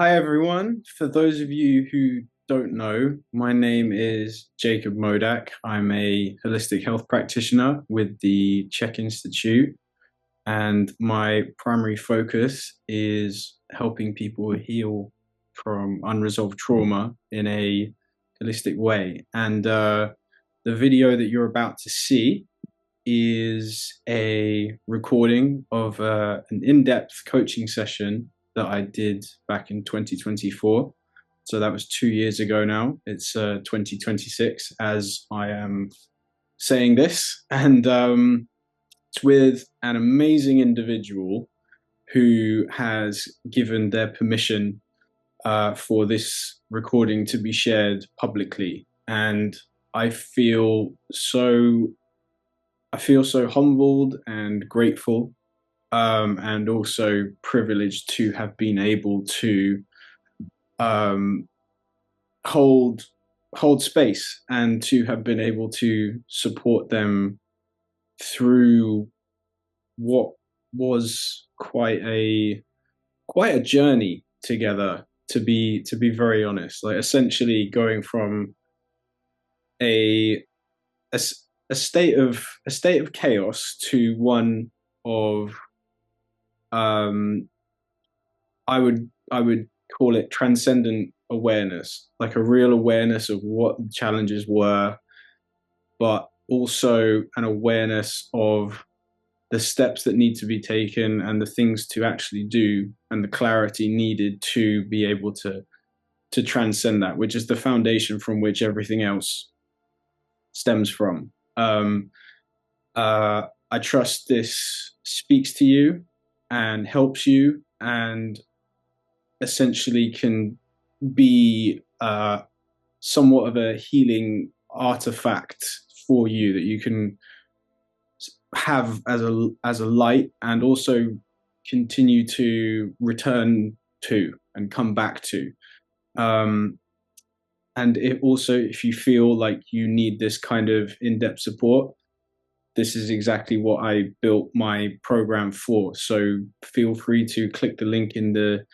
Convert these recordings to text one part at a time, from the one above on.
Hi, everyone. For those of you who don't know, my name is Jacob Modak. I'm a holistic health practitioner with the Czech Institute, and my primary focus is helping people heal from unresolved trauma in a holistic way. And the video that you're about to see is a recording of an in-depth coaching session that I did back in 2024. So that was 2 years ago now. It's 2026 as I am saying this. And it's with an amazing individual who has given their permission for this recording to be shared publicly. And I feel so I feel so humbled and grateful, and also privileged to have been able to um, hold hold space and to have been able to support them through what was quite a journey together. To be very honest, like essentially going from a a, a state of chaos to one of um I would call it transcendent awareness, like a real awareness of what the challenges were, but also an awareness of the steps that need to be taken and the things to actually do and the clarity needed to be able to transcend that, which is the foundation from which everything else stems from. I trust this speaks to you and helps you and essentially can be somewhat of a healing artifact for you that you can have as a light and also continue to return to and come back to. Um, and it also, if you feel like you need this kind of in-depth support, this is exactly what I built my program for. So feel free to click the link in the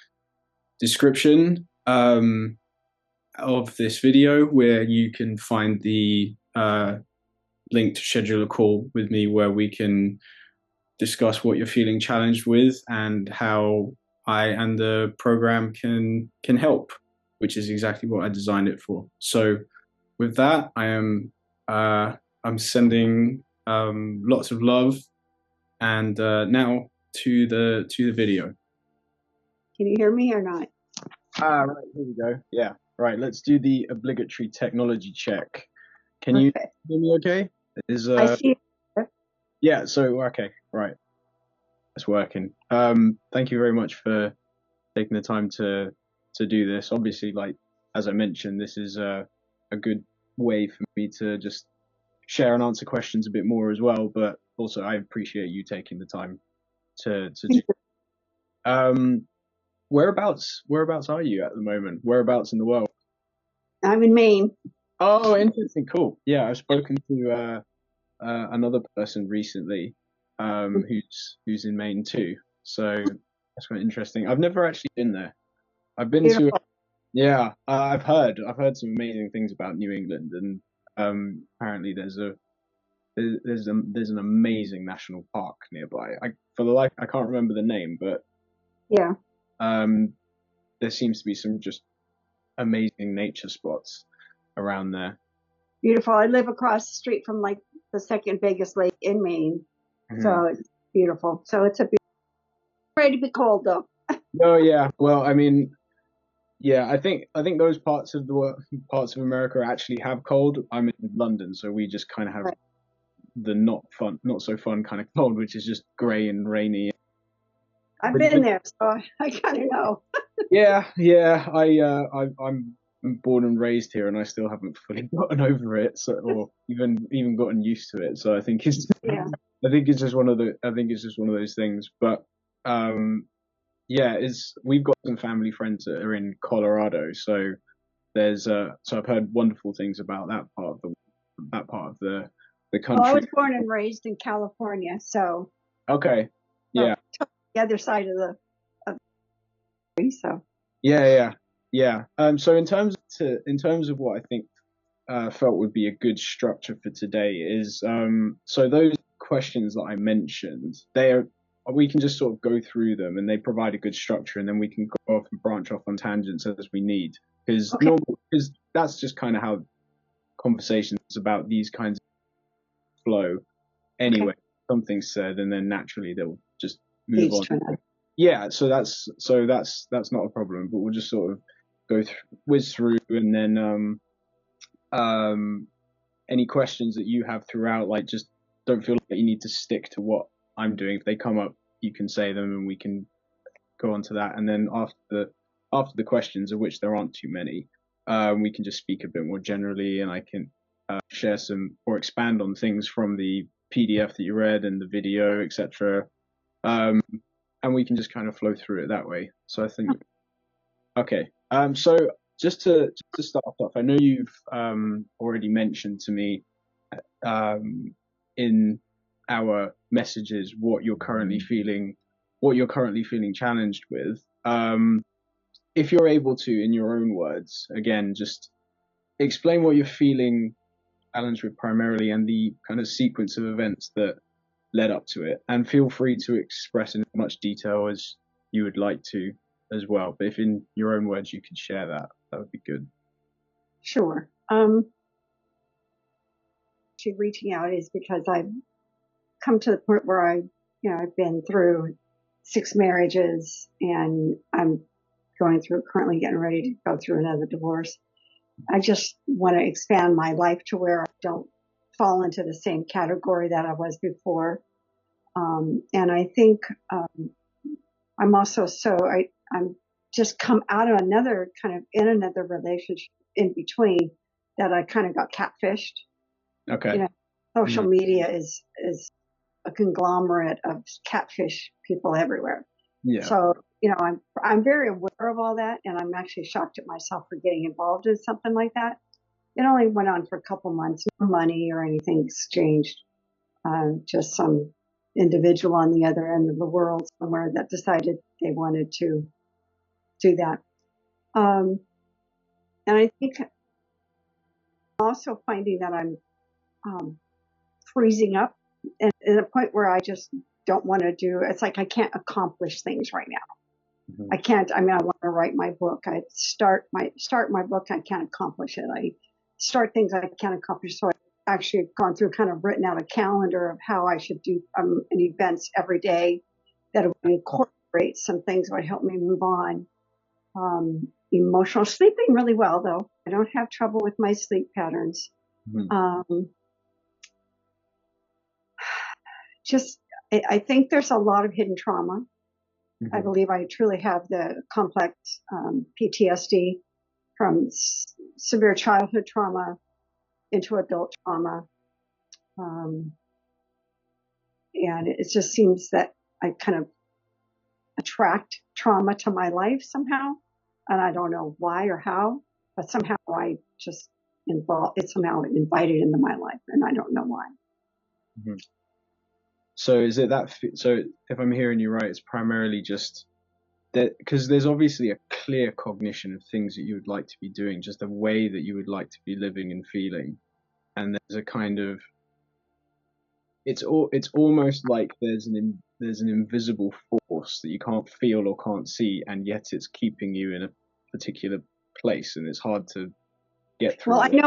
description of this video where you can find the link to schedule a call with me where we can discuss what you're feeling challenged with and how I and the program can help, which is exactly what I designed it for. So with that, I'm sending lots of love and now to the video. Can you hear me or not? Right, here we go. Yeah, right. Let's do the obligatory technology check. Can you hear me okay? I see. Yeah, so okay, right. It's working. Thank you very much for taking the time to do this. Obviously, like as I mentioned, this is a good way for me to just share and answer questions a bit more as well. But also, I appreciate you taking the time to do. Whereabouts are you at the moment? Whereabouts in the world? I'm in Maine. Oh, interesting. Cool. Yeah, I've spoken to another person recently, who's in Maine too. So that's quite interesting. I've never actually been there. I've been Beautiful. to, yeah, I've heard some amazing things about New England, and apparently there's an amazing national park nearby. For the life I can't remember the name, but yeah, there seems to be some just amazing nature spots around there. Beautiful. I live across the street from like the second biggest lake in Maine, so it's beautiful. So it's ready to be cold though. Oh yeah, well I mean, yeah, I think those parts of America actually have cold. I'm in London, so we just kind of have the not so fun kind of cold, which is just grey and rainy. I've been there, so I kind of know. Yeah, I'm born and raised here, and I still haven't fully gotten over it, so or even gotten used to it. So I think it's just one of those things. But yeah, we've got some family friends that are in Colorado, so so I've heard wonderful things about that part of the country. Well, I was born and raised in California, so okay, yeah, the other side of the so Yeah, yeah, yeah. So in terms of what I think felt would be a good structure for today is so those questions that I mentioned, they are we can just sort of go through them and they provide a good structure, and then we can go off and branch off on tangents as we need, Okay. because that's just kind of how conversations about these kinds of flow Okay. anyway. Something's said and then naturally they'll just move Leads on. to another. Yeah, so that's not a problem, but we'll just sort of go whiz through, and then um any questions that you have throughout, like, just don't feel like you need to stick to what I'm doing. If they come up, you can say them and we can go on to that. And then after the questions, of which there aren't too many, we can just speak a bit more generally, and I can share some or expand on things from the PDF that you read and the video, etc. Um, and we can just kind of flow through it that way. So I think okay. So just to start off, I know you've already mentioned to me in our messages what you're currently feeling challenged with. If you're able to, in your own words, again, just explain what you're feeling challenged with primarily, and the kind of sequence of events that led up to it. And feel free to express in as much detail as you would like to as well. But if in your own words you could share that, that would be good. Sure. To reaching out is because I've come to the point where I've been through 6 marriages, and I'm going through currently getting ready to go through another divorce. I just want to expand my life to where I don't fall into the same category that I was before. And I think I'm also I'm just come out of another kind of in another relationship in between that I kind of got catfished. Okay. You know, social Mhm. media is a conglomerate of catfish people everywhere. Yeah. So, I'm very aware of all that, and I'm actually shocked at myself for getting involved in something like that. It only went on for a couple months, no money or anything exchanged. Just some individual on the other end of the world somewhere that decided they wanted to do that. Um, and I think also finding that I'm um, freezing up and at a point where I just don't want to do. It's like I can't accomplish things right now. Mhm. I can't. I mean, I want to write my book. I start my book. I can't accomplish it. I start things I can't accomplish. So I actually gone through kind of written out a calendar of how I should do events every day that would incorporate some things that would help me move on. Emotional sleeping really well though. I don't have trouble with my sleep patterns. Mhm. Um, just I think there's a lot of hidden trauma. I Mhm. believe I truly have the complex PTSD from severe childhood trauma into adult trauma. Um, and it just seems that I kind of attract trauma to my life somehow. And I don't know why or how, but somehow I just it's somehow invited into my life, and I don't know why. Mhm. So is it that? So if I'm hearing you right, it's primarily just that because there's obviously a clear cognition of things that you would like to be doing, just the way that you would like to be living and feeling, and there's a kind of it's almost like there's an invisible force that you can't feel or can't see, and yet it's keeping you in a particular place, and it's hard to get Well, through.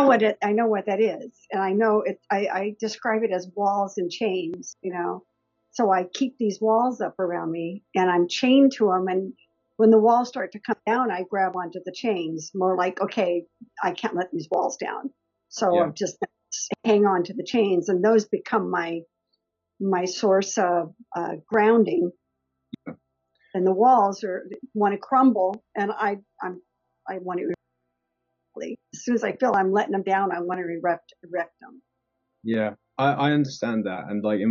I know what that is, and I know it. I describe it as walls and chains. So I keep these walls up around me, and I'm chained to them. And when the walls start to come down, I grab onto the chains. More like, okay, I can't let these walls down, so I Yeah. just hang on to the chains, and those become my source of grounding. And the walls want to crumble, and I want to as soon as I feel I'm letting them down, I want to erect them. Yeah, I understand that, and like in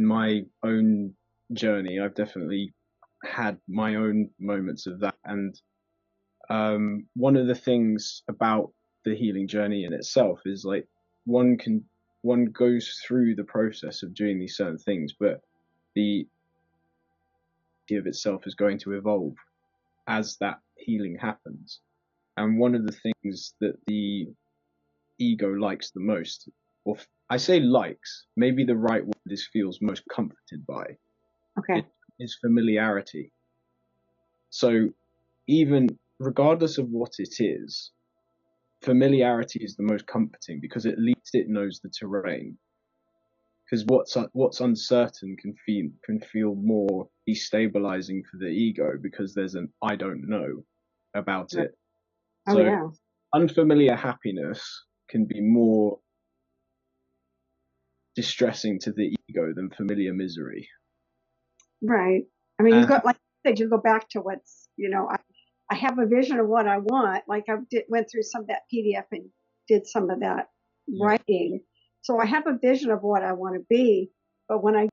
my own journey, I've definitely had my own moments of that. And one of the things about the healing journey in itself is like one can one goes through the process of doing these certain things, but the idea of itself is going to evolve. as that healing happens. And one of the things that the ego likes the most, or I say likes, maybe the right word is feels most comforted by, Okay. is familiarity. So even regardless of what it is, familiarity is the most comforting because at least it knows the terrain. Because what's uncertain can feel more destabilizing for the ego because there's an I don't know about Right. it. Oh So yeah. unfamiliar happiness can be more distressing to the ego than familiar misery. Right. I mean, you And go like you said, you go back to what's I have a vision of what I want. Like went through some of that PDF and did some of that yeah, writing. So I have a vision of what I want to be. But when I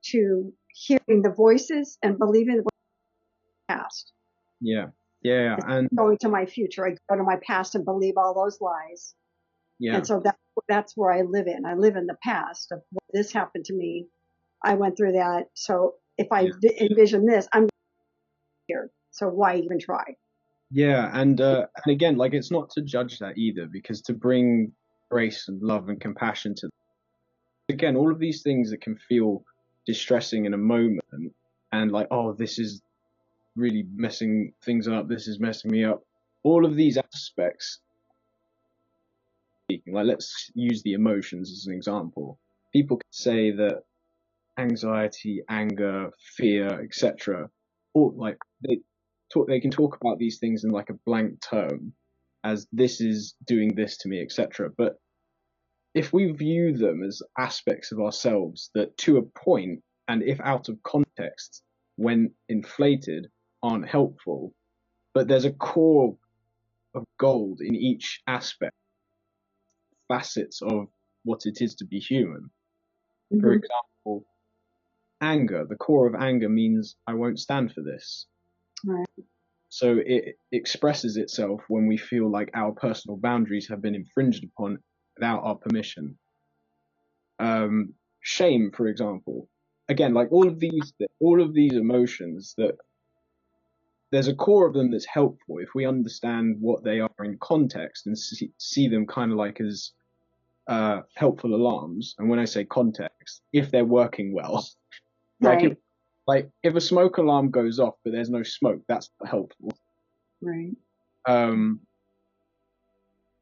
to hearing the voices and believing the past, yeah, yeah, it's and going to my future. I go to my past and believe all those lies. yeah, And so that's where I live in. I live in the past of what this happened to me. I went through that. So if I yeah, envision this, I'm here. So why even try? yeah, and again, like it's not to judge that either, because to bring grace and love and compassion to, again, all of these things that can feel distressing in a moment, and like, oh, this is really messing things up, this is messing me up. All of these aspects, like let's use the emotions as an example. People can say that anxiety, anger, fear, etc. All like they can talk about these things in like a blank term, as this is doing this to me, etc. But if we view them as aspects of ourselves that, to a point, and if out of context, when inflated, aren't helpful, but there's a core of gold in each aspect, facets of what it is to be human. For Mm-hmm. example, anger, the core of anger means I won't stand for this. Right. So it expresses itself when we feel like our personal boundaries have been infringed upon without our permission. Shame, for example, again, like all of these emotions, that there's a core of them that's helpful if we understand what they are in context and see them kind of like as helpful alarms. And when I say context, if they're working well, like if Right. if a smoke alarm goes off but there's no smoke, that's not helpful. Right. Um,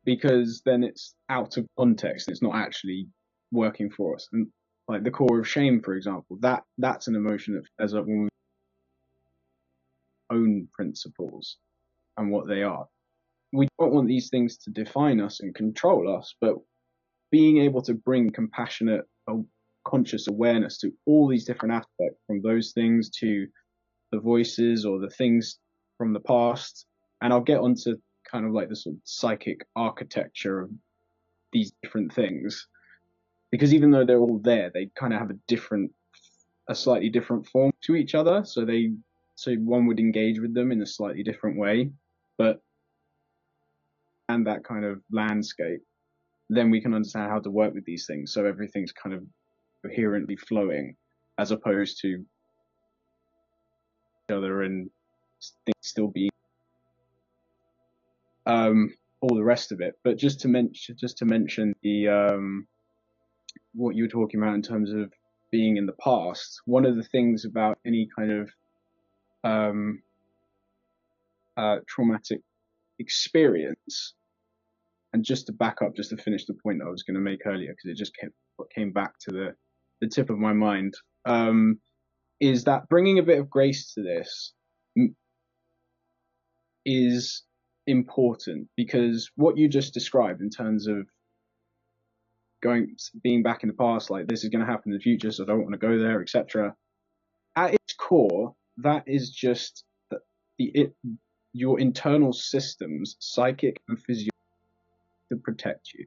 because then it's out of context. It's not actually working for us. And like the core of shame, for example, that's an emotion that flares up when we own principles and what they are. We don't want these things to define us and control us, but being able to bring compassionate, conscious awareness to all these different aspects, from those things to the voices or the things from the past. And I'll get onto kind of like the sort of psychic architecture of these different things, because even though they're all there, they kind of have a slightly different form to each other. So one would engage with them in a slightly different way, but and that kind of landscape, then we can understand how to work with these things. So everything's kind of coherently flowing, as opposed to each other and things still being all the rest of it. But just to mention the what you were talking about in terms of being in the past. One of the things about any kind of um, traumatic experience, and just to back up, just to finish the point that I was going to make earlier, because it just came back to the tip of my mind, is that bringing a bit of grace to this is important, because what you just described in terms of being back in the past, like this is going to happen in the future, so I don't want to go there, etc. At its core, that is just your internal systems, psychic and physiological, to protect you.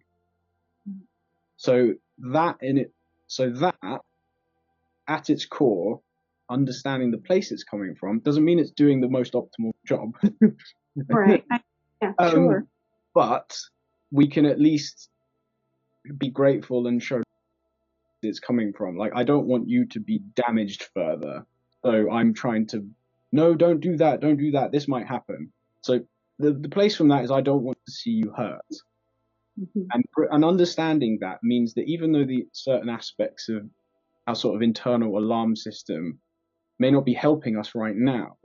So that in it, so that at its core, understanding the place it's coming from doesn't mean it's doing the most optimal job. Right. Yeah. Sure. um, but we can at least be grateful and show it's coming from. Like, I don't want you to be damaged further, so I'm trying to no, don't do that, this might happen. So the place from that is, I don't want to see you hurt. Mm-hmm. And understanding that means that even though the certain aspects of our sort of internal alarm system may not be helping us right now,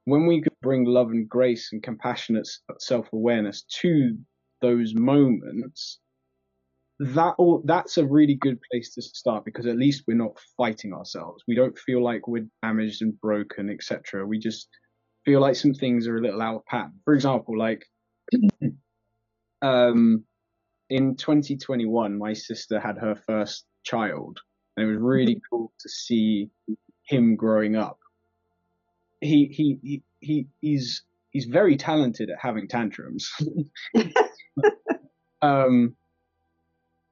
when we could bring love and grace and compassionate self-awareness to those moments, that's a really good place to start, because at least we're not fighting ourselves. We don't feel like we're damaged and broken, etc. We just feel like some things are a little out of pattern. For example, like in 2021, my sister had her first child, and it was really cool to see him growing up. He's very talented at having tantrums.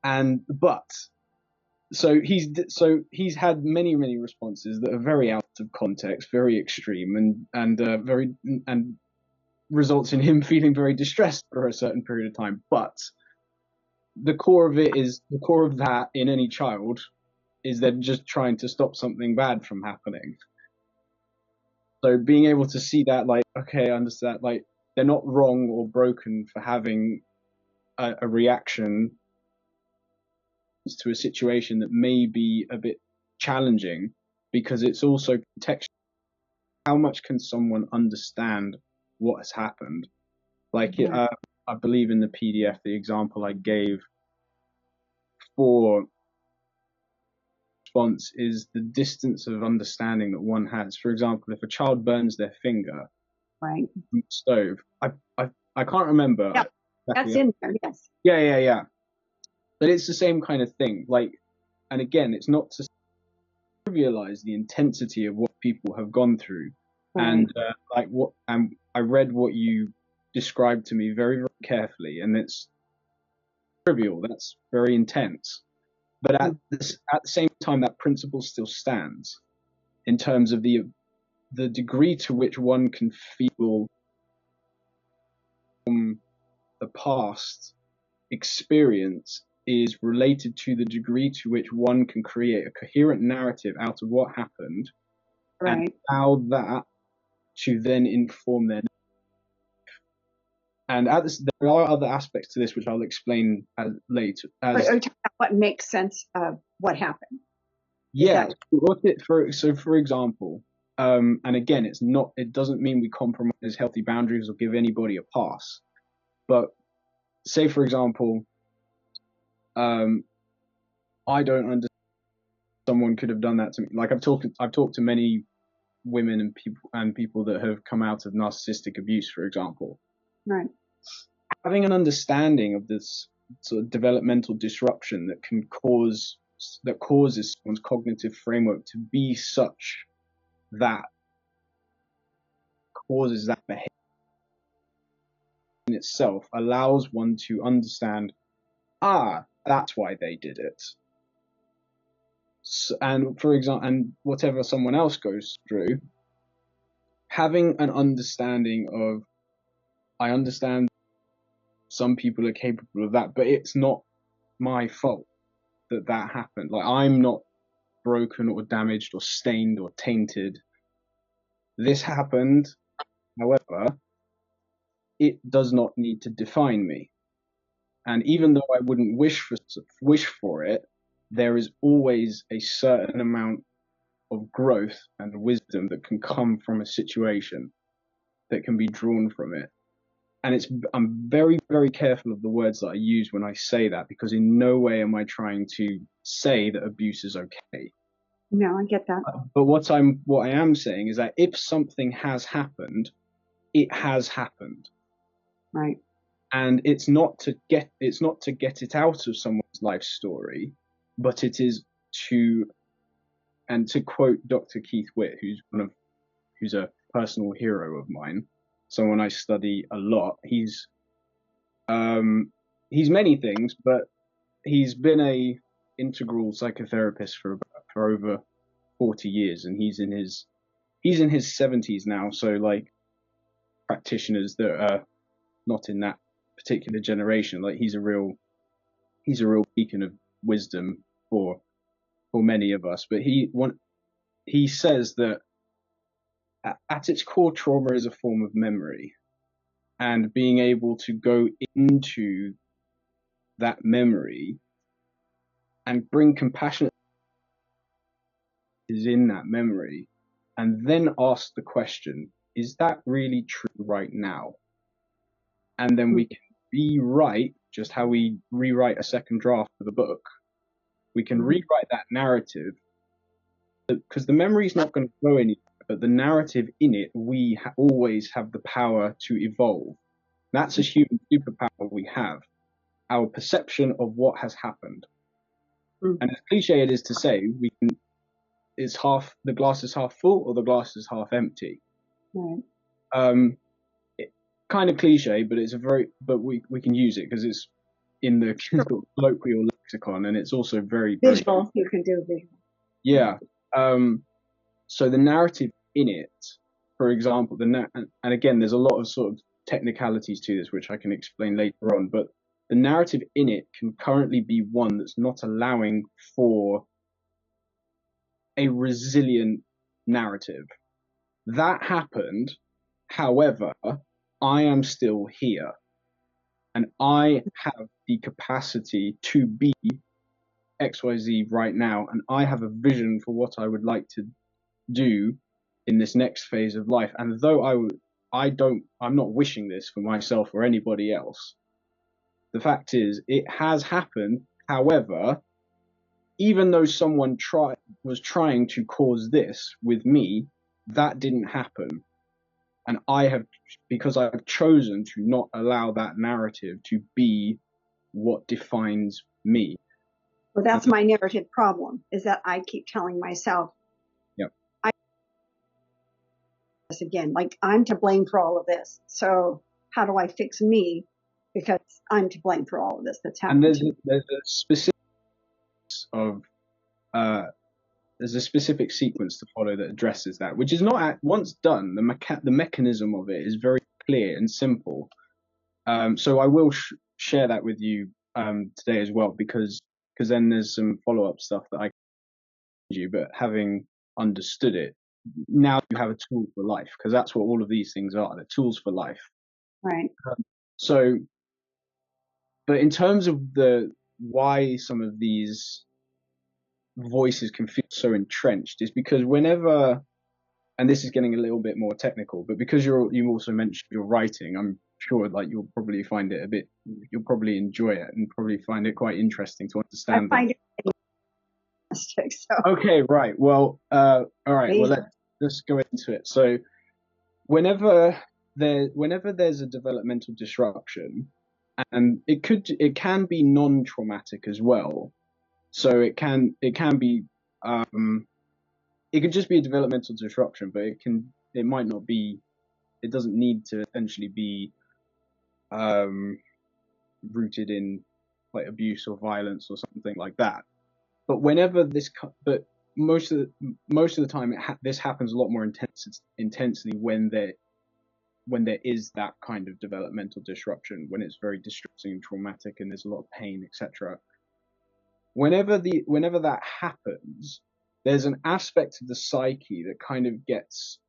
And but so he's had many responses that are very out of context, very extreme, and results in him feeling very distressed for a certain period of time. But the core of that in any child is they're just trying to stop something bad from happening. So being able to see that, like, okay, I understand, like, they're not wrong or broken for having a reaction to a situation that may be a bit challenging, because it's also contextual. How much can someone understand what has happened? Like, I believe in the PDF, the example I gave for response is the distance of understanding that one has. For example, if a child burns their finger right on the stove, I can't remember. Yeah, exactly. That's in there, yes. Yeah. But it's the same kind of thing. Like, and again, it's not to trivialize the intensity of what people have gone through. Right. And I read what you described to me very carefully, and it's trivial. That's very intense. But at the same time, that principle still stands in terms of the degree to which one can feel from the past experience is related to the degree to which one can create a coherent narrative out of what happened, right, and allow that to then inform their. And there are other aspects to this which I'll explain later. But are you talking about what makes sense of what happened? Yeah. For example, and again, it doesn't mean we compromise healthy boundaries or give anybody a pass. But say, for example, I don't understand someone could have done that to me. Like, I've talked to many women and people that have come out of narcissistic abuse, for example. Right. Having an understanding of this sort of developmental disruption that causes someone's cognitive framework to be such that causes that behavior in itself allows one to understand, that's why they did it. So, and for example, and whatever someone else goes through, having an understanding of, I understand some people are capable of that, but it's not my fault that happened. Like, I'm not broken or damaged or stained or tainted. This happened, however, it does not need to define me. And even though I wouldn't wish for it, there is always a certain amount of growth and wisdom that can come from a situation, that can be drawn from it. And I'm very, very careful of the words that I use when I say that, because in no way am I trying to say that abuse is okay. No, I get that. But what I am saying is that if something has happened, it has happened. Right. And it's not to get it out of someone's life story, but it is to quote Dr. Keith Witt, who's a personal hero of mine, someone I study a lot. He's many things, but he's been a integral psychotherapist for over 40 years, and he's in his 70s now. So, like, practitioners that are not in that particular generation, like, he's a real beacon of wisdom for many of us. But he says that at its core, trauma is a form of memory, and being able to go into that memory and bring compassion is in that memory, and then ask the question, is that really true right now? And then we can rewrite, just how we rewrite a second draft of the book. We can rewrite that narrative, because the memory is not going to go anywhere, but the narrative in it, we always have the power to evolve. That's a human superpower we have, our perception of what has happened. And as cliche it is to say, the glass is half full or the glass is half empty. Right. Kind of cliche, but but we can use it because it's in the colloquial lexicon, and it's also very visual. You can do visual. Yeah. So the narrative in it, for example, and again, there's a lot of sort of technicalities to this, which I can explain later on, but the narrative in it can currently be one that's not allowing for a resilient narrative. That happened. However, I am still here, and I have the capacity to be XYZ right now, and I have a vision for what I would like to do in this next phase of life. And though I'm not wishing this for myself or anybody else, the fact is it has happened. However, even though someone was trying to cause this with me, that didn't happen. And because I've chosen to not allow that narrative to be what defines me. Well, that's my narrative problem, is that I keep telling myself, this again, like I'm to blame for all of this. So how do I fix me? Because I'm to blame for all of this that's happening. And there's a specific there's a specific sequence to follow that addresses that, which is not once done. The mechanism of it is very clear and simple. So I will share that with you today as well, because then there's some follow-up stuff that I can you, but having understood it, now you have a tool for life, because that's what all of these things are. They're tools for life. Right. So, but in terms of why some of these voices can feel so entrenched is because whenever, and this is getting a little bit more technical, but because you also mentioned your writing, I'm sure like you'll probably probably enjoy it and probably find it quite interesting to understand. I find it fantastic. So. Okay, right. Well, all right. Amazing. Well, let's go into it. So, whenever there's a developmental disruption, and it can be non-traumatic as well. So it can be it could just be a developmental disruption, but it might not be. It doesn't need to essentially be rooted in like abuse or violence or something like that. But most of the time this happens a lot more intensely when there is that kind of developmental disruption, when it's very distressing and traumatic and there's a lot of pain, etc. Whenever that happens, there's an aspect of the psyche that kind of gets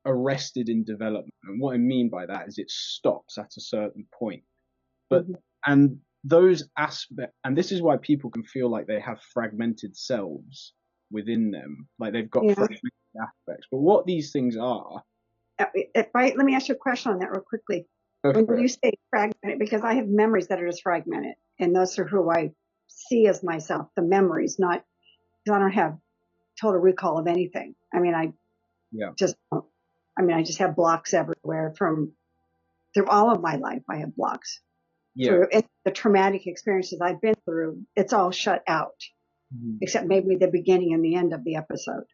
arrested in development. And what I mean by that is it stops at a certain point. But and those aspects, and this is why people can feel like they have fragmented selves within them, like they've got fragmented aspects. But what these things are, let me ask you a question on that real quickly. When you say fragmented, because I have memories that are just fragmented, and those are who I see as myself, the memories, not because I don't have total recall of anything. I mean, I just have blocks everywhere through all of my life. I have blocks. Through the traumatic experiences I've been through, it's all shut out, except maybe the beginning and the end of the episode.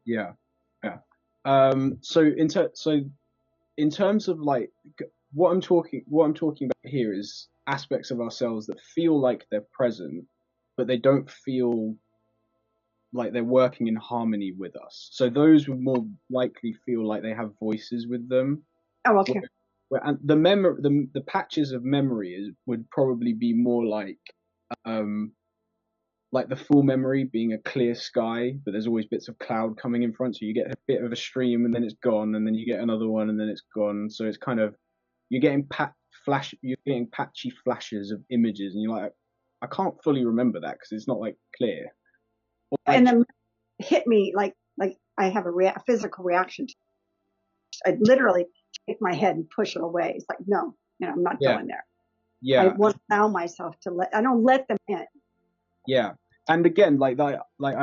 Yeah. So in terms of like what I'm talking about here is aspects of ourselves that feel like they're present, but they don't feel like they're working in harmony with us. So those would more likely feel like they have voices with them. Oh, okay. And the patches of memory would probably be more like like the full memory being a clear sky, but there's always bits of cloud coming in front, so you get a bit of a stream and then it's gone, and then you get another one and then it's gone. So it's kind of you're getting you're getting patchy flashes of images, and you're like, I can't fully remember that because it's not like clear. Or, like, And then hit me like I have a physical reaction to it. I literally take my head and push it away. It's like, no, I'm not going there. I won't allow myself to I don't let them in. Yeah. And again, like I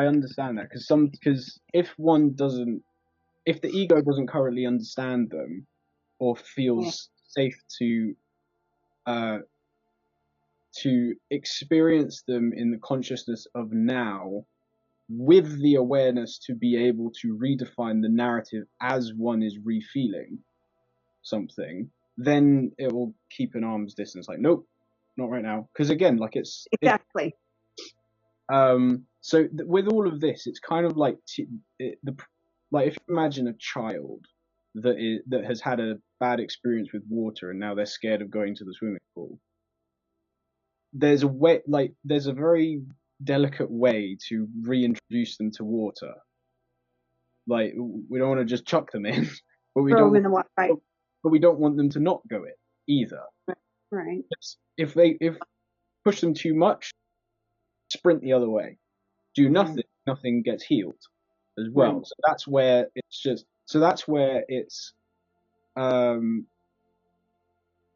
understand that because if the ego doesn't currently understand them or feels safe to experience them in the consciousness of now, with the awareness to be able to redefine the narrative as one is refeeling something, then it will keep an arm's distance. Like, nope, not right now. Because again, like exactly. So with all of this, it's kind of like like if you imagine a child that has had a bad experience with water and now they're scared of going to the swimming pool. There's a very delicate way to reintroduce them to water. Like, we don't want to just chuck them in, but we don't. In the water, right. But we don't want them to not go in either. Right. If push them too much, sprint the other way. Do nothing, nothing gets healed as well. Right. So that's where it's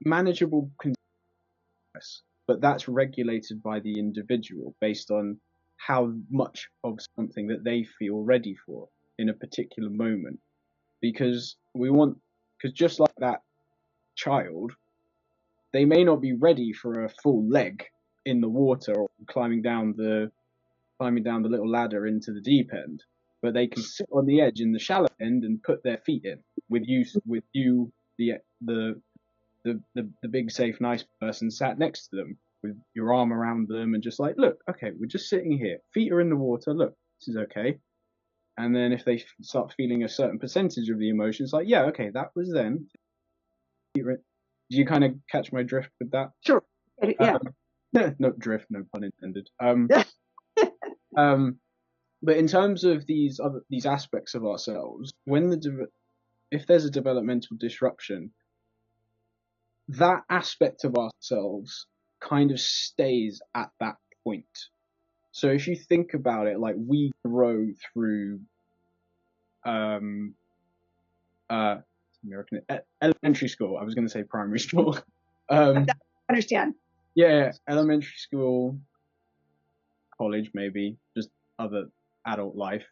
manageable, but that's regulated by the individual based on how much of something that they feel ready for in a particular moment. Because just like that child, they may not be ready for a full leg in the water or climbing down the little ladder into the deep end, but they can sit on the edge in the shallow end and put their feet in with you the big safe nice person sat next to them with your arm around them and just like, look, okay, we're just sitting here, feet are in the water, look, this is okay. And then if they start feeling a certain percentage of the emotions, like, yeah, okay, that was then. Do you kind of catch my drift with that? Sure. Yeah. No drift, no pun intended. But in terms of these aspects of ourselves, if there's a developmental disruption, that aspect of ourselves kind of stays at that point. So if you think about it, like we grow through elementary school. I was going to say primary school. I understand. Yeah, elementary school, college, maybe just other adult life.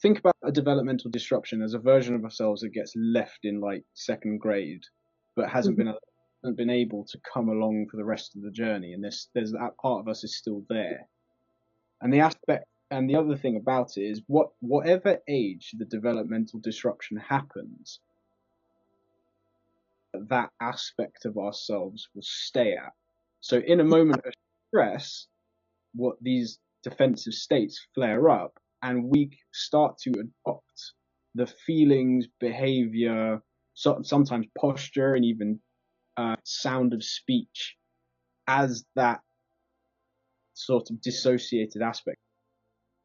Think about a developmental disruption as a version of ourselves that gets left in like second grade, but hasn't been able to come along for the rest of the journey, and there's that part of us is still there. And the other thing about it is whatever age the developmental disruption happens, that aspect of ourselves will stay at. So in a moment of stress, what these defensive states flare up, and we start to adopt the feelings, behavior, sometimes posture, and even sound of speech as that sort of dissociated aspect.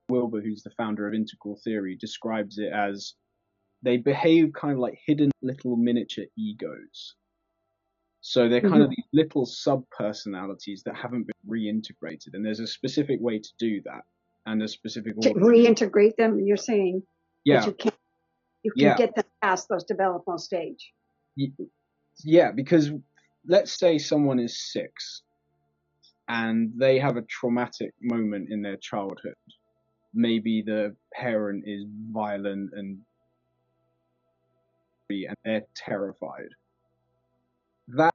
Wilber, who's the founder of integral theory, describes it as they behave kind of like hidden little miniature egos. So they're kind of these little sub-personalities that haven't been reintegrated, and there's a specific way to do that, and a specific order. To reintegrate them, you're saying that you can get them past those developmental stage. Yeah, because let's say someone is 6 and they have a traumatic moment in their childhood. Maybe the parent is violent and they're terrified. That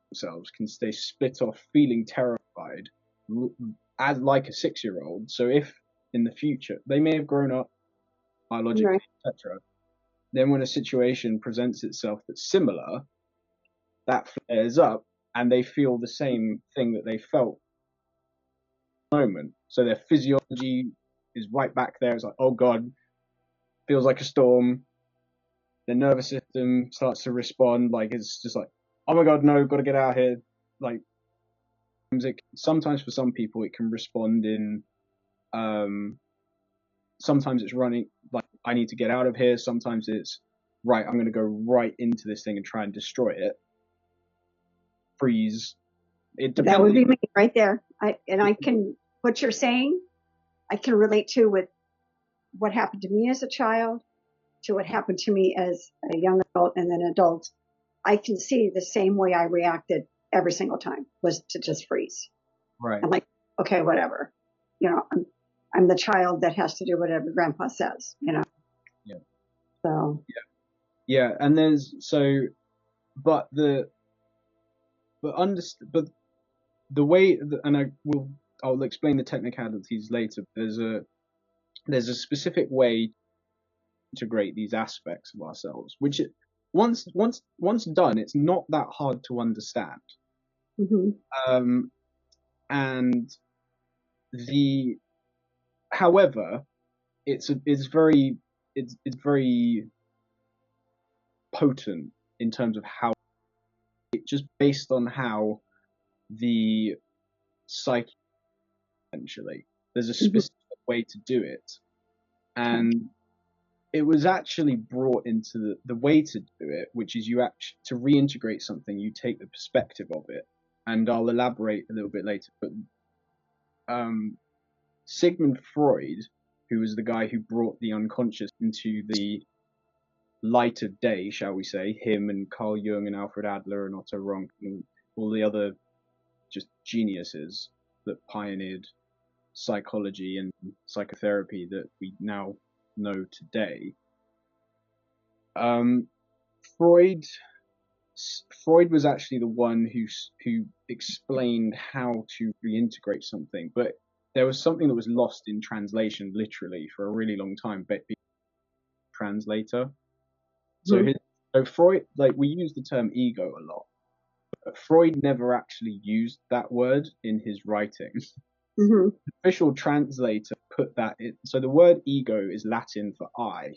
themselves can stay split off feeling terrified as like a 6-year-old. So if in the future they may have grown up biologically, etc., then when a situation presents itself that's similar, that flares up and they feel the same thing that they felt at the moment. So their physiology is right back there. It's like, oh God, feels like a storm. Their nervous system starts to respond, like it's just like, oh my God, no, got to get out of here. Like, sometimes for some people it can respond in sometimes it's running like I need to get out of here. Sometimes it's right, I'm going to go right into this thing and try and destroy it. Freeze. It depends. That would be me right there. I can, what you're saying, I can relate to with what happened to me as a child, to what happened to me as a young adult and then adult. I can see the same way I reacted every single time was to just freeze. Right. I'm like, okay, whatever. I'm the child that has to do whatever grandpa says, Yeah. So. Yeah. And there's but the way and I'll explain the technicalities later. There's a specific way to integrate these aspects of ourselves, which once done, it's not that hard to understand. Mm-hmm. And however, it's very potent in terms of how just based on how the psyche essentially there's a specific way to do it, and it was actually brought into the way to do it, which is you actually to reintegrate something, you take the perspective of it, and I'll elaborate a little bit later. But Sigmund Freud, who was the guy who brought the unconscious into the light of day, shall we say, him and Carl Jung and Alfred Adler and Otto Rank and all the other just geniuses that pioneered psychology and psychotherapy that we now know today. Freud was actually the one who explained how to reintegrate something, but there was something that was lost in translation literally for a really long time, but translator. So Freud, like, we use the term ego a lot, but Freud never actually used that word in his writing. The official translator put that in. So the word ego is Latin for I,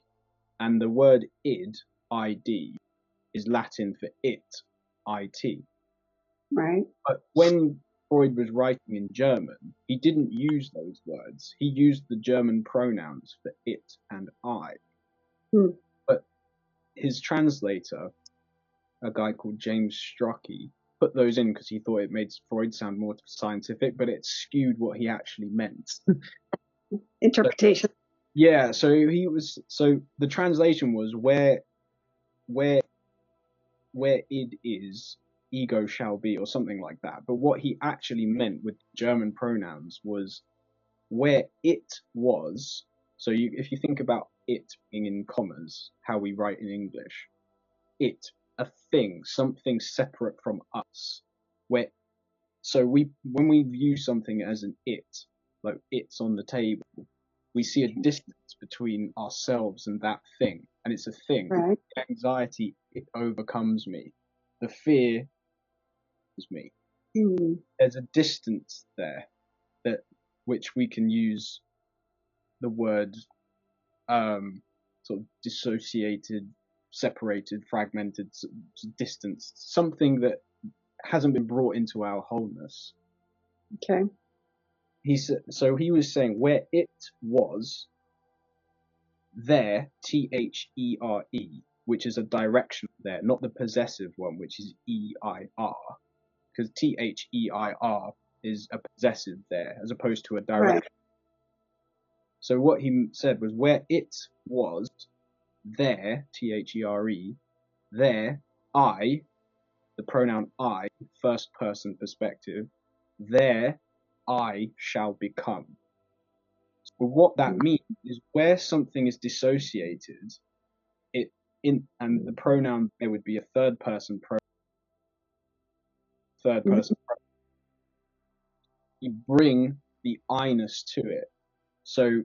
and the word id, id, is Latin for it, it. Right. But when Freud was writing in German, he didn't use those words. He used the German pronouns for it and I. But his translator, a guy called James Strachey, put those in because he thought it made Freud sound more scientific, but it skewed what he actually meant. Interpretation. So the translation was where id is, ego shall be, or something like that. But what he actually meant with German pronouns was where it was. So if you think about it being in commas, how we write in English, it, a thing, something separate from us. When we view something as an it, like it's on the table, we see a distance between ourselves and that thing, and it's a thing. Right. The anxiety, it overcomes me. The fear is me. There's a distance there which we can use the word sort of dissociated, separated, fragmented, distance, something that hasn't been brought into our wholeness. Okay. He was saying where it was, there, THERE, which is a direction there, not the possessive one, which is EIR, because THEIR is a possessive there, as opposed to a direction. Right. So what he said was where it was, there, THERE, there, I, the pronoun I, first person perspective, there, I shall become. But what that means is where something is dissociated, and the pronoun there would be a third person pronoun. You bring the I-ness to it. So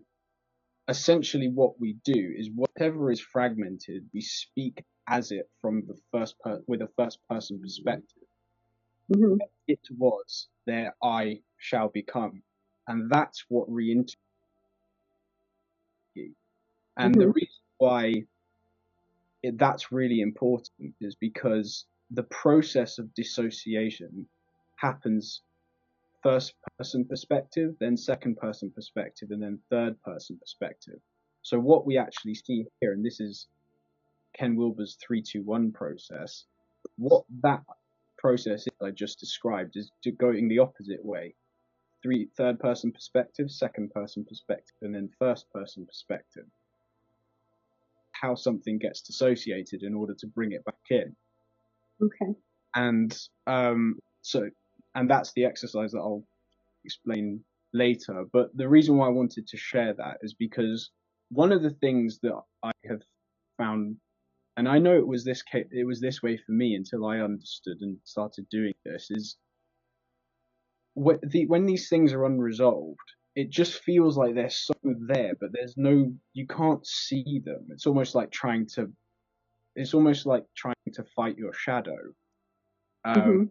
essentially what we do is whatever is fragmented, we speak as it from the with a first person perspective. It was, there I shall become. And that's what reintegrates. And the reason why that's really important is because the process of dissociation happens first person perspective, then second person perspective, and then third person perspective. So what we actually see here, and this is Ken Wilber's 3-2-1 process, what that process is I just described is going the opposite way. Third person perspective, second person perspective, and then first person perspective. How something gets dissociated in order to bring it back in. Okay. And and that's the exercise that I'll explain later. But the reason why I wanted to share that is because one of the things that I have found, and I know it was this way for me until I understood and started doing this, is when these things are unresolved, it just feels like they're so there, but you can't see them. It's almost like trying to fight your shadow. Mm-hmm.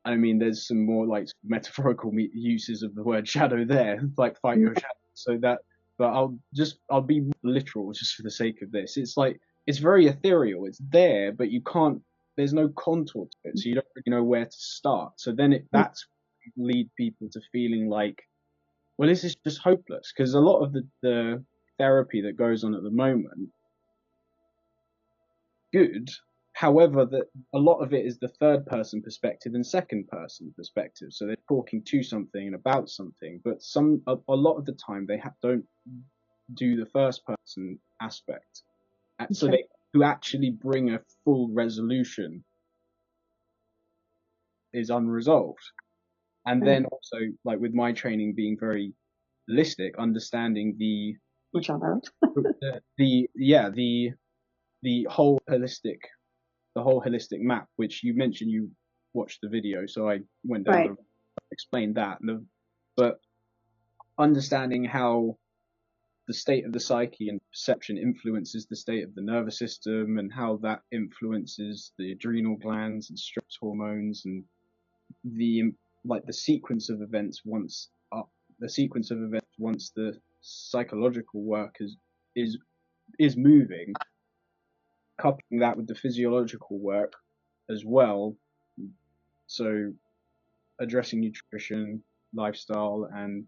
I mean, there's some more like metaphorical uses of the word shadow there, like fight your shadow. So that, but I'll be literal just for the sake of this. It's like, it's very ethereal. It's there, but you can't, there's no contour to it. So you don't really know where to start. So then that's lead people to feeling like, well, this is just hopeless. Because a lot of the therapy that goes on at the moment, good. However, a lot of it is the third person perspective and second person perspective. So they're talking to something and about something, but a lot of the time they don't do the first person aspect. Okay. So they who actually bring a full resolution is unresolved. And then also, like with my training being very holistic, understanding the whole holistic map, which you mentioned you watched the video, so I went down and explained that. But understanding how the state of the psyche and perception influences the state of the nervous system, and how that influences the adrenal glands and stress hormones, and the sequence of events once the psychological work is moving, coupling that with the physiological work as well. So addressing nutrition, lifestyle, and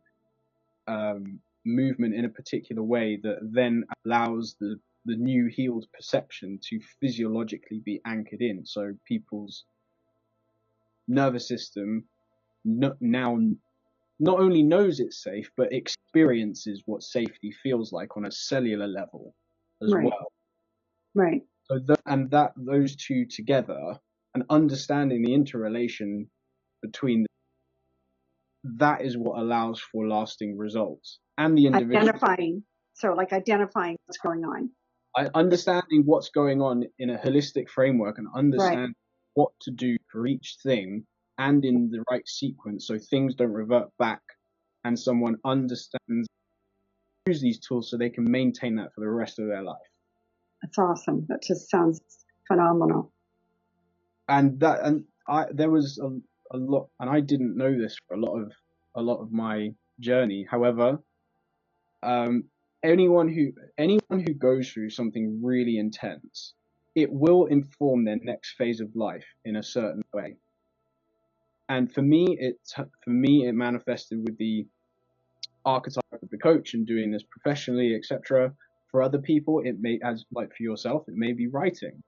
movement in a particular way that then allows the new healed perception to physiologically be anchored in. So people's nervous system now not only knows it's safe, but experiences what safety feels like on a cellular level as well. Right. So those two together, and understanding the interrelation between that is what allows for lasting results. And the individual identifying what's going on. Understanding what's going on in a holistic framework, and understand what to do for each thing, and in the right sequence, so things don't revert back, and someone understands use these tools so they can maintain that for the rest of their life. That's awesome. That just sounds phenomenal. And there was a lot, and I didn't know this for a lot of my journey. However, anyone who goes through something really intense, it will inform their next phase of life in a certain way. And for me, it manifested with the archetype of the coach and doing this professionally, etc. For other people, it may, as like for yourself, it may be writing.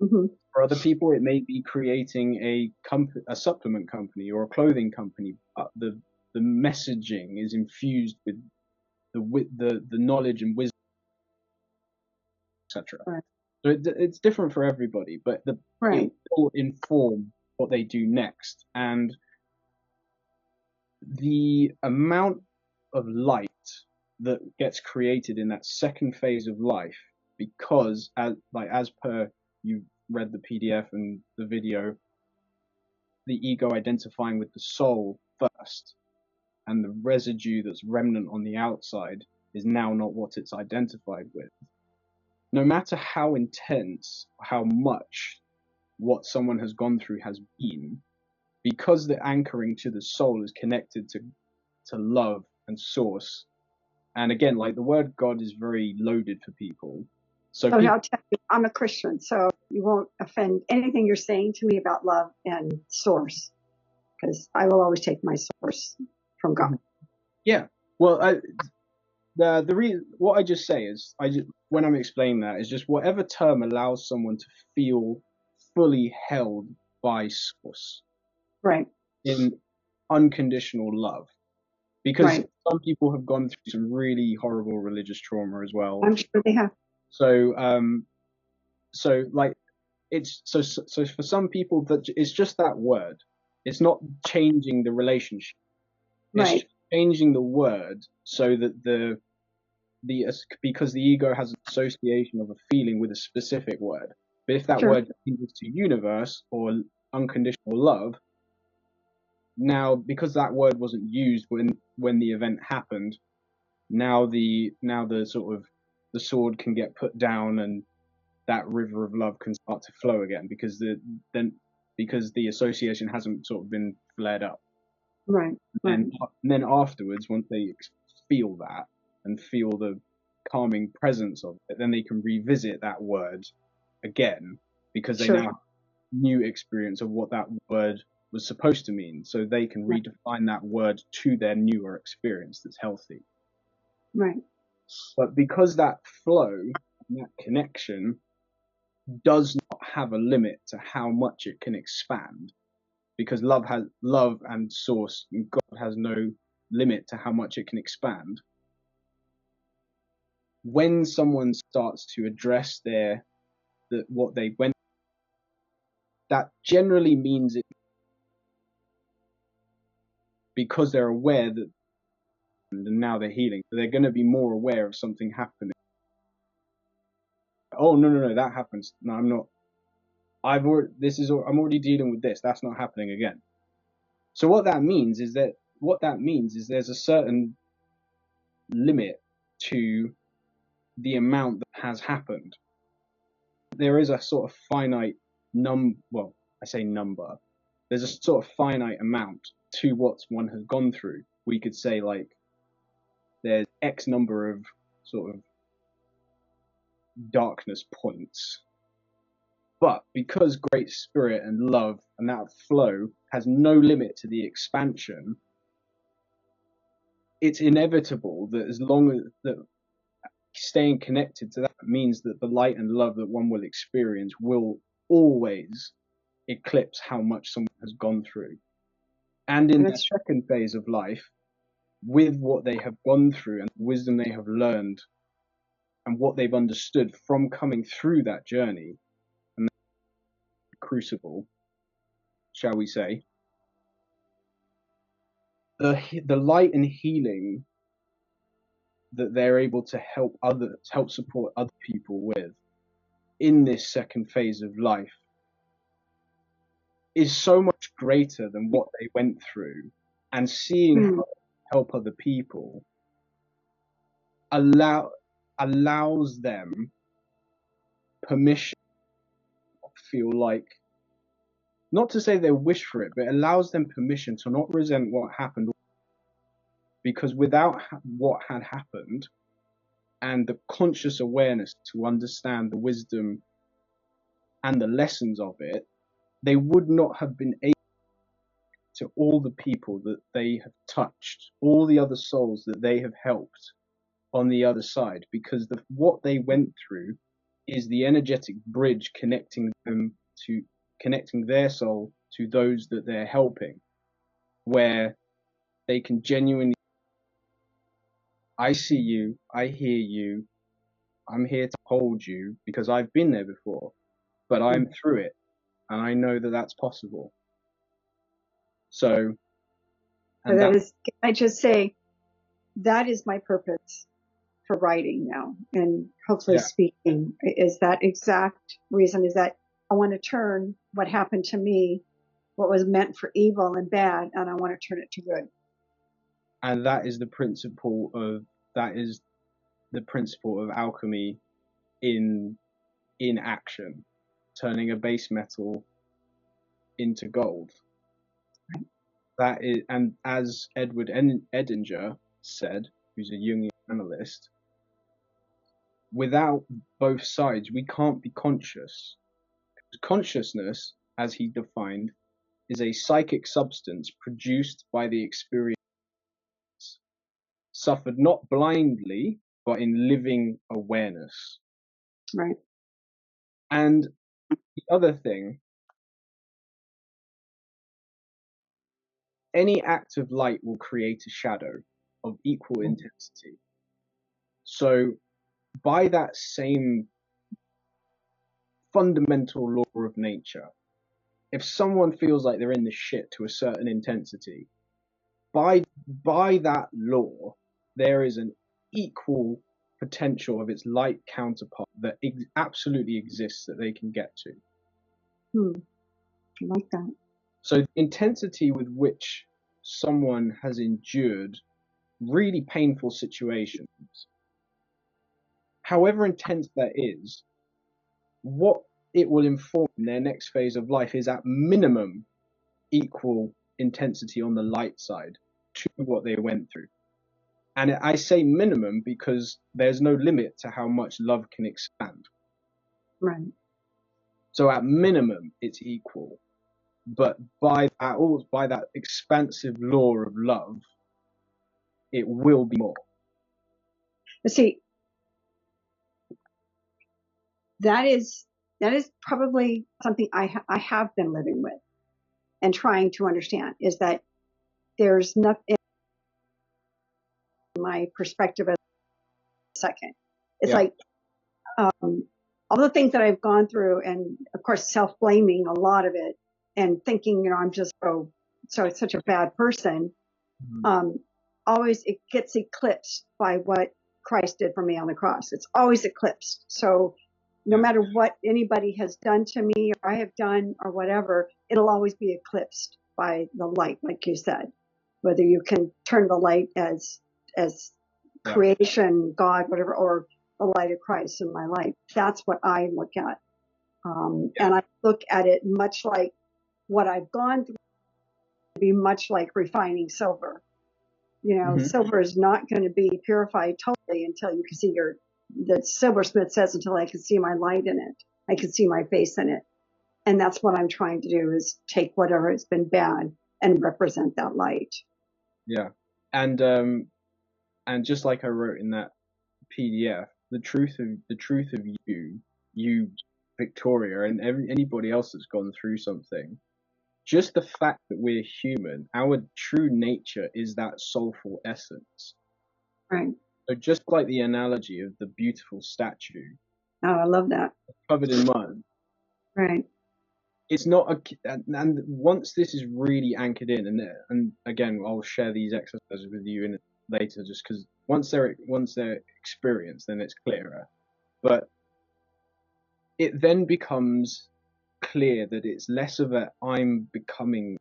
Mm-hmm. For other people, it may be creating a supplement company or a clothing company. The messaging is infused with the knowledge and wisdom, etc. Right. So it's different for everybody, but it will inform what they do next. And the amount of light that gets created in that second phase of life, because as per you read the PDF and the video, the ego identifying with the soul first, and the residue that's remnant on the outside is now not what it's identified with. No matter how intense, how much what someone has gone through has been, because the anchoring to the soul is connected to love and source. And again, like the word God is very loaded for people. So I'll tell you, I'm a Christian, so you won't offend anything you're saying to me about love and source. because I will always take my source from God. Yeah. Well, the reason what I just say is when I'm explaining that is just whatever term allows someone to feel fully held by source Right. in unconditional love, because Right. some people have gone through some really horrible religious trauma as well. I'm sure they have. So so like it's so for some people that it's just that word. It's not changing the relationship. It's Right. just changing the word so that the because the ego has an association of a feeling with a specific word. But if that Sure. word changes to universe or unconditional love, now because that word wasn't used when the event happened, now the sort of the sword can get put down and that river of love can start to flow again because the association hasn't sort of been flared up. Right. Right. And then afterwards, once they feel that and feel the calming presence of it, then they can revisit that word again because they Sure. now have new experience of what that word was supposed to mean. So they can Right. redefine that word to their newer experience that's healthy. Right. But because that flow and that connection does not have a limit to how much it can expand, because love and source and God has no limit to how much it can expand. When someone starts to address what they went, that generally means it because they're aware that and now they're healing. So they're going to be more aware of something happening. Oh no, that happens. No, I'm not. I'm already dealing with this. That's not happening again. So what that means is there's a certain limit to the amount that has happened. There is a sort of finite well, I say number. There's a sort of finite amount to what one has gone through. We could say like there's X number of sort of darkness points. But because Great Spirit and love and that flow has no limit to the expansion, it's inevitable that as long as that staying connected to that means that the light and love that one will experience will always eclipse how much someone has gone through. And in their That's second phase of life, with what they have gone through and the wisdom they have learned and what they've understood from coming through that journey and that crucible, shall we say, the light and healing that they're able to help support other people with in this second phase of life is so much greater than what they went through. And seeing how they help other people allows them permission to feel like, not to say they wish for it, but it allows them permission to not resent what happened, because without what had happened and the conscious awareness to understand the wisdom and the lessons of it, they would not have been able to all the people that they have touched, all the other souls that they have helped on the other side, because what they went through is the energetic bridge connecting their soul to those that they're helping, where they can genuinely, I see you, I hear you, I'm here to hold you because I've been there before, but I'm through it and I know that that's possible. So, and that is, can I just say, that is my purpose for writing now and hopefully speaking, is that exact reason, is that I want to turn what happened to me, what was meant for evil and bad, and I want to turn it to good. And that is the principle of alchemy in action, turning a base metal into gold. Right. That is, and as Edward Edinger said, who's a Jungian analyst, without both sides, we can't be conscious. Consciousness, as he defined, is a psychic substance produced by the experience, suffered not blindly, but in living awareness. Right. And the other thing, any act of light will create a shadow of equal intensity. So, by that same fundamental law of nature, if someone feels like they're in the shit to a certain intensity, by that law, there is an equal potential of its light counterpart that absolutely exists that they can get to. I like that. So the intensity with which someone has endured really painful situations, however intense that is, what it will inform in their next phase of life is at minimum equal intensity on the light side to what they went through. And I say minimum because there's no limit to how much love can expand. Right. So at minimum, it's equal. But by that expansive law of love, it will be more. But see, that is probably something I have been living with and trying to understand, is that there's nothing in my perspective as a second. It's like all the things that I've gone through, and of course self-blaming a lot of it, and thinking, I'm just such a bad person. Always it gets eclipsed by what Christ did for me on the cross. It's always eclipsed. So no matter what anybody has done to me or I have done or whatever, it'll always be eclipsed by the light, like you said. Whether you can turn the light as creation, God, whatever, or the light of Christ in my life. That's what I look at. And I look at it much like what I've gone through, to be much like refining silver. Silver is not going to be purified totally until you can see the silversmith says, until I can see my light in it. I can see my face in it. And that's what I'm trying to do, is take whatever has been bad and represent that light. Yeah. And just like I wrote in that PDF, the truth of you, Victoria, and anybody else that's gone through something, just the fact that we're human, our true nature is that soulful essence. Right. So just like the analogy of the beautiful statue. Oh, I love that. Covered in mud. Right. It's not and once this is really anchored in, and again, I'll share these exercises with you later, just because once they're experienced, then it's clearer. But it then becomes clear that it's less of a I'm becoming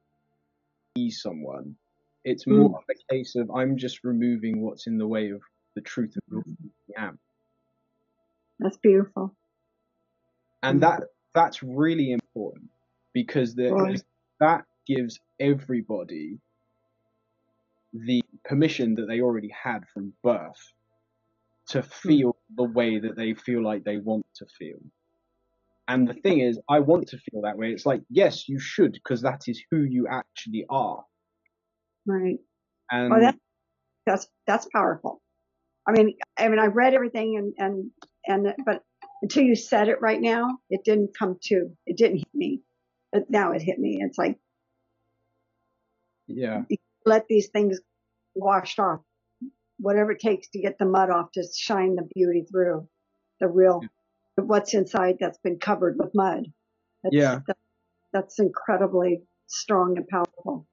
someone. It's more of a case of I'm just removing what's in the way of the truth of who I am. That's beautiful. And that's really important, because that gives everybody the permission that they already had from birth to feel the way that they feel like they want to feel. And the thing is, I want to feel that way. It's like, yes, you should, because that is who you actually are. Right. And that's powerful. I mean, I read everything but until you said it right now, it didn't hit me. But now it hit me. It's like, let these things washed off, whatever it takes to get the mud off, to shine the beauty through, the real, what's inside that's been covered with mud. That's incredibly strong and powerful.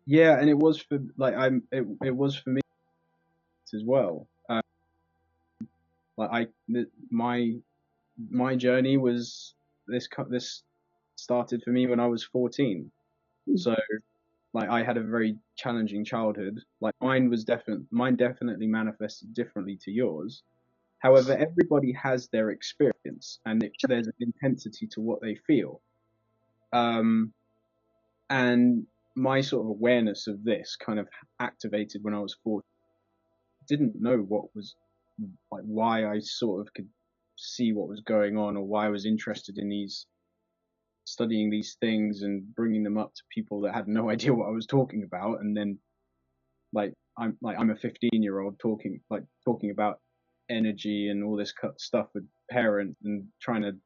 Yeah, and it was for it was for me as well. My journey was this started for me when I was 14. So I had a very challenging childhood. Mine definitely manifested differently to yours. However, everybody has their experience, and there's an intensity to what they feel. And my sort of awareness of this kind of activated when I was 14. Didn't know what was why I sort of could see what was going on, or why I was interested in these studying these things and bringing them up to people that had no idea what I was talking about, and then I'm a 15-year-old talking about energy and all this stuff with parents and trying to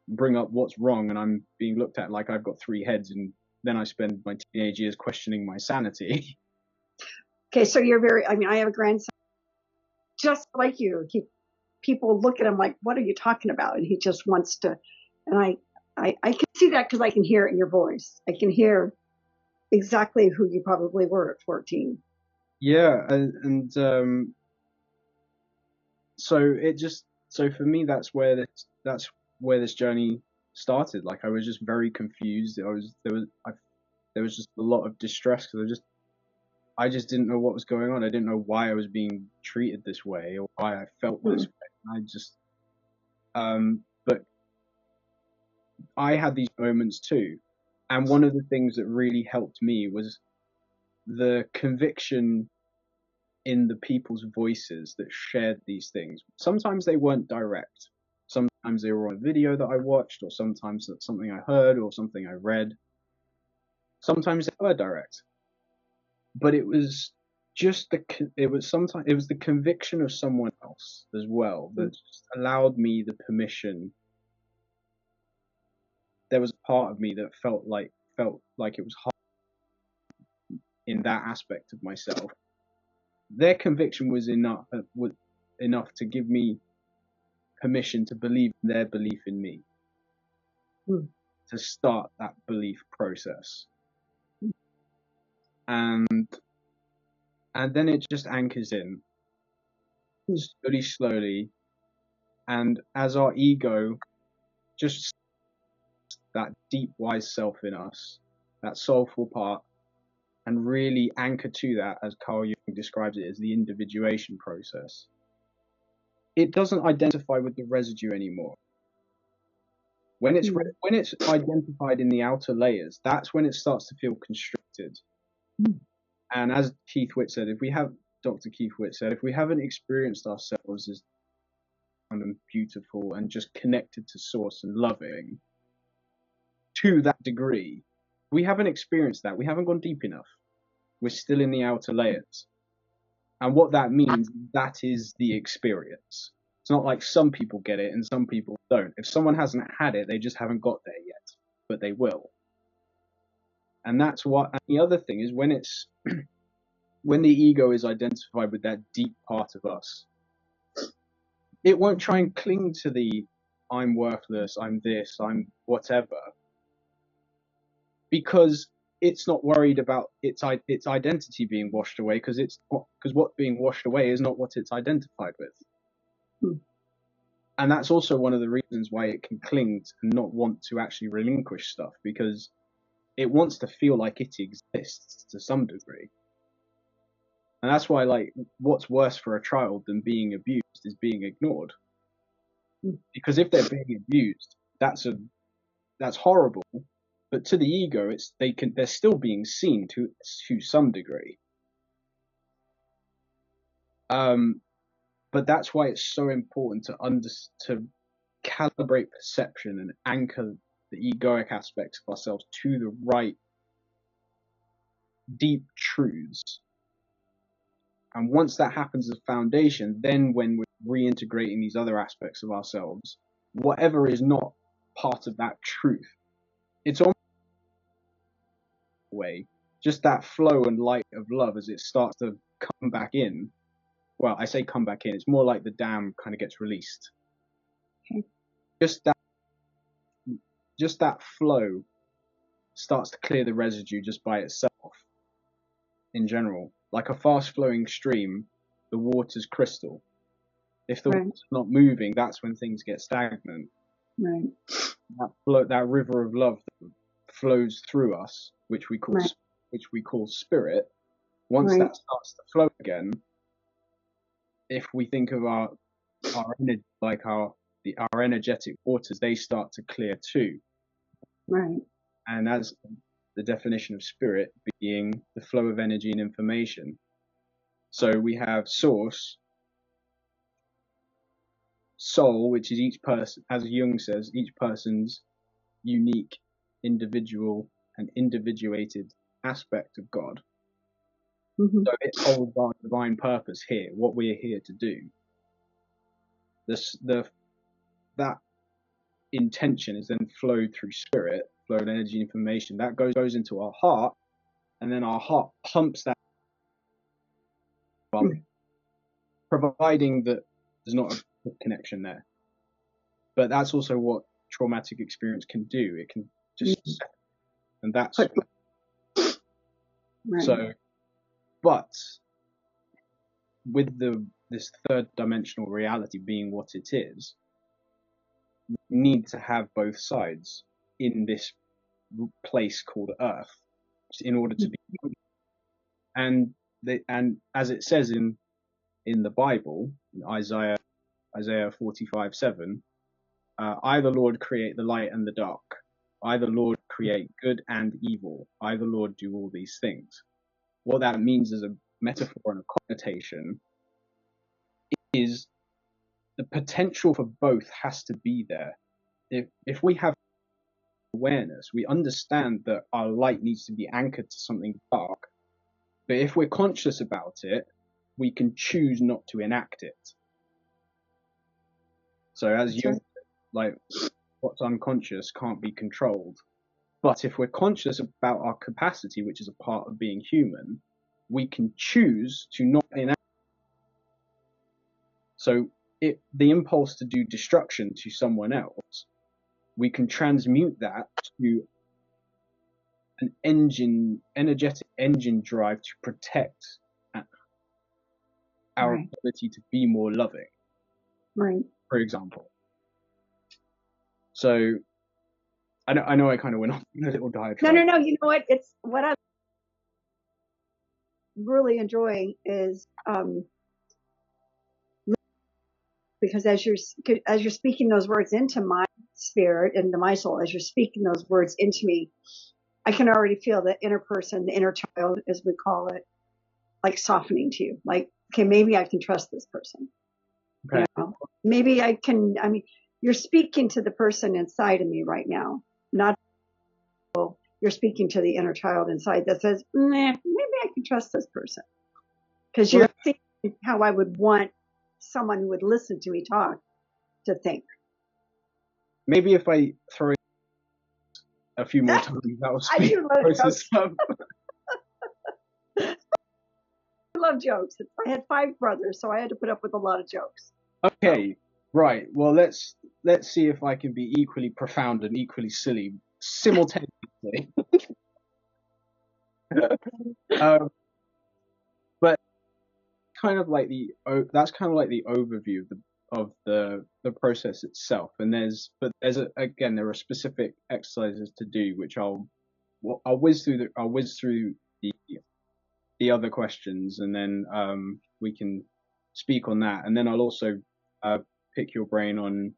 bring up what's wrong, and I'm being looked at like I've got three heads, and then I spend my teenage years questioning my sanity. Okay, so you're very, I mean, I have a grandson just like you. People look at him like, what are you talking about? And he just wants to, and I can see that because I can hear it in your voice. I can hear exactly who you probably were at 14. Yeah, and so for me, that's where this journey started. Like, I was just very confused. There was just a lot of distress because I just didn't know what was going on. I didn't know why I was being treated this way or why I felt this way. But I had these moments too. And one of the things that really helped me was the conviction in the people's voices that shared these things. Sometimes they weren't direct. Sometimes they were on a video that I watched, or sometimes that's something I heard or something I read. Sometimes they were direct. But it was just it was the conviction of someone else as well that just allowed me the permission. There was a part of me that felt like it was hard in that aspect of myself. Their conviction was enough to give me permission to believe their belief in me, to start that belief process, and then it just anchors in slowly, and as our ego, just that deep wise self in us, that soulful part, and really anchor to that, as Carl Jung describes it, as the individuation process. It doesn't identify with the residue anymore. When it's identified in the outer layers, that's when it starts to feel constricted. And as Dr. Keith Witt said, if we haven't experienced ourselves as beautiful and just connected to source and loving to that degree, we haven't experienced that. We haven't gone deep enough. We're still in the outer layers. And what that means, that is the experience. It's not like some people get it and some people don't. If someone hasn't had it, they just haven't got there yet, but they will. And that's what, and the other thing is when the ego is identified with that deep part of us, it won't try and cling to the I'm worthless, I'm this, I'm whatever, because it's not worried about its identity being washed away, because what's being washed away is not what it's identified with. And that's also one of the reasons why it can cling and not want to actually relinquish stuff, because it wants to feel like it exists to some degree. And that's why, like, what's worse for a child than being abused is being ignored. Because if they're being abused, that's horrible. But to the ego, they're still being seen to some degree. But that's why it's so important to calibrate perception and anchor the egoic aspects of ourselves to the right deep truths. And once that happens as a foundation, then when we're reintegrating these other aspects of ourselves, whatever is not part of that truth, it's almost way, just that flow and light of love as it starts to come back in. Well, I say come back in, it's more like the dam kind of gets released. Okay. Just that flow starts to clear the residue just by itself in general. Like a fast flowing stream, the water's crystal. If the water's not moving, that's when things get stagnant. Right. That river of love that flows through us, which we call spirit, once that starts to flow again, if we think of our energy like our energetic waters, they start to clear too. Right. And as the definition of spirit being the flow of energy and information. So we have source, soul, which is each person, as Jung says, each person's unique individual and individuated aspect of God. Mm-hmm. So it holds our divine purpose here, what we're here to do. That intention is then flowed through spirit, flowed energy, information that goes into our heart, and then our heart pumps that, providing that there's not a connection there. But that's also what traumatic experience can do. It can just, and that's right. So. But with this third dimensional reality being what it is, we need to have both sides in this place called Earth in order to be. And as it says in the Bible, in Isaiah 45:7, I the Lord create the light and the dark. I the Lord create good and evil. I the Lord do all these things. What that means as a metaphor and a connotation is the potential for both has to be there. If we have awareness, we understand that our light needs to be anchored to something dark. But if we're conscious about it, we can choose not to enact it. So as you like, what's unconscious can't be controlled. But if we're conscious about our capacity, which is a part of being human, we can choose to not enact. So the impulse to do destruction to someone else, we can transmute that to an energetic engine drive to protect our ability to be more loving. Right. For example. So I know I kind of went on a little diatribe. No. You know what? It's what I'm really enjoying is because as you're speaking those words into my spirit, into my soul, as you're speaking those words into me, I can already feel the inner person, the inner child, as we call it, like softening to you. Like, okay, maybe I can trust this person. Okay. You know, maybe I can. I mean, you're speaking to the person inside of me right now, not. You're speaking to the inner child inside that says, maybe I can trust this person. Because you're thinking how I would want someone who would listen to me talk to think. Maybe if I throw it a few more times, that will speak process up. I love jokes. I had 5 brothers, so I had to put up with a lot of jokes. Okay, right. Well, let's see if I can be equally profound and equally silly simultaneously. But kind of like that's kind of like the overview of the process itself. And again there are specific exercises to do, which I'll whiz through the other questions, and then we can speak on that, and then I'll also pick your brain on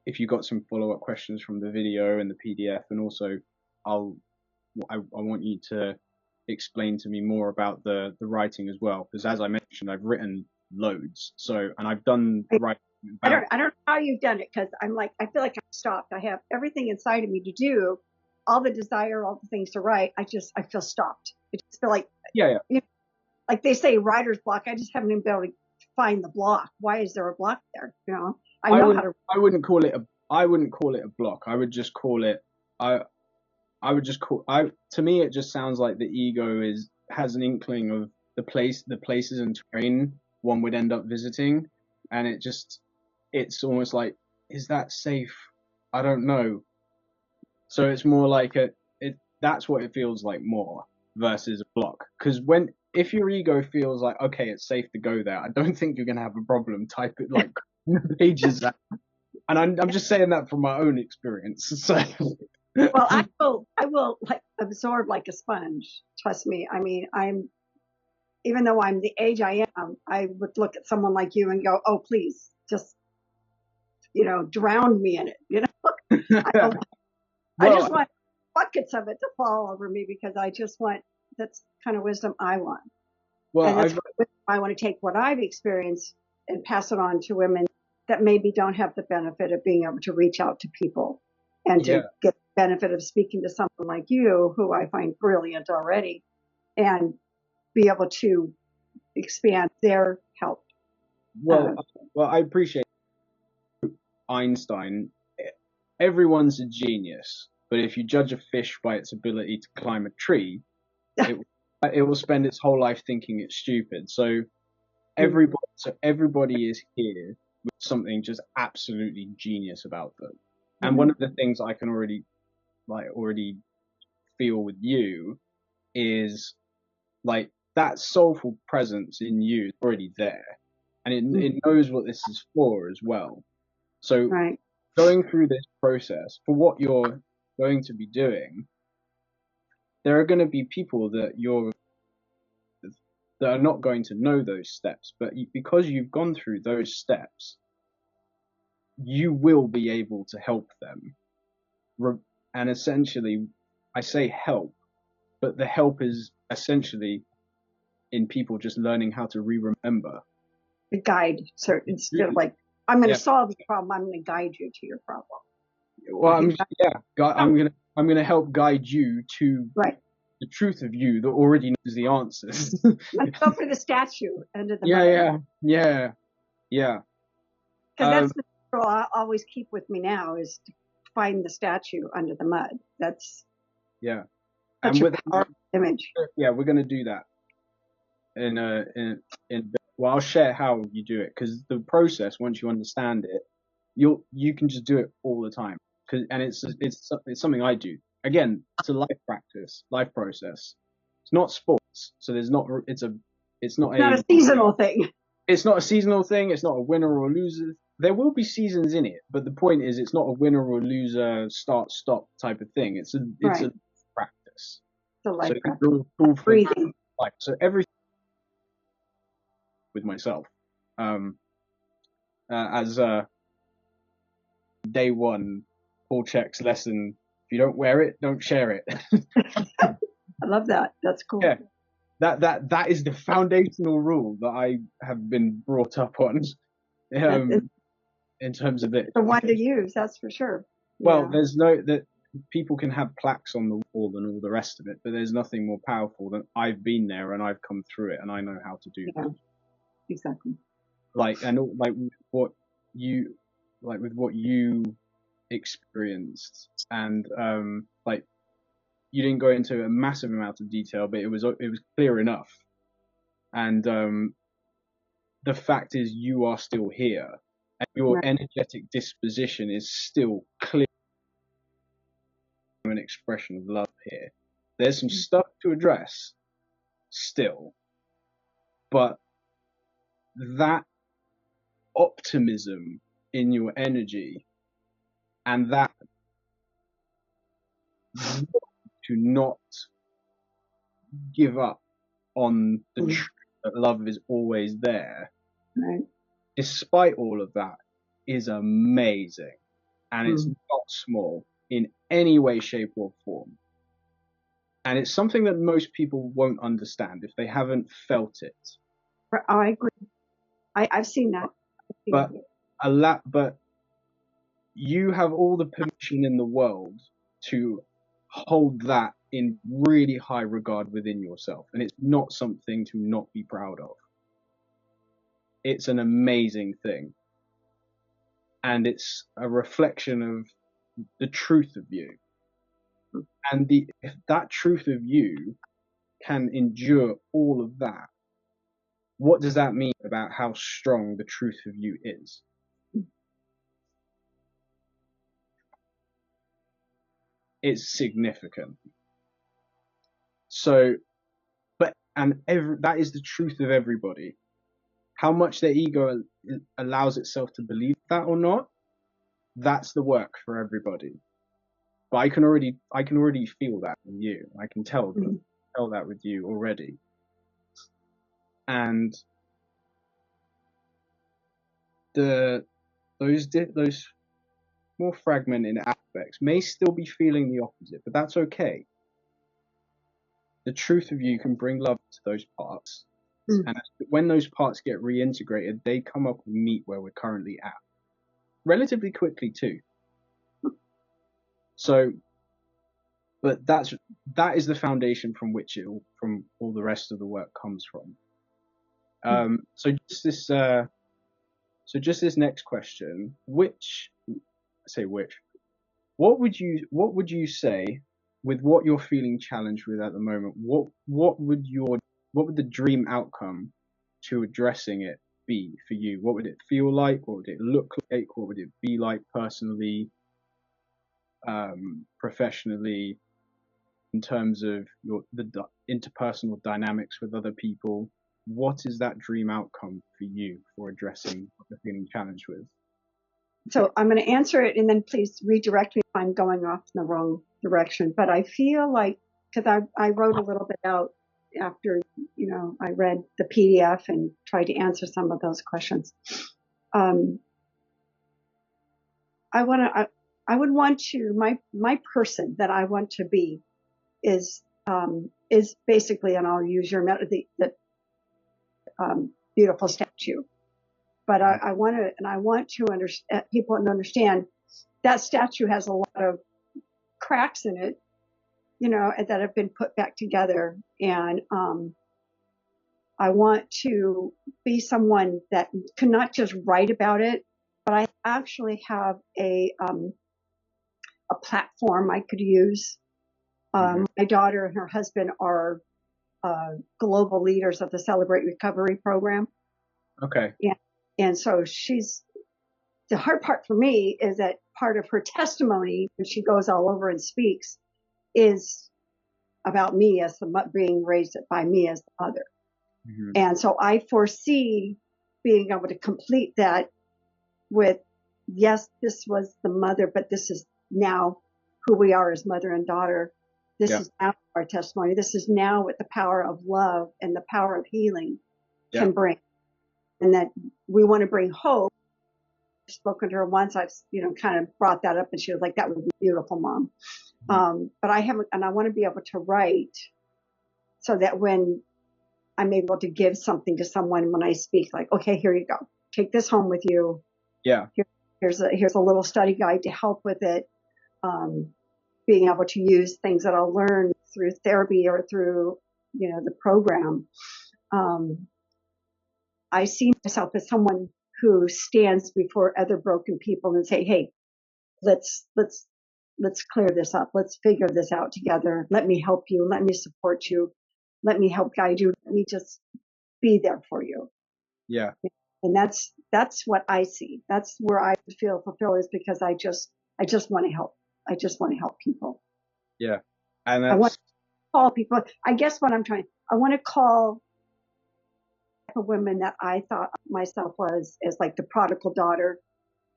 if you got some follow-up questions from the video and the PDF, and also I want you to explain to me more about the writing as well, because as I mentioned, I've written loads, and I've done writing. I don't know how you've done it, because I feel like I'm stopped. I have everything inside of me to do, all the desire, all the things to write. I feel stopped. I just feel like like they say writer's block. I just haven't even been able to find the block. Why is there a block there? You know, I wouldn't call it a block. I would just call it to me it just sounds like the ego has an inkling of the places and terrain one would end up visiting, and it's almost like, is that safe? I don't know. So it's more like that's what it feels like more versus a block. Because if your ego feels like, okay, it's safe to go there, I don't think you're gonna have a problem type it like pages out. And I'm just saying that from my own experience. So well, I will like absorb like a sponge. Trust me. I mean, even though I'm the age I am, I would look at someone like you and go, oh, please, just, drown me in it. I just want buckets of it to fall over me, because that's kind of wisdom I want. Well, and I want to take what I've experienced and pass it on to women that maybe don't have the benefit of being able to reach out to people and to get benefit of speaking to someone like you, who I find brilliant already, and be able to expand their help. Well, I appreciate Einstein. Everyone's a genius, but if you judge a fish by its ability to climb a tree, it will spend its whole life thinking it's stupid. So everybody is here with something just absolutely genius about them. And one of the things I can already feel with you is like that soulful presence in you is already there, and it knows what this is for as well. So going through this process for what you're going to be doing, there are going to be people that are not going to know those steps, but because you've gone through those steps, you will be able to help them. And essentially, I say help, but the help is essentially in people just learning how to remember. The guide, so instead of like, I'm going to solve the problem, I'm going to guide you to your problem. Well, I'm going to help guide you to the truth of you that already knows the answers. Let's go for the statue under the mud. Yeah. Because that's the rule I always keep with me now, is to find the statue under the mud. That's such a powerful image. Yeah, we're going to do that. Well, I'll share how you do it, because the process, once you understand it, you can just do it all the time. And it's something I do. Again, it's a life practice, life process. It's not sports, so it's not a seasonal thing. It's not a seasonal thing. It's not a winner or loser. There will be seasons in it, but the point is, it's not a winner or loser, start stop type of thing. It's a practice. It's a life practice. Breathing. So everything with myself, as day one, Paul Check's lesson: if you don't wear it, don't share it. I love that. That's cool. Yeah, that is the foundational rule that I have been brought up on. In terms of it, the one to use, that's for sure. Well, there's that people can have plaques on the wall and all the rest of it, but there's nothing more powerful than I've been there and I've come through it and I know how to do that. Exactly. With what you experienced, and you didn't go into a massive amount of detail, but it was clear enough. And the fact is, you are still here, and your energetic disposition is still clear. An expression of love here. There's some stuff to address still, but that optimism in your energy and that to not give up on the truth that love is always there, despite all of that, is amazing. And it's not small in any way, shape, or form. And it's something that most people won't understand if they haven't felt it. I agree. I've seen that. But you have all the permission in the world to hold that in really high regard within yourself. And it's not something to not be proud of. It's an amazing thing. And it's a reflection of the truth of you. And if that truth of you can endure all of that, what does that mean about how strong the truth of you is? It's significant. So, that is the truth of everybody. How much their ego allows itself to believe that or not, that's the work for everybody. But I can already feel that in you. I can tell that with you already. And those more fragmented aspects may still be feeling the opposite, but that's okay. The truth of you can bring love to those parts. And when those parts get reintegrated, they come up and meet where we're currently at. Relatively quickly too. So but that is the foundation from which from all the rest of the work comes from. So just this next question, what would you say, with what you're feeling challenged with at the moment, what would the dream outcome to addressing it be for you? What would it feel like? What would it look like? What would it be like personally, professionally, in terms of the interpersonal dynamics with other people? What is that dream outcome for you for addressing what you're feeling challenged with? So I'm going to answer it, and then please redirect me if I'm going off in the wrong direction. But I feel like, because I wrote a little bit out after, I read the PDF and tried to answer some of those questions. I would want to, my person that I want to be is basically, and I'll use your the beautiful statue. But I want to understand people to understand that statue has a lot of cracks in it, that have been put back together. And I want to be someone that can not just write about it, but I actually have a platform I could use. My daughter and her husband are global leaders of the Celebrate Recovery program. Okay. And so the hard part for me is that part of her testimony, when she goes all over and speaks, is about me as being raised by me as the mother. And so I foresee being able to complete that with, yes, this was the mother, but this is now who we are as mother and daughter. This is now our testimony. This is now what the power of love and the power of healing can bring. And that we want to bring hope. I've spoken to her once. I've, kind of brought that up, and she was like, that would be beautiful, Mom. But I haven't, and I want to be able to write so that when I'm able to give something to someone when I speak, like, okay, here you go. Take this home with you. Yeah. Here's a little study guide to help with it. Being able to use things that I'll learn through therapy or through, the program. I see myself as someone who stands before other broken people and say, hey, let's clear this up. Let's figure this out together. Let me help you. Let me support you. Let me help guide you. Let me just be there for you. Yeah. And that's what I see. That's where I feel fulfilled, is because I just want to help. I just want to help people. Yeah. And I want to call people. I guess what I want to call the women that I thought myself was as like the prodigal daughter,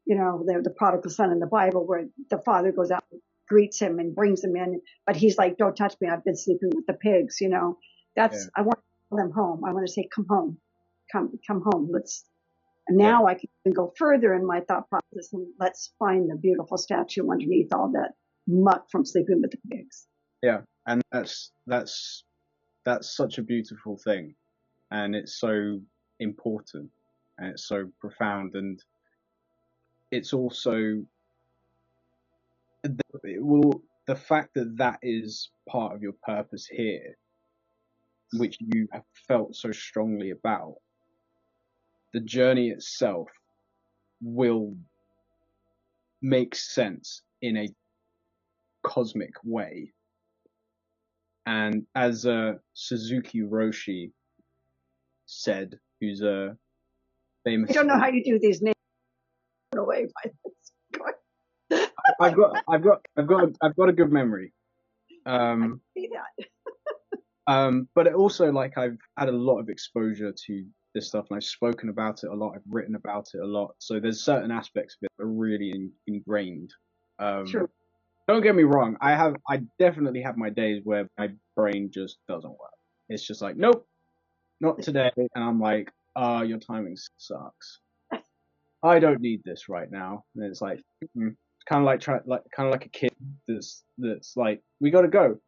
the prodigal son in the Bible, where the father goes out and greets him and brings him in, but he's like, don't touch me. I've been sleeping with the pigs, I want to call them home. I want to say, come home, come home. And now I can go further in my thought process, and let's find the beautiful statue underneath all that muck from sleeping with the pigs. Yeah. And that's such a beautiful thing. And it's so important, and it's so profound, and it's also the fact that is part of your purpose here, which you have felt so strongly about. The journey itself will make sense in a cosmic way. And as Suzuki Roshi said, who's a famous, I don't know how you do these names away. I've got a good memory. I see that. But it also, like, I've had a lot of exposure to this stuff, and I've spoken about it a lot. I've written about it a lot. So there's certain aspects of it that are really ingrained. True. Don't get me wrong. I definitely have my days where my brain just doesn't work. It's just like, nope, not today. And I'm like, your timing sucks. I don't need this right now. And it's like, kind of like a kid that's like, we gotta go.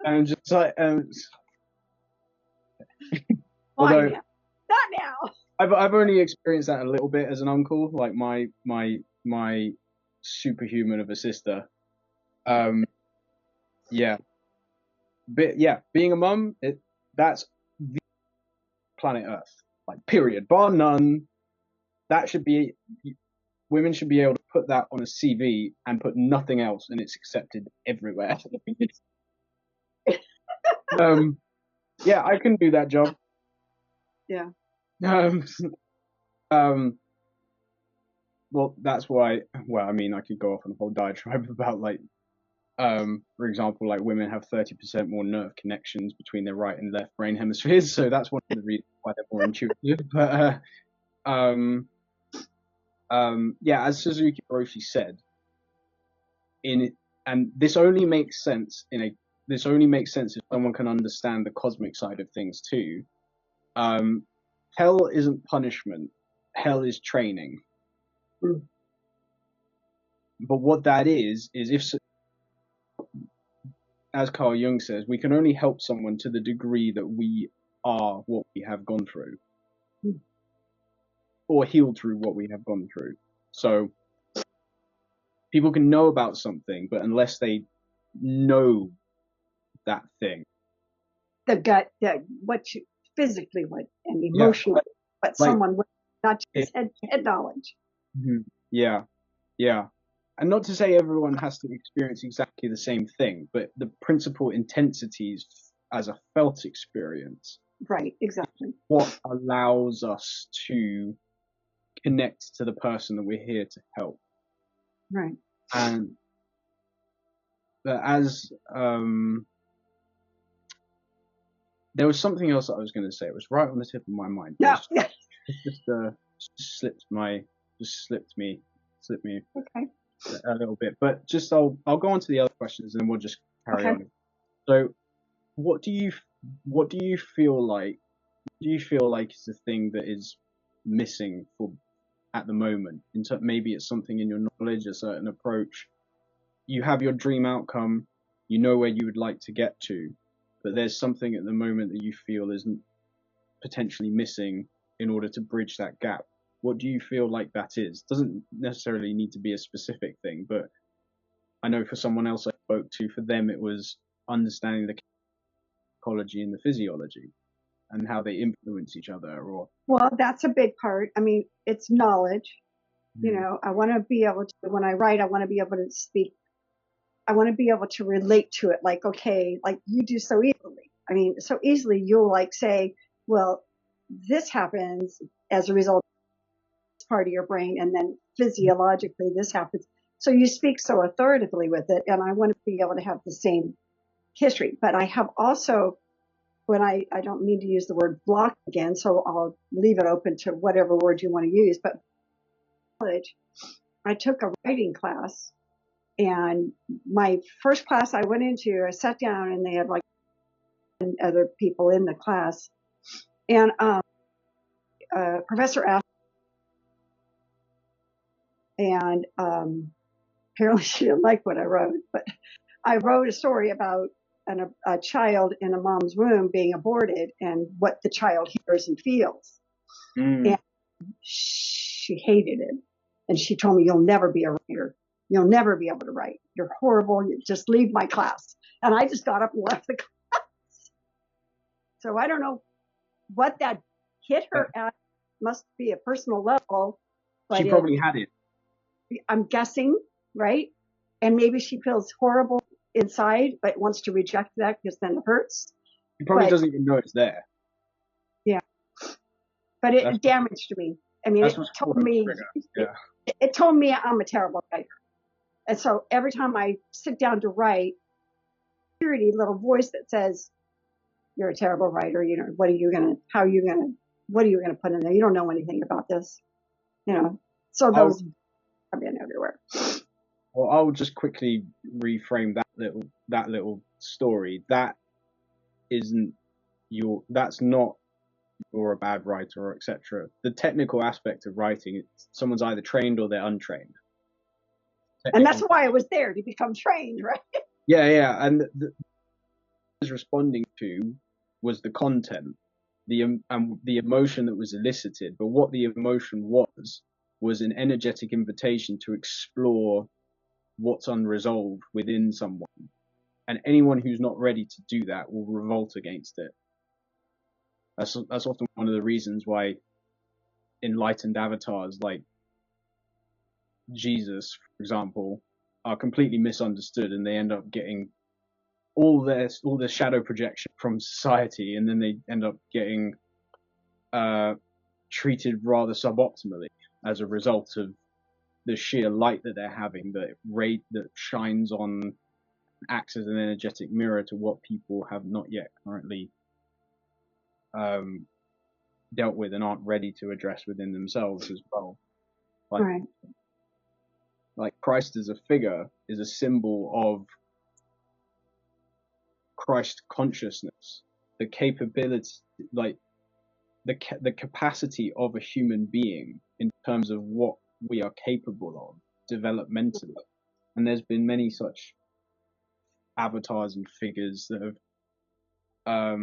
And just like, although not now. I've only experienced that a little bit as an uncle. Like my superhuman of a sister. Yeah, but yeah, being a mum, that's the planet Earth, like period, bar none. That should be, women should be able to put that on a CV and put nothing else, and it's accepted everywhere. Yeah, I can do that job. Yeah. Well, that's why. Well, I mean, I could go off on a whole diatribe about like, for example, like women have 30% more nerve connections between their right and left brain hemispheres, so that's one of the reasons why they're more intuitive. But yeah, as Suzuki Roshi said, and this only makes sense if someone can understand the cosmic side of things too. Hell isn't punishment; hell is training. Mm. But what that is if, as Carl Jung says, we can only help someone to the degree that we are what we have gone through, or heal through what we have gone through. So people can know about something, but unless they know that thing, the gut, physically would, and emotionally, but like, someone would, not just head knowledge. Yeah, yeah. And not to say everyone has to experience exactly the same thing, but the principal intensities as a felt experience. Right, exactly. What allows us to connect to the person that we're here to help. Right. And as there was something else that I was going to say. It was right on the tip of my mind. Yeah. It slipped me okay. a little bit. But just I'll go on to the other questions and then we'll just carry on. So, what do you feel like? Do you feel like it's the thing that is missing at the moment? Maybe it's something in your knowledge, a certain approach. You have your dream outcome. You know where you would like to get to, but there's something at the moment that you feel is potentially missing in order to bridge that gap. What do you feel like that is? Doesn't necessarily need to be a specific thing, but I know for someone else I spoke to, for them it was understanding the psychology and the physiology and how they influence each other. Or well, that's a big part. I mean, it's knowledge. You know, I want to be able to, when I write, I want to be able to speak. I want to be able to relate to it. Like, okay, like you do so easily. I mean, so easily you'll like say, well, this happens as a result of this part of your brain, and then physiologically this happens. So you speak so authoritatively with it, and I want to be able to have the same history. But I have also, when I don't mean to use the word block again, so I'll leave it open to whatever word you want to use. But college, I took a writing class, and my first class I went into, I sat down and they had like other people in the class, and professor asked, and apparently she didn't like what I wrote, but I wrote a story about a child in a mom's womb being aborted and what the child hears and feels. And she hated it. And she told me, you'll never be a writer. You'll never be able to write. You're horrible. You just leave my class. And I just got up and left the class. So I don't know what that hit her at. Must be a personal level. But she probably had it. I'm guessing, right? And maybe she feels horrible inside, but wants to reject that because then it hurts. She probably doesn't even know it's there. Yeah. But it damaged me. I mean, it told me, it told me I'm a terrible writer. And so every time I sit down to write, security little voice that says, you're a terrible writer. You know, what are you going to put in there? You don't know anything about this. You know, so those have been everywhere. Well, I'll just quickly reframe that little story. That's not you're a bad writer or etc. The technical aspect of writing, someone's either trained or they're untrained. And that's why I was there, to become trained, right? Yeah. And the was responding to was the content, the emotion that was elicited. But what the emotion was an energetic invitation to explore what's unresolved within someone. And anyone who's not ready to do that will revolt against it. That's often one of the reasons why enlightened avatars like Jesus, for example, are completely misunderstood, and they end up getting all their shadow projection from society, and then they end up getting treated rather suboptimally as a result of the sheer light that they're having, that shines on, acts as an energetic mirror to what people have not yet currently dealt with and aren't ready to address within themselves as well. Like, Right. like Christ as a figure is a symbol of Christ consciousness, the capability, like the capacity of a human being in terms of what we are capable of developmentally. And there's been many such avatars and figures that have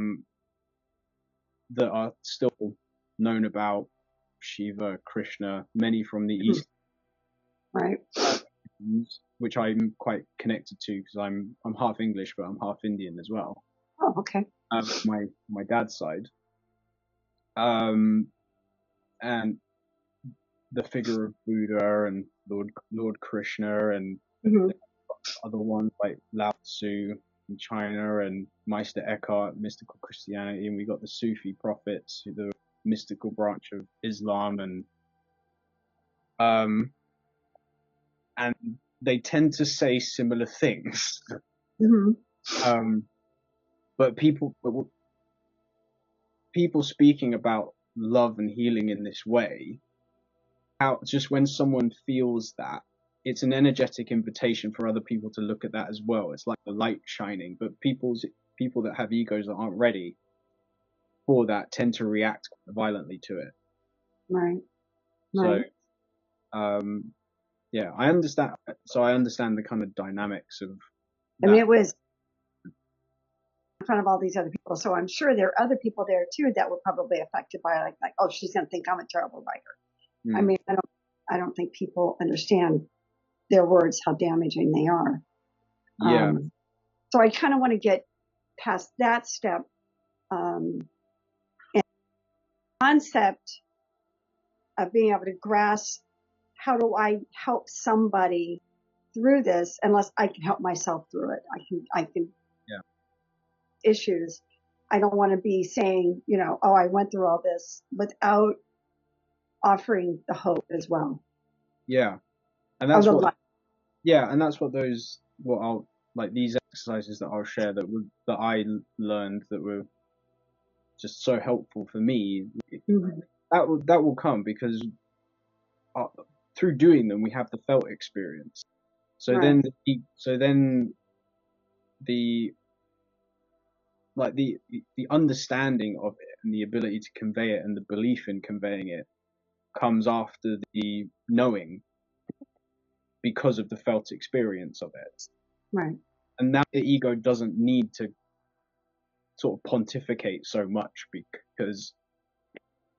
that are still known about: Shiva, Krishna, many from the East, Right. which I'm quite connected to because I'm half English, but I'm half Indian as well. Oh, okay. My dad's side, and the figure of Buddha and Lord Krishna and other ones like Lao Tzu in China and Meister Eckhart, mystical Christianity, and we got the Sufi prophets, the mystical branch of Islam, and they tend to say similar things. But people speaking about love and healing in this way, just when someone feels that, it's an energetic invitation for other people to look at that as well. It's like the light shining, but people that have egos that aren't ready for that tend to react violently to it. Right. So, yeah, I understand. So I understand the kind of dynamics of that. I mean, it was in front of all these other people, so I'm sure there are other people there too that were probably affected by it, like, oh, she's going to think I'm a terrible writer. I mean, I don't think people understand their words, how damaging they are. Yeah. So I kind of want to get past that step. And the concept of being able to grasp, how do I help somebody through this, unless I can help myself through it. I can issues. I don't want to be saying, oh, I went through all this, without offering the hope as well. Yeah. And that's these exercises that I'll share that I learned that were just so helpful for me. That will come because through doing them we have the felt experience. So then the understanding of it and the ability to convey it and the belief in conveying it comes after the knowing, because of the felt experience of it. Right. And now the ego doesn't need to sort of pontificate so much because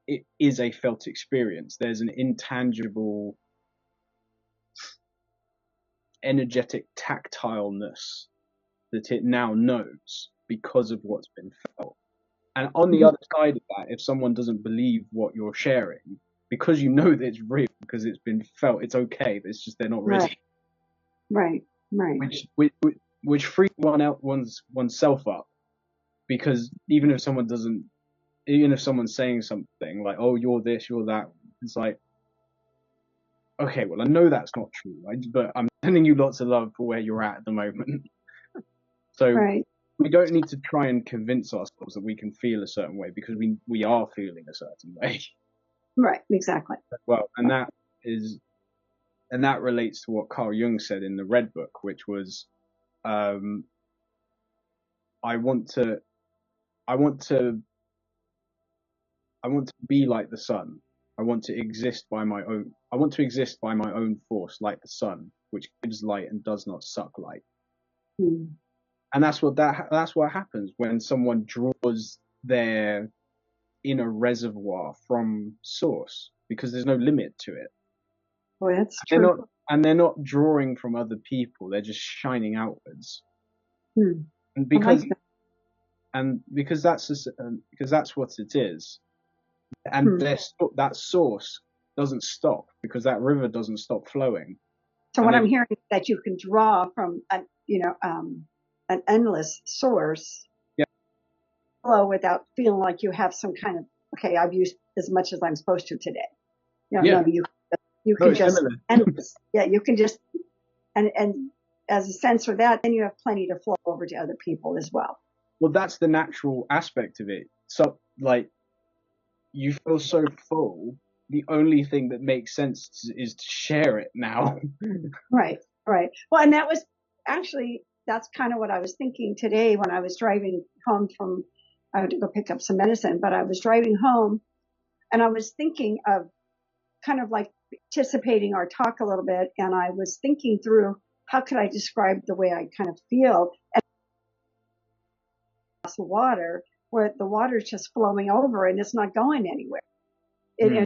it is a felt experience. There's an intangible, energetic tactileness that it now knows because of what's been felt. And on the other side of that, if someone doesn't believe what you're sharing, because you know that it's real, because it's been felt, it's okay. It's just they're not ready. Right. Which frees oneself up, because even if someone's saying something like, "Oh, you're this, you're that," it's like, okay, well, I know that's not true, right? But I'm sending you lots of love for where you're at the moment. So we don't need to try and convince ourselves that we can feel a certain way, because we are feeling a certain way. Right, exactly. Well, and that relates to what Carl Jung said in the Red Book, which was, I want to be like the sun. I want to exist by my own force, like the sun, which gives light and does not suck light. And that's what happens when someone draws their inner reservoir from source, because there's no limit to it. Boy, that's They're true. not, and they're not drawing from other people. They're just shining outwards. Hmm. And I like that. because that's what it is. And Hmm. that source doesn't stop because that river doesn't stop flowing. So And what they, I'm hearing is that you can draw from an endless source yeah, flow without feeling like you have some kind of, okay, I've used as much as I'm supposed to today. yeah, No, you no, can it's just endless. endless. Yeah, you can just and as a sense for that, then you have plenty to flow over to other people as well. Well, that's the natural aspect of it. So, like, you feel so full. The only thing that makes sense is to share it now. Right, right. Well, and that was actually that's kind of what I was thinking today when I was driving home from. I had to go pick up some medicine, but I was driving home and I was thinking of kind of like anticipating our talk a little bit, and I was thinking through how could I describe the way I kind of feel at the water, where the water is just flowing over and it's not going anywhere. Hmm.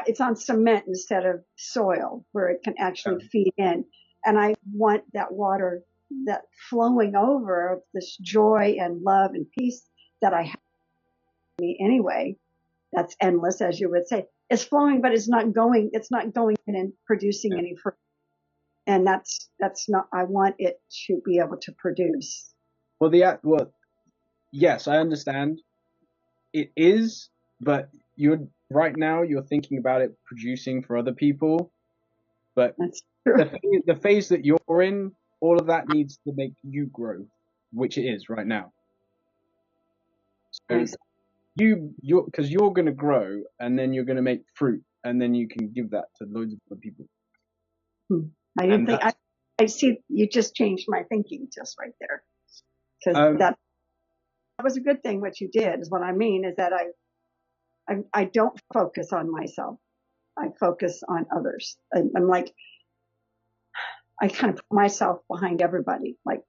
It's on cement instead of soil where it can Yeah. actually feed in. And I want that water, that flowing over of this joy and love and peace that I have in me anyway. That's endless, as you would say. It's flowing, but it's not going. It's not going in and producing Yeah. any fruit. And that's not. I want it to be able to produce. Well, yes, I understand. It is, but you're right now. You're thinking about it producing for other people, but That's true. the phase that you're in, all of that needs to make you grow, which it is right now. So Nice. you're going to grow, and then you're going to make fruit, and then you can give that to loads of other people. Hmm. I didn't And think. I see. You just changed my thinking just right there because um, that was a good thing. What you did is what I mean is that I don't focus on myself. I focus on others. I'm like I kind of put myself behind everybody, like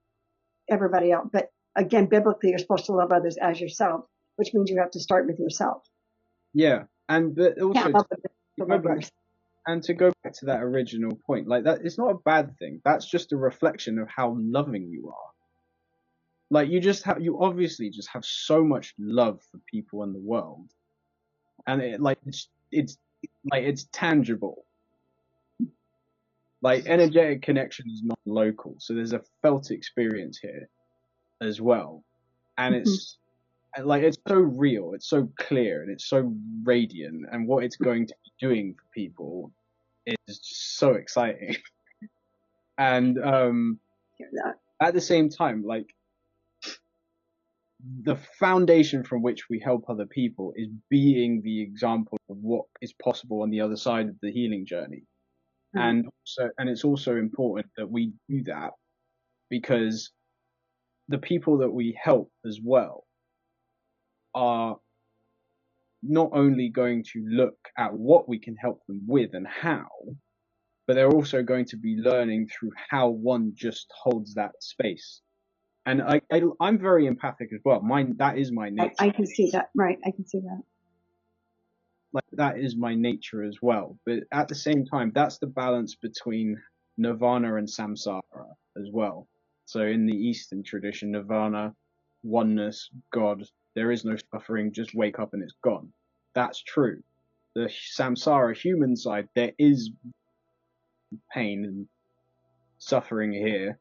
everybody else. But again, biblically, you're supposed to love others as yourself, which means you have to start with yourself. yeah, and but You also can't love others to to go loving back yourself. and to go back to that original point, like that, it's not a bad thing. That's just a reflection of how loving you are. Like you obviously just have so much love for people in the world, and it's like it's tangible. Like energetic connection is not local, so there's a felt experience here as well, and Mm-hmm. it's so real, it's so clear, and it's so radiant, and what it's going to be doing for people is just so exciting. And at the same time, like the foundation from which we help other people is being the example of what is possible on the other side of the healing journey. Right. And it's also important that we do that because the people that we help as well are not only going to look at what we can help them with and how, but they're also going to be learning through how one just holds that space. And I'm very empathic as well. That is my nature. I can see that. Right. I can see that. Like that is my nature as well. But at the same time, that's the balance between nirvana and samsara as well. So in the Eastern tradition, nirvana, oneness, God, there is no suffering, just wake up and it's gone. That's true. The samsara human side, there is pain and suffering here.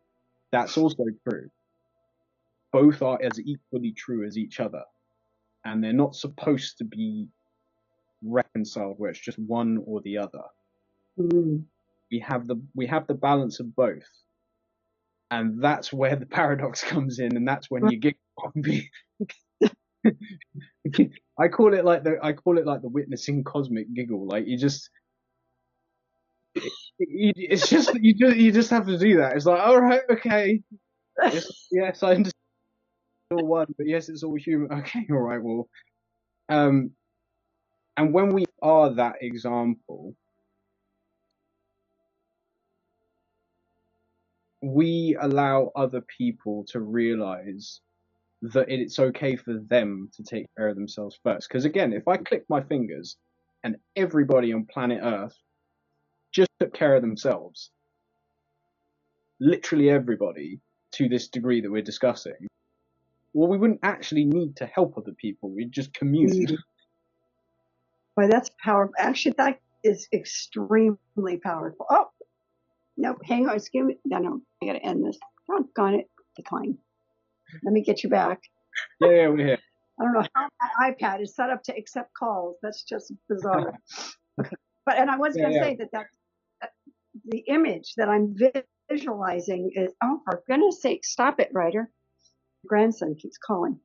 That's also true. Both are as equally true as each other. And they're not supposed to be reconciled where it's just one or the other. Mm. We have the balance of both, and that's where the paradox comes in, and that's when you get. I call it like the witnessing cosmic giggle. Like it's just you just have to do that. It's like, all right, okay, yes, I understand all one, but yes, it's all human. Okay, all right, well, um, and when we are that example, we allow other people to realize that it's okay for them to take care of themselves first. Because again, if I click my fingers and everybody on planet Earth just took care of themselves, literally everybody, to this degree that we're discussing, well, we wouldn't actually need to help other people. We'd just commune. Boy, that's powerful. Actually, that is extremely powerful. Oh, no, hang on. Excuse me. No, I got to end this. Doggone it. Decline. Let me get you back. Yeah, we're here. I don't know how my iPad is set up to accept calls. That's just bizarre. Okay. And I was going to say that the image that I'm visualizing is, oh, for goodness sake, stop it, writer. Grandson keeps calling.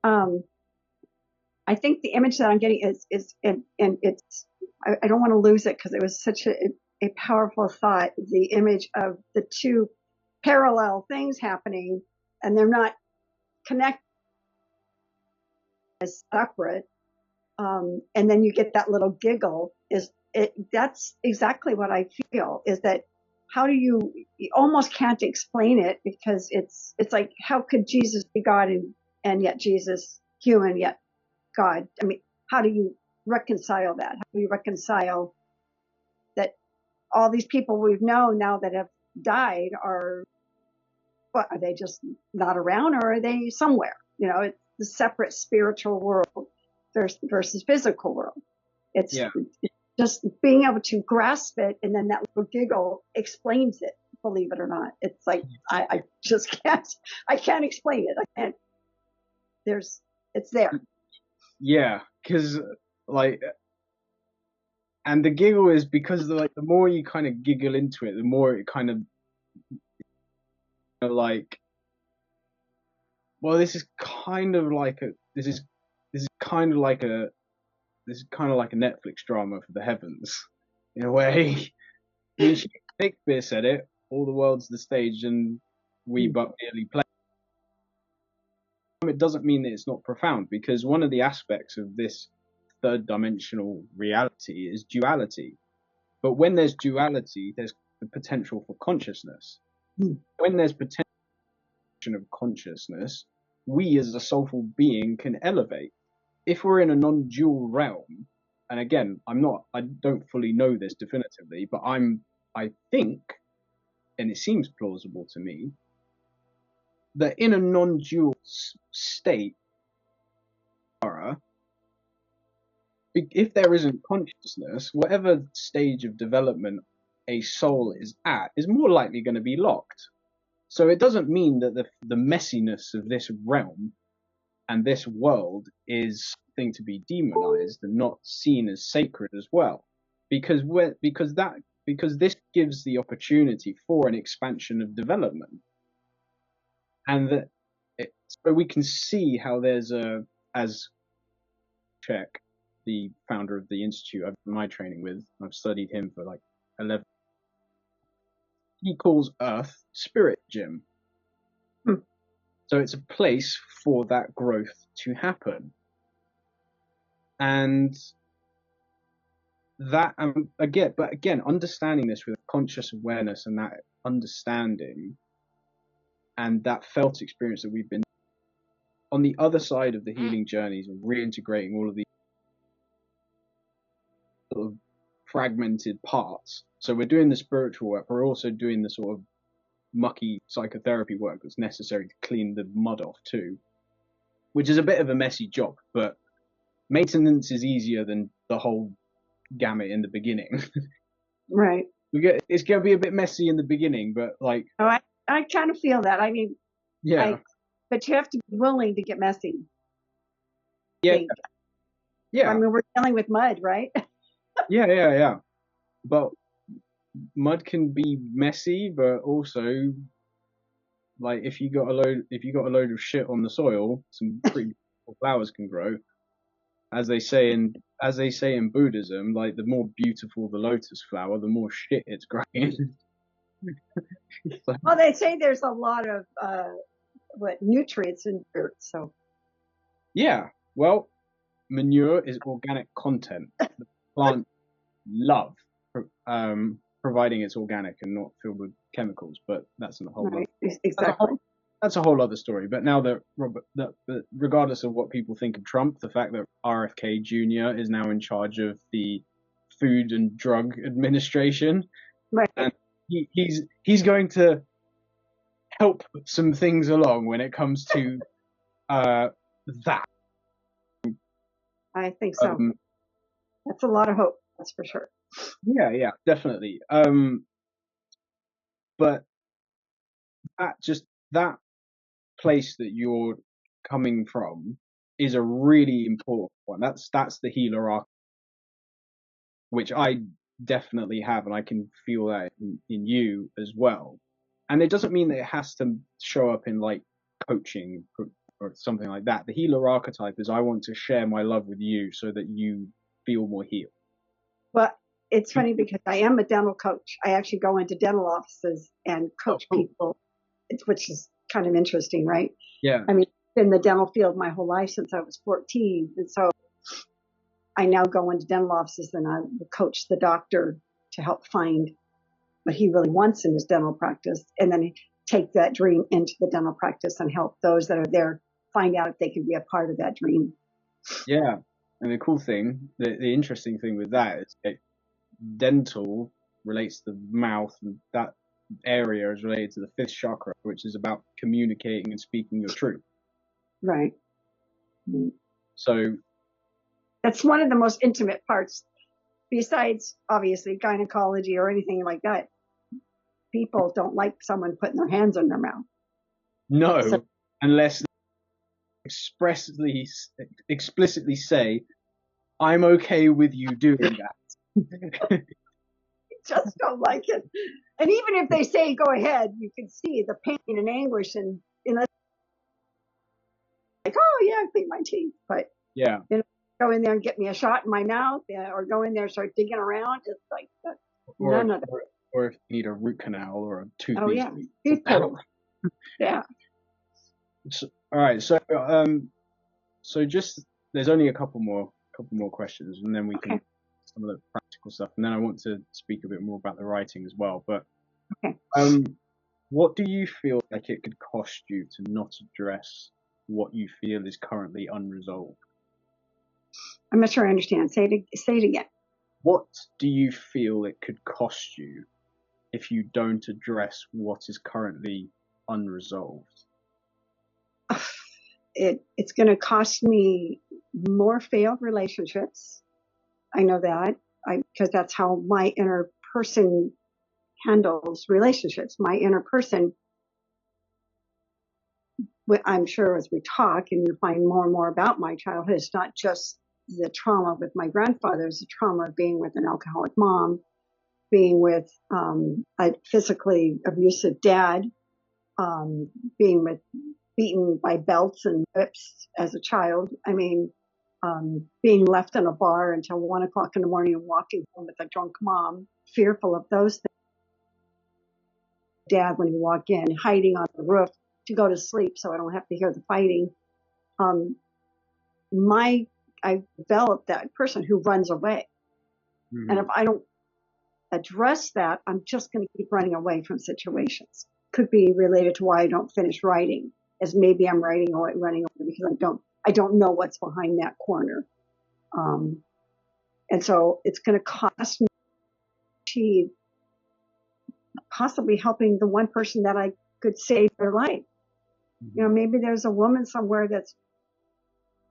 I think the image that I'm getting is and it's, I don't want to lose it because it was such a powerful thought. The image of the two parallel things happening, and they're not connected, as separate. And then you get that little giggle. That's exactly what I feel, is that how do you almost can't explain it, because it's like, how could Jesus be God and yet Jesus human, yet God? I mean, how do you reconcile that? How do you reconcile that all these people we've known now that have died are they just not around, or are they somewhere? It's the separate spiritual world versus physical world. It's just being able to grasp it, and then that little giggle explains it, believe it or not. It's like, I just can't explain it. I can't. It's there. Yeah, because and the giggle is because the more you kind of giggle into it, the more it kind of well, this is kind of like a Netflix drama for the heavens, in a way. I mean, Shakespeare said it: "All the world's the stage, and we but merely play." It doesn't mean that it's not profound, because one of the aspects of this third dimensional reality is duality. But when there's duality, there's the potential for consciousness. When there's potential of consciousness, we as a soulful being can elevate. If we're in a non-dual realm, and again, I don't fully know this definitively, but I think, and it seems plausible to me, that in a non-dual state, if there isn't consciousness, whatever stage of development a soul is at is more likely going to be locked. So it doesn't mean that the messiness of this realm and this world is something to be demonized and not seen as sacred as well, because this gives the opportunity for an expansion of development, and so we can see how there's as Czech, the founder of the institute I've done my training with, I've studied him for like 11. He calls Earth Spirit Gym. So it's a place for that growth to happen. And that, again, understanding this with conscious awareness and that understanding and that felt experience that we've been on the other side of the healing journeys, and reintegrating all of these sort of fragmented parts. So we're doing the spiritual work, we're also doing the sort of mucky psychotherapy work that's necessary to clean the mud off too, which is a bit of a messy job, but maintenance is easier than the whole gamut in the beginning. Right. It's going to be a bit messy in the beginning, but like, I kind of feel that. I mean, but you have to be willing to get messy. Yeah. I mean, we're dealing with mud, right? Yeah. But mud can be messy, but also, like, if you got a load of shit on the soil, some pretty beautiful flowers can grow. As they say in Buddhism, like, the more beautiful the lotus flower, the more shit it's growing. Well, they say there's a lot of nutrients in dirt, so. Yeah, well, manure is organic content. The plant love providing it's organic and not filled with chemicals, but that's a whole that's a whole other story. But now that regardless of what people think of Trump, the fact that RFK Jr. is now in charge of the Food and Drug Administration, Right. and he's going to help some things along when it comes to that. I think so. Um, That's a lot of hope. That's for sure. yeah, definitely. But that place that you're coming from is a really important one. That's the healer arc, which I definitely have, and I can feel that in you as well. And it doesn't mean that it has to show up in like coaching or something like that. The healer archetype is I want to share my love with you so that you feel more healed. Well, it's funny because I am a dental coach. I actually go into dental offices and Oh, coach cool. people, which is kind of interesting, right? Yeah, I mean, in the dental field my whole life since I was 14. And so I now go into dental offices and I coach the doctor to help find what he really wants in his dental practice and then take that dream into the dental practice and help those that are there find out if they can be a part of that dream. yeah. And the cool thing, the interesting thing with that is that dental relates to the mouth, and that area is related to the fifth chakra, which is about communicating and speaking your truth. Right. So That's one of the most intimate parts, besides obviously gynecology or anything like that. People don't like someone putting their hands on their mouth. So no, unless expressly explicitly say, I'm okay with you doing that. just don't like it. And even if they say go ahead, you can see the pain and anguish and like, oh yeah, I clean my teeth. But Yeah. go in there and get me a shot in my mouth, or go in there and start digging around. It's like Or, none of that. or if you need a root canal or a tooth Oh needs yeah, to be tooth pulled out. pulled. Yeah. All right, so just there's only a couple more questions, and then we can Okay. some of the practical stuff, and then I want to speak a bit more about the writing as well. But Okay. what do you feel like it could cost you to not address what you feel is currently unresolved? I'm not sure I understand. Say it again. What do you feel it could cost you if you don't address what is currently unresolved? It's going to cost me more failed relationships. I know that because that's how my inner person handles relationships. My inner person, I'm sure as we talk and you find more and more about my childhood, it's not just the trauma with my grandfather, it's the trauma of being with an alcoholic mom, being with a physically abusive dad, being with beaten by belts and whips as a child. I mean, being left in a bar until 1 o'clock in the morning and walking home with a drunk mom, fearful of those things. Dad, when you walk in, hiding on the roof to go to sleep so I don't have to hear the fighting. Um, I developed that person who runs away. Mm-hmm. And if I don't address that, I'm just going to keep running away from situations. Could be related to why I don't finish writing, as maybe I'm running away because I don't know what's behind that corner. And so it's going to cost me to achieve possibly helping the one person that I could save their life. Mm-hmm. You know, maybe there's a woman somewhere that's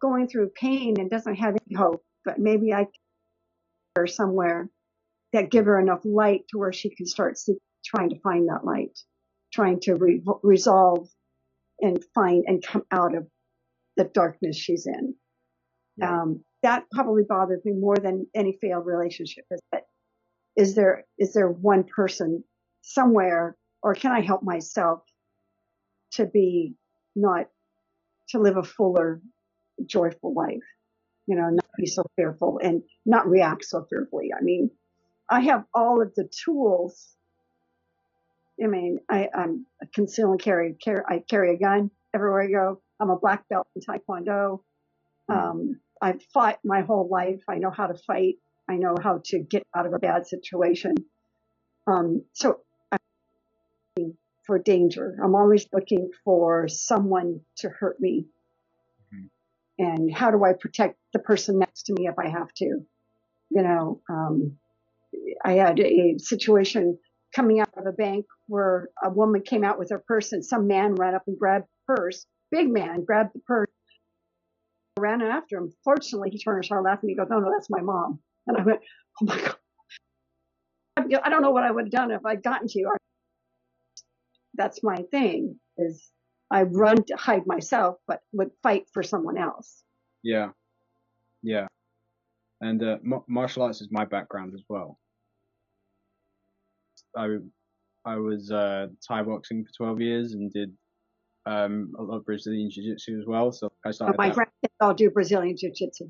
going through pain and doesn't have any hope, but maybe I can her somewhere that give her enough light to where she can start trying to find that light, trying to resolve and find and come out of the darkness she's in. Right. That probably bothers me more than any failed relationship. Is there one person somewhere, or can I help myself to be not to live a fuller, joyful life? You know, not be so fearful and not react so fearfully. I mean, I have all of the tools. I mean, I'm a conceal and carry. I carry a gun everywhere I go. I'm a black belt in Taekwondo. I've fought my whole life. I know how to fight. I know how to get out of a bad situation. So I'm looking for danger. I'm always looking for someone to hurt me. Mm-hmm. And how do I protect the person next to me if I have to? You You know, I had a situation coming out of a bank where a woman came out with her purse and some man ran up and grabbed the purse. Big man grabbed the purse, ran after him. Fortunately, he turned and started laughing. He goes, "No, no, that's my mom." And I went, "Oh my God. I don't know what I would have done if I'd gotten to you." That's my thing is I run to hide myself, but would fight for someone else. Yeah, yeah. And martial arts is my background as well. I I was Thai boxing for 12 years and did a lot of Brazilian jiu-jitsu as well. So I started My that. friends all do Brazilian jiu-jitsu.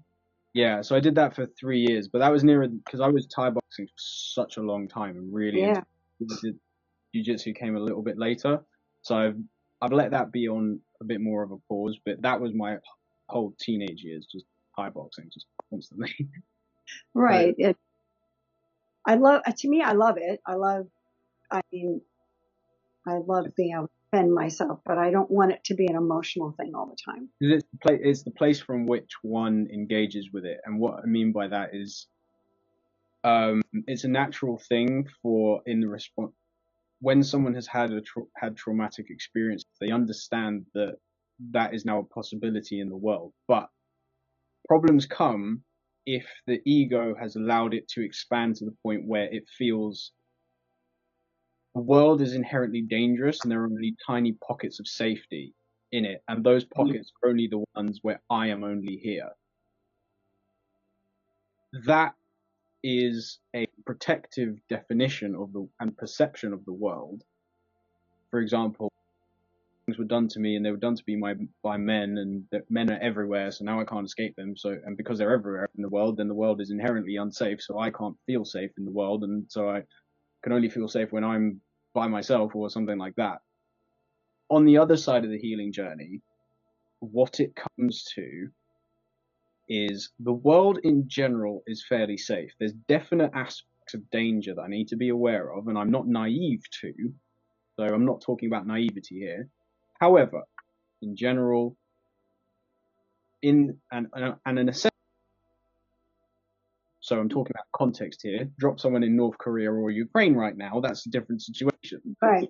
Yeah, so I did that for 3 years, but that was nearer because I was Thai boxing for such a long time and really into jiu-jitsu came a little bit later. So I've let that be on a bit more of a pause, but that was my whole teenage years, just Thai boxing, just constantly. Right. I love it. I mean, I love being able to defend myself, but I don't want it to be an emotional thing all the time. It's the place from which one engages with it, and what I mean by that is, it's a natural thing for in the response when someone has had traumatic experience, they understand that that is now a possibility in the world. But problems come if the ego has allowed it to expand to the point where it feels the world is inherently dangerous and there are only tiny pockets of safety in it, and those pockets are only the ones where I am only here. That is a protective definition of the and perception of the world. For example, things were done to me, and they were done to me by men, and men are everywhere, so now I can't escape them. So, and because they're everywhere in the world, then the world is inherently unsafe, so I can't feel safe in the world, and so I can only feel safe when I'm by myself or something like that. On the other side of the healing journey, what it comes to is the world in general is fairly safe. There's definite aspects of danger that I need to be aware of, and I'm not naive to, so I'm not talking about naivety here. However, in general, in a sense, so I'm talking about context here. Drop someone in North Korea or Ukraine right now, that's a different situation. Right.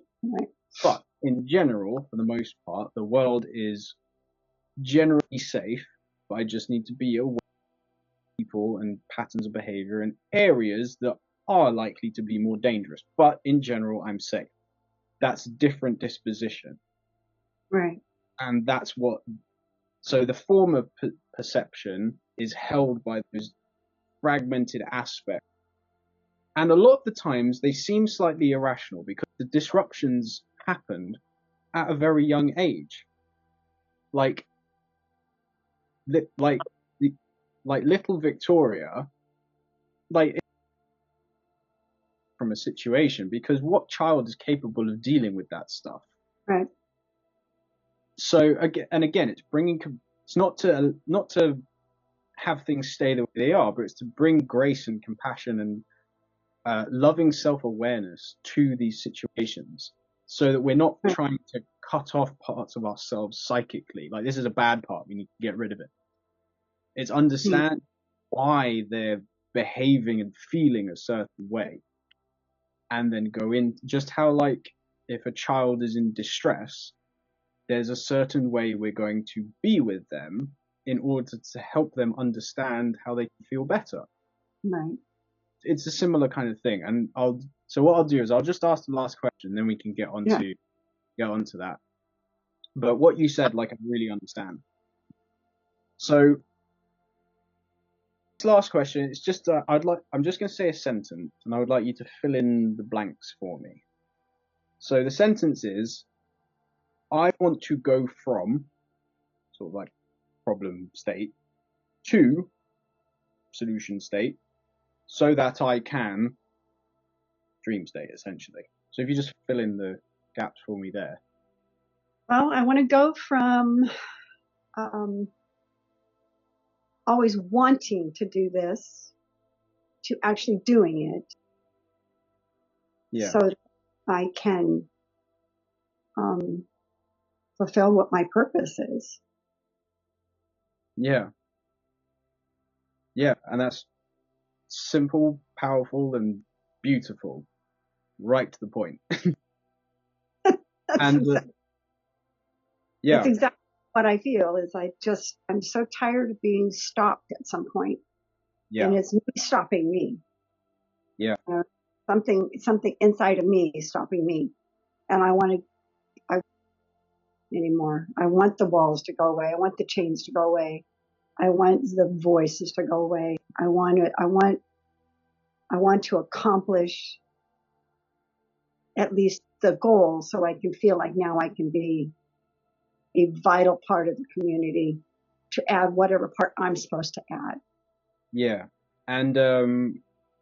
But in general, for the most part, the world is generally safe, but I just need to be aware of people and patterns of behavior in areas that are likely to be more dangerous. But in general, I'm safe. That's a different disposition. Right. And that's what, so the form of perception is held by those fragmented aspects. And a lot of the times they seem slightly irrational because the disruptions happened at a very young age. Like little Victoria, like from a situation, because what child is capable of dealing with that stuff? Right. So again, it's bringing, it's not to have things stay the way they are, but it's to bring grace and compassion and loving self-awareness to these situations, so that we're not trying to cut off parts of ourselves psychically. Like, this is a bad part, we need to get rid of it. It's understand why they're behaving and feeling a certain way, and then go in just how, like, if a child is in distress, there's a certain way we're going to be with them in order to help them understand how they can feel better. Right. It's a similar kind of thing. And so what I'll do is I'll just ask the last question, then we can get onto that. But what you said, like, I really understand. So this last question, it's just I'm just going to say a sentence, and I would like you to fill in the blanks for me. So the sentence is, I want to go from sort of like problem state to solution state so that I can dream state, essentially. So if you just fill in the gaps for me there. Well, I want to go from always wanting to do this to actually doing it. Yeah. So that I can fulfill what my purpose is. Yeah. Yeah. And that's simple, powerful, and beautiful. Right to the point. That's And exactly, that's yeah, exactly what I feel is I'm so tired of being stopped at some point, and yeah, it's me stopping me. yeah, You know, something inside of me is stopping me, and I anymore. I want the walls to go away. I want the chains to go away. I want the voices to go away. I want to accomplish at least the goal so I can feel like now I can be a vital part of the community to add whatever part I'm supposed to add. yeah. And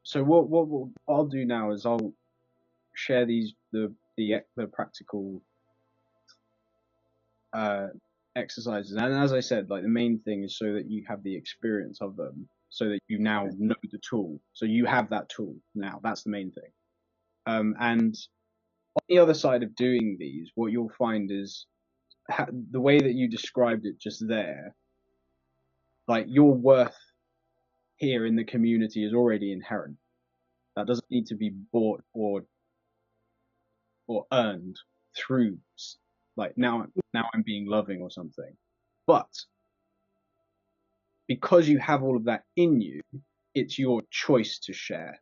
so what I'll do now is I'll share the practical uh exercises. And as I said, like the main thing is so that you have the experience of them, so that you now know the tool. So you have that tool now. That's the main thing. And on the other side of doing these, what you'll find is the way that you described it just there, like your worth here in the community is already inherent. That doesn't need to be bought or earned through like now I'm being loving or something. But because you have all of that in you, it's your choice to share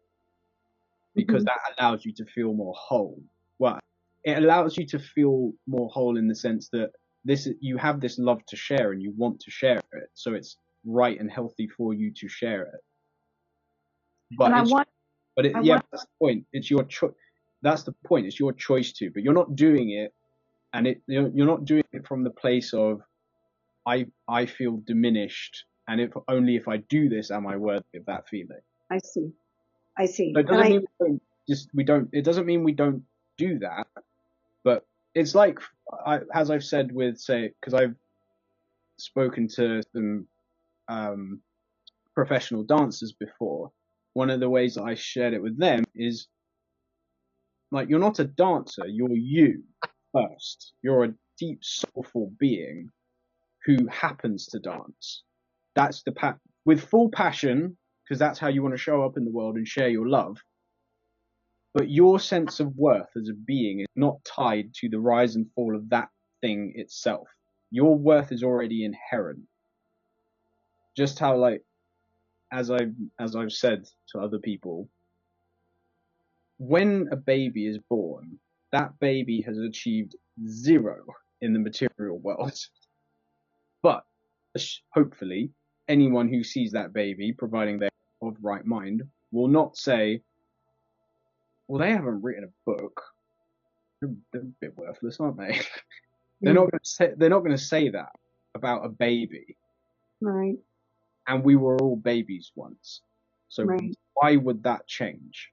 because Mm-hmm. that allows you to feel more whole. Well, it allows you to feel more whole in the sense that this you have this love to share and you want to share it, so it's right and healthy for you to share it. And But I yeah, want, that's the point. It's your choice. That's the point. It's your choice to, but you're not doing it, and you're not doing it from the place of I feel diminished, and if only if I do this am I worthy of that feeling. I see, I So see. it doesn't mean we don't. It doesn't mean we don't do that, but it's like as I've said with say because I've spoken to some um, professional dancers before. One of the ways that I shared it with them is like you're not a dancer, you're you first. You're a deep soulful being who happens to dance. That's with full passion because that's how you want to show up in the world and share your love. But your sense of worth as a being is not tied to the rise and fall of that thing itself. Your worth is already inherent. Just how like as I've said to other people, when a baby is born, that baby has achieved zero in the material world. But hopefully, anyone who sees that baby, providing they're of right mind, will not say, "Well, they haven't written a book. They're a bit worthless, aren't they?" They're not mm, going to say they're not going to say that about a baby. right, And we were all babies once, so right, why would that change?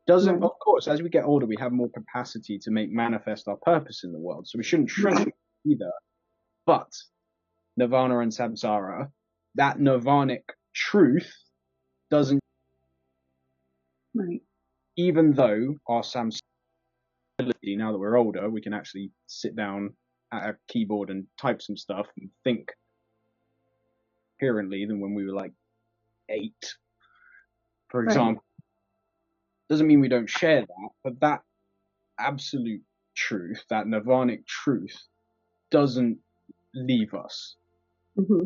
Doesn't right, Of course, as we get older, we have more capacity to make manifest our purpose in the world, so we shouldn't shrink right, either. But nirvana and samsara, that nirvanic truth doesn't, right. even though our samsara ability, now that we're older, we can actually sit down at a keyboard and type some stuff and think coherently than when we were like 8, for Right. example. Doesn't mean we don't share that, but that absolute truth, that nirvanic truth, doesn't leave us. Mm-hmm.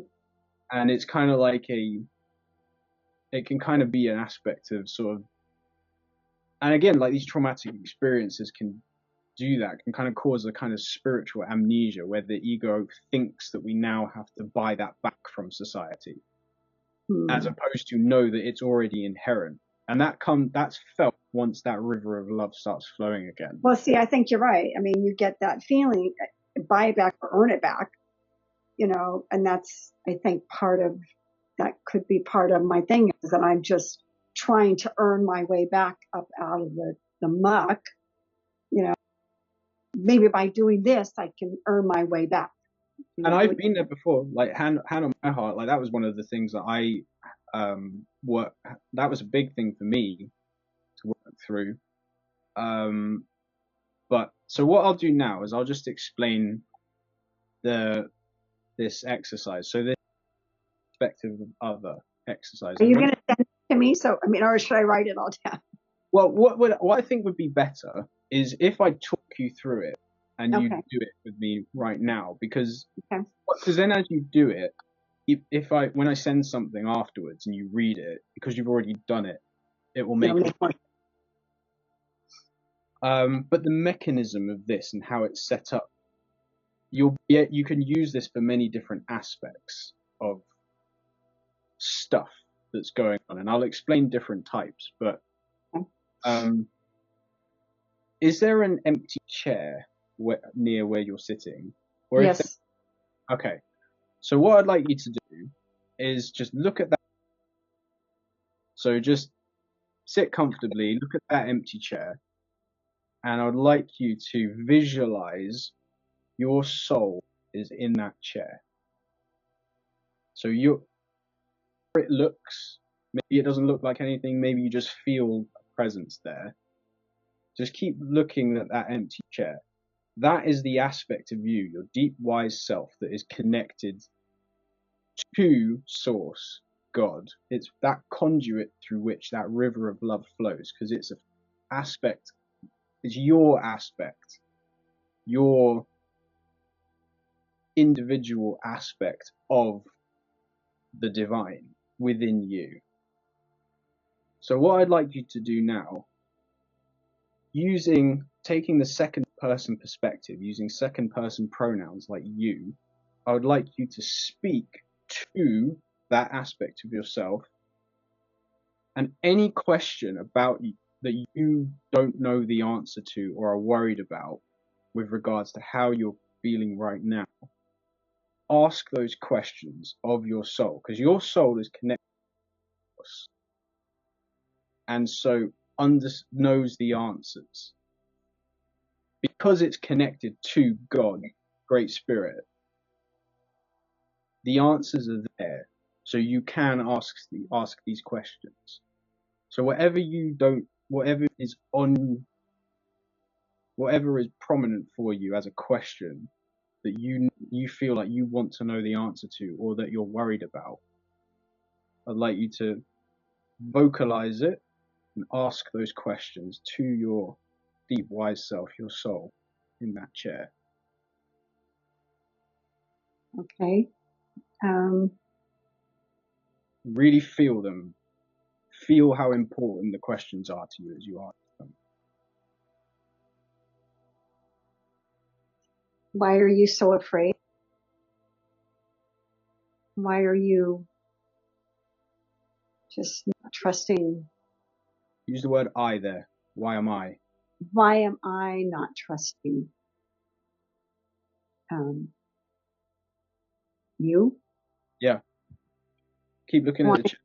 And it's kind of like it can kind of be an aspect of sort of, and again, like these traumatic experiences can do that, can kind of cause a kind of spiritual amnesia where the ego thinks that we now have to buy that back from society, as Mm. opposed to know that it's already inherent. And that's felt once that river of love starts flowing again. Well, see, I think you're right. I mean, you get that feeling, buy it back or earn it back, and that's, I think, that could be part of my thing is that I'm just trying to earn my way back up out of the muck, you know, maybe by doing this, I can earn my way back. And I've been there before, like hand on my heart, like that was one of the things that I work. That was a big thing for me to work through. Um, but so what I'll do now is I'll just explain the this exercise. So this perspective of other exercise, Are and you when going to send it to me? So, I mean, or should I write it all down? Well, what I think would be better is if I talk you through it and you Okay. do it with me right now, because Okay. then as you do it, if I when I send something afterwards and you read it, because you've already done it, it will It'll make make more. but the mechanism of this and how it's set up, you can use this for many different aspects of stuff that's going on, and I'll explain different types. But Okay. is there an empty chair near where you're sitting, or if Yes. okay? So what I'd like you to do is just look at that. So just sit comfortably, look at that empty chair, and I'd like you to visualize your soul is in that chair. So it looks, maybe it doesn't look like anything, maybe you just feel a presence there. Just keep looking at that empty chair. That is the aspect of you, your deep wise self, that is connected to source, God. It's that conduit through which that river of love flows, because it's an aspect, it's your aspect, your individual aspect of the divine within you. So what I'd like you to do now, taking the second person perspective, using second person pronouns like you, I would like you to speak to that aspect of yourself, and any question about you that you don't know the answer to or are worried about with regards to how you're feeling right now, ask those questions of your soul, because your soul is connected to us, and so knows the answers. Because it's connected to God, Great Spirit, the answers are there, so you can ask these questions. So whatever is prominent for you as a question that you feel like you want to know the answer to, or that you're worried about, I'd like you to vocalize it and ask those questions to your deep wise self, your soul, in that chair. Okay. Really feel them. Feel how important the questions are to you as you ask them. Why are you so afraid? Why are you just not trusting? Use the word I there. Why am I? Why am I not trusting you? Yeah. Keep looking at Why the chair.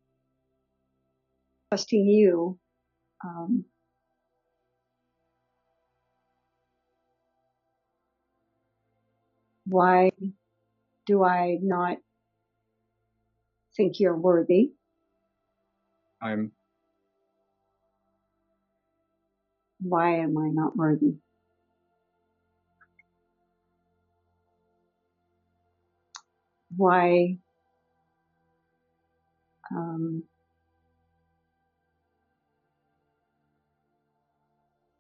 trusting you? Um, why do I not think you're worthy? I'm Why am I not worthy? Why um,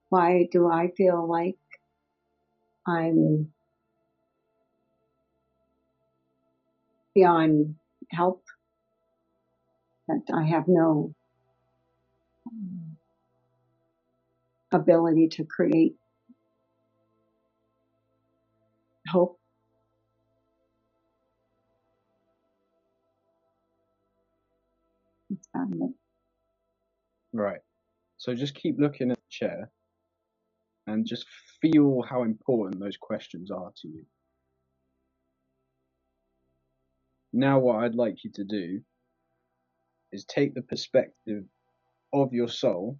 why do I feel like I'm beyond help? That I have no ability to create hope? right. So just keep looking at the chair and just feel how important those questions are to you. Now what I'd like you to do is take the perspective of your soul,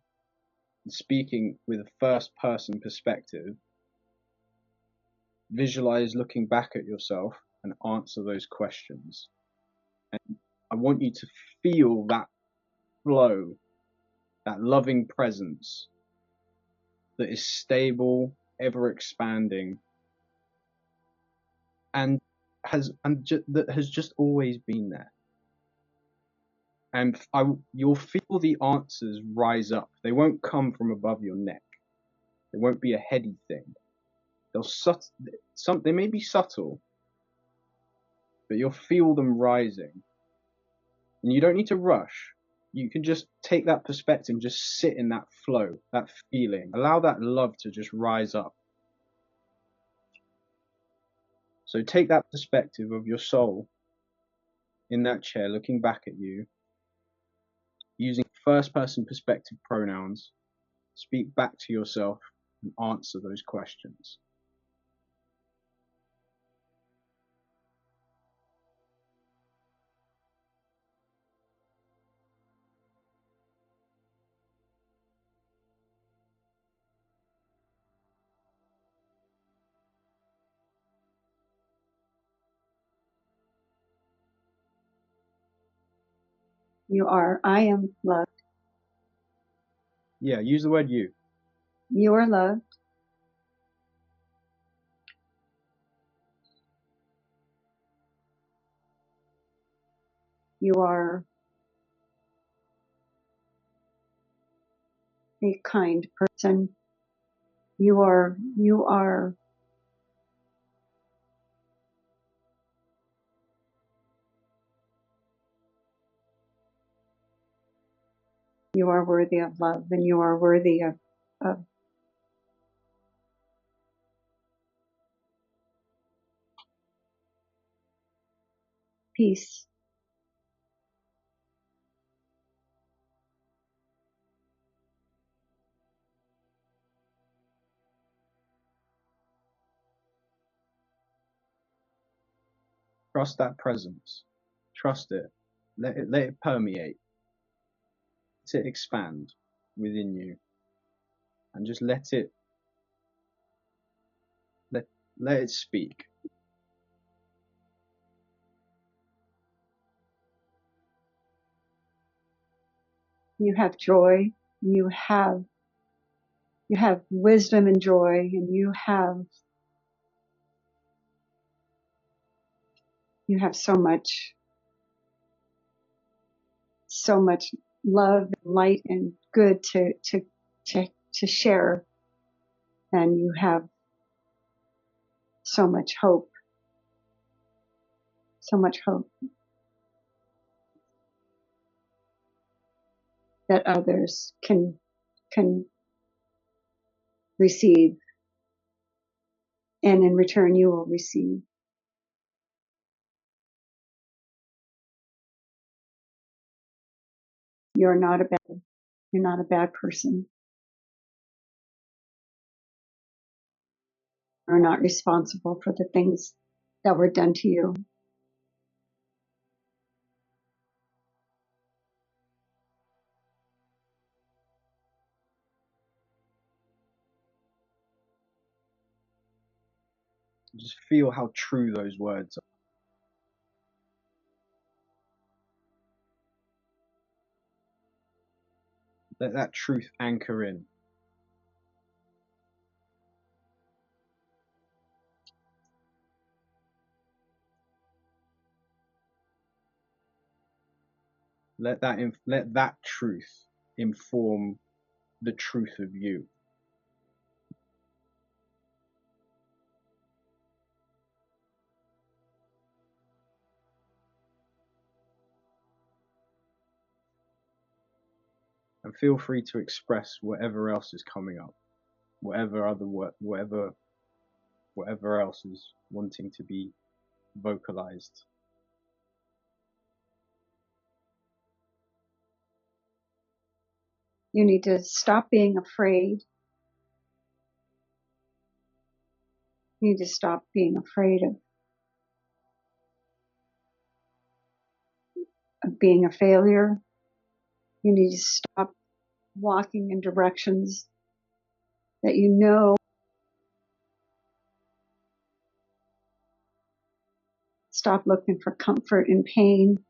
speaking with a first person perspective, visualize looking back at yourself and answer those questions. And I want you to feel that flow, that loving presence that is stable, ever expanding, and that has just always been there. and you'll feel the answers rise up. They won't come from above your neck. They won't be a heady thing. They may be subtle, but you'll feel them rising. And you don't need to rush. You can just take that perspective, just sit in that flow, that feeling. Allow that love to just rise up. So take that perspective of your soul in that chair, looking back at you, using first person perspective pronouns. Speak back to yourself and answer those questions. I am loved. Yeah, use the word you. You are loved. You are a kind person. You are worthy of love, and you are worthy of peace. Trust that presence. Trust it. Let it permeate. Let it expand within you. And just let it speak. You have joy. You have wisdom and joy, and you have so much love, light, and good to share. And you have so much hope that others can receive, and in return you will receive. You're not a bad person. You're not responsible for the things that were done to you. Just feel how true those words are. Let that truth anchor in. Let that truth inform the truth of you. And feel free to express whatever else is coming up, whatever else is wanting to be vocalized. You need to stop being afraid. You need to stop being afraid of being a failure. You need to stop walking in directions that you know. Stop looking for comfort in pain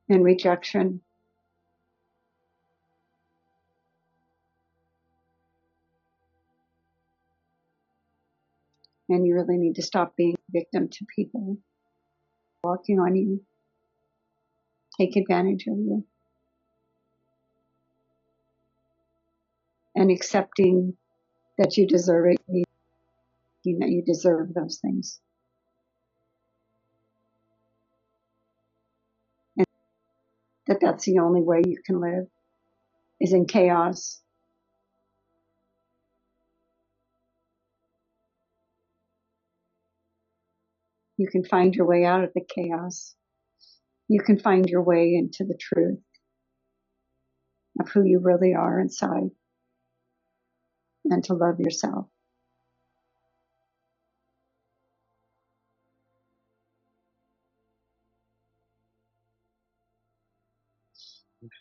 and rejection. And you really need to stop being a victim to people walking on you. take advantage of you. And accepting that you deserve it, that you deserve those things. And that's the only way you can live, is in chaos. You can find your way out of the chaos. You can find your way into the truth of who you really are inside, and to love yourself.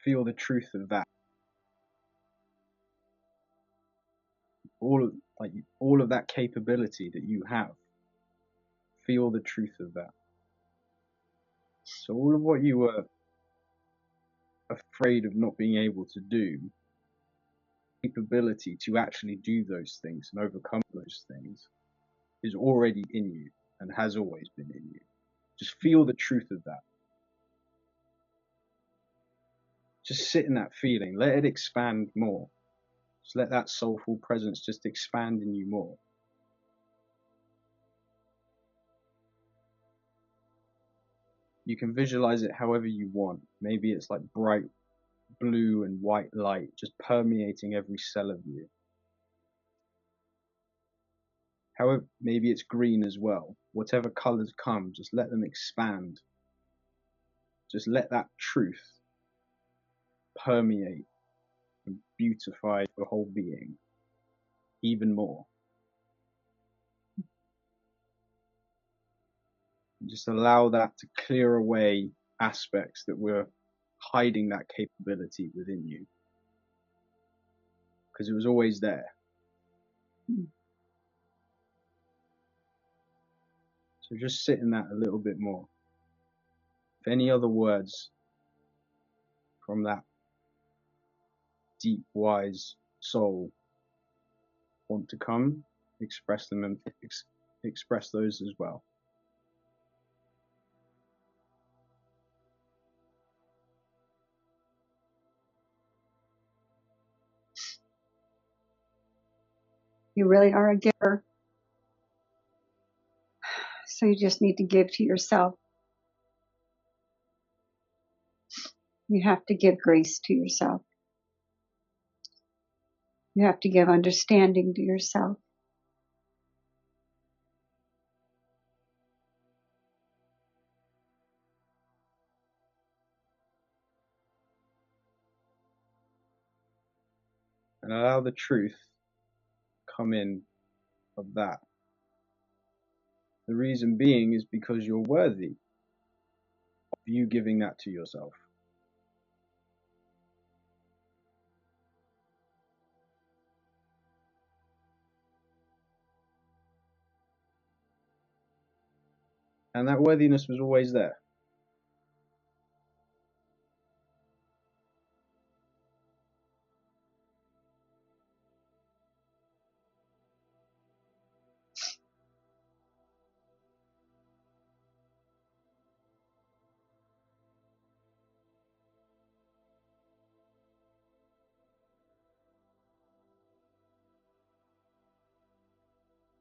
Feel the truth of that. All of that capability that you have. Feel the truth of that. So all of what you were afraid of not being able to do, capability to actually do those things and overcome those things, is already in you and has always been in you. Just feel the truth of that. Just sit in that feeling. Let it expand more. Just let that soulful presence just expand in you more. You can visualize it however you want. Maybe it's like bright blue and white light just permeating every cell of you. However, maybe it's green as well. Whatever colors come, just let them expand. Just let that truth permeate and beautify your whole being even more. And just allow that to clear away aspects that were hiding that capability within you, because it was always there. So just sit in that a little bit more. If any other words from that deep, wise soul want to come, express them and express those as well. You really are a giver. So you just need to give to yourself. You have to give grace to yourself. You have to give understanding to yourself. And allow the truth come in of that. The reason being is because you're worthy of you giving that to yourself. And that worthiness was always there.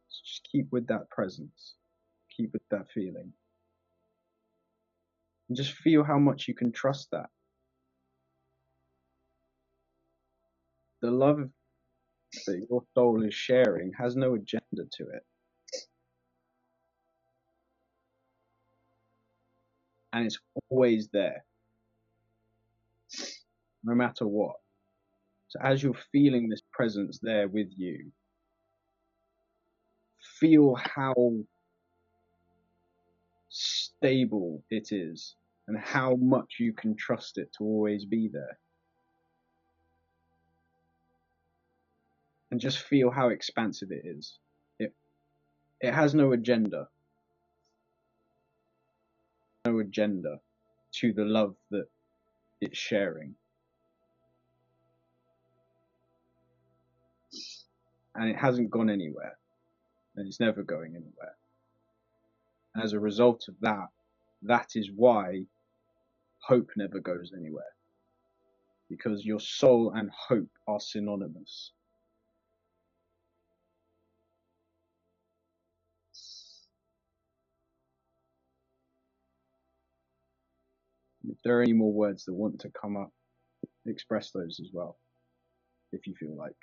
So just keep with that presence. Keep with that feeling. And just feel how much you can trust that. The love that your soul is sharing has no agenda to it. And it's always there, no matter what. So as you're feeling this presence there with you, feel how stable it is and how much you can trust it to always be there. And just feel how expansive it is. It has no agenda. No agenda to the love that it's sharing. And it hasn't gone anywhere. And it's never going anywhere. And as a result of that, that is why hope never goes anywhere, because your soul and hope are synonymous. If there are any more words that want to come up, express those as well, if you feel like.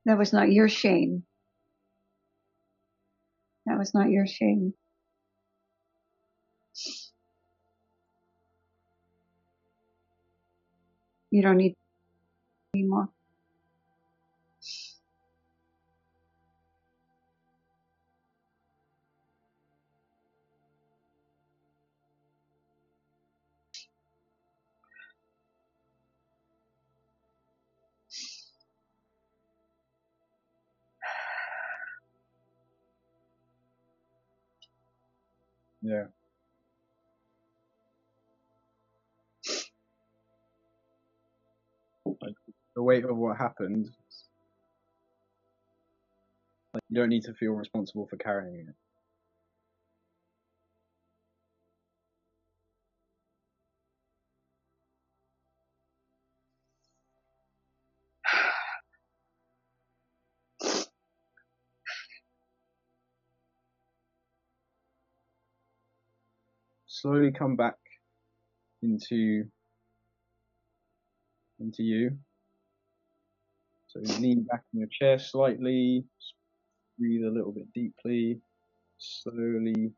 That was not your shame. That was not your shame. You don't need anymore. Yeah. Like, the weight of what happened, like, you don't need to feel responsible for carrying it. Slowly come back into you. So lean back in your chair slightly, breathe a little bit deeply, slowly.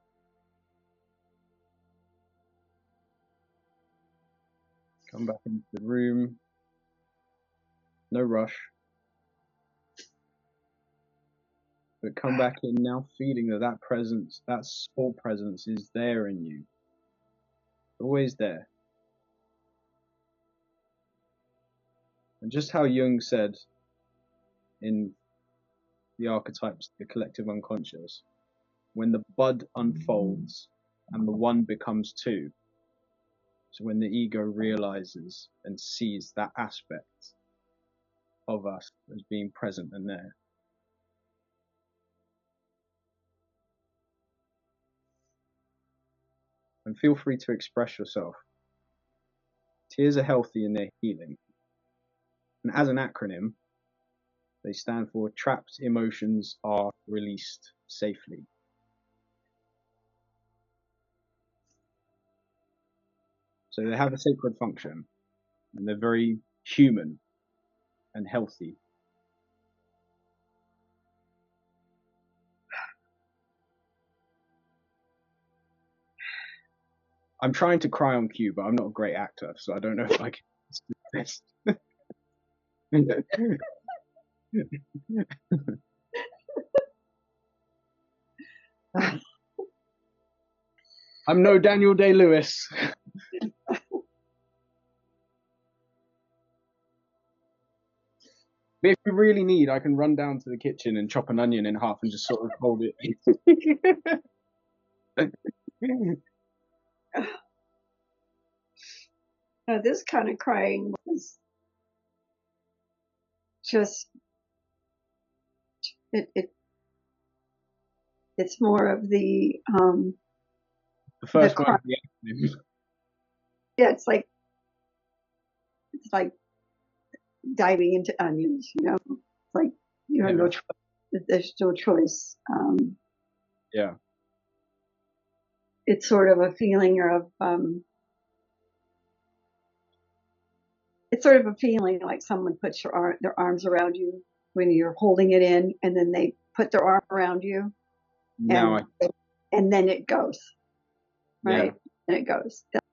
Come back into the room. No rush. But come back in now feeling that presence, that soul presence is there in you. Always there. And just how Jung said in the archetypes, the collective unconscious, when the bud unfolds and the one becomes two, so when the ego realizes and sees that aspect of us as being present and there. And feel free to express yourself. Tears are healthy and they're healing. And as an acronym, they stand for trapped emotions are released safely. So they have a sacred function and they're very human and healthy. I'm trying to cry on cue, but I'm not a great actor, so I don't know if I can do this. I'm no Daniel Day-Lewis. But if you really need, I can run down to the kitchen and chop an onion in half and just sort of hold it. This kind of crying was just it's more of the first one. Yeah, it's like diving into onions, it's like you have no choice. There's no choice. Yeah. It's sort of a feeling of it's sort of a feeling like someone puts their arms around you when you're holding it in, and then they put their arm around you, and then it goes, right? Yeah. And it goes. That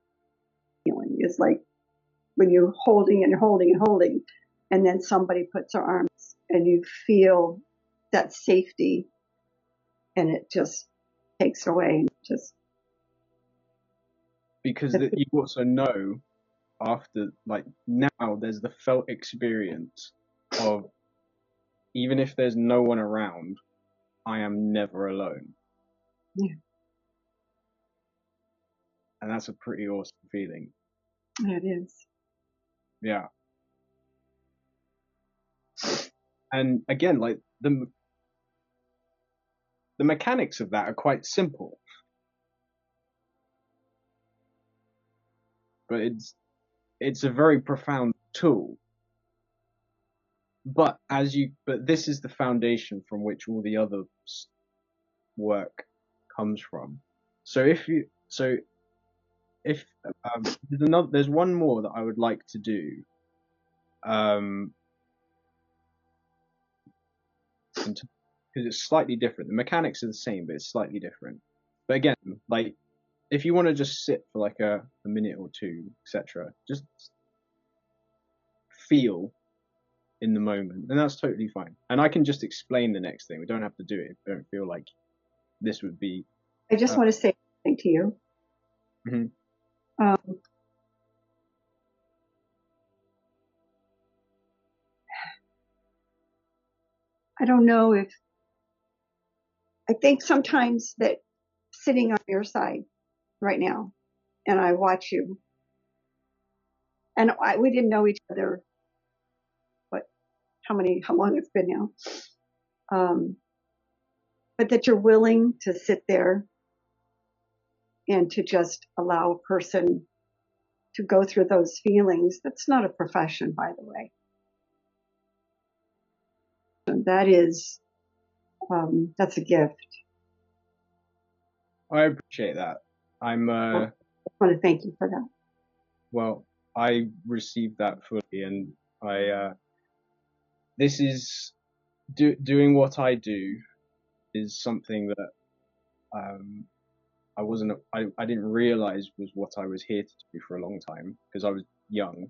feeling is like when you're holding and holding and holding, and then somebody puts their arms, and you feel that safety, and it just takes away. Just because you also know after, like, now there's the felt experience of, even if there's no one around, I am never alone. Yeah. And that's a pretty awesome feeling. It is. Yeah. And again, like the mechanics of that are quite simple, but it's a very profound tool. But this is the foundation from which all the other work comes from. So if there's one more that I would like to do, because it's slightly different. The mechanics are the same, but it's slightly different. But again, like if you want to just sit for like a minute or two, etc., just feel in the moment, and that's totally fine. And I can just explain the next thing. We don't have to do it if we don't feel like this would be. I just want to say something to you. Mm-hmm. I don't know if, I think sometimes that sitting on your side right now, and I watch you, and we didn't know each other, how long it's been now, but that you're willing to sit there and to just allow a person to go through those feelings. That's not a profession, by the way. That is, that's a gift. I appreciate that. I want to thank you for that. Well, I received that fully, and this is doing what I do is something that I didn't realize was what I was here to do for a long time because I was young.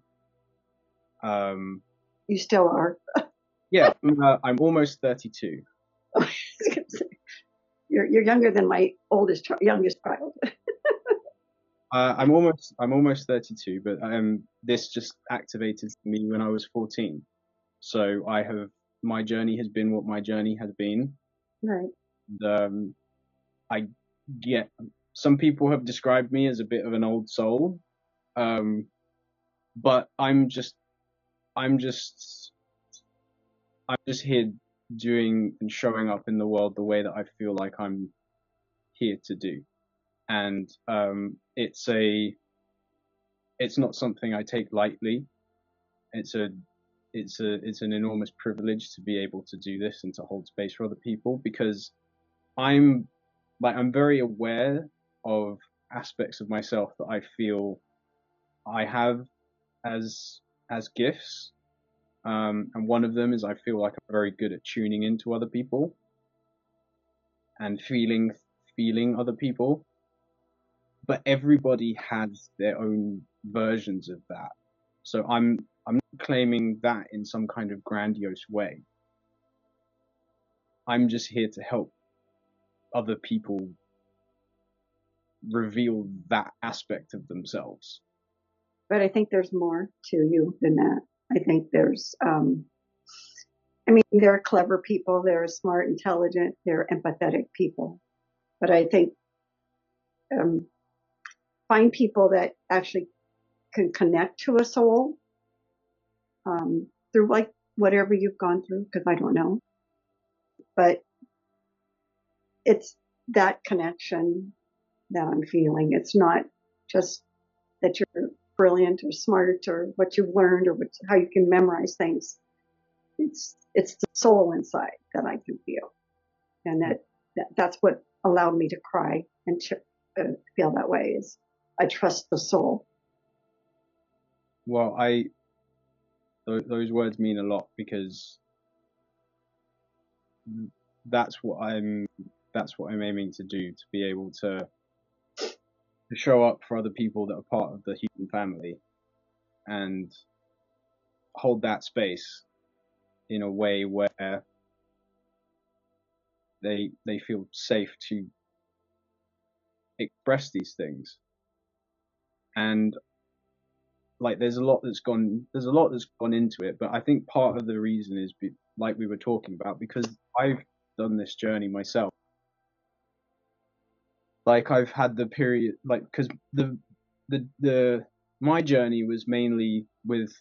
You still are. Yeah, I'm almost 32. You're younger than my youngest child. I'm almost 32, but this just activated me when I was 14. So my journey has been what my journey has been. Right. And, I get some people have described me as a bit of an old soul, but I'm just here doing and showing up in the world the way that I feel like I'm here to do, and it's not something I take lightly. It's an enormous privilege to be able to do this and to hold space for other people because I'm very aware of aspects of myself that I feel I have as gifts. And one of them is I feel like I'm very good at tuning into other people and feeling other people. But everybody has their own versions of that. So I'm not claiming that in some kind of grandiose way. I'm just here to help other people reveal that aspect of themselves. But I think there's more to you than that. I think there's, there are clever people, there are smart, intelligent, there are empathetic people. But I think find people that actually can connect to a soul through like whatever you've gone through, because I don't know. But it's that connection that I'm feeling. It's not just that you're brilliant or smart or what you've learned or how you can memorize things. It's the soul inside that I can feel, and that's what allowed me to cry and to feel that way. Is I trust the soul. Well, those words mean a lot because that's what I'm aiming to do, to be able to show up for other people that are part of the human family and hold that space in a way where they feel safe to express these things. And like there's a lot that's gone into it, but I think part of the reason is like we were talking about, because I've done this journey myself. Like I've had the period, like, because my journey was mainly with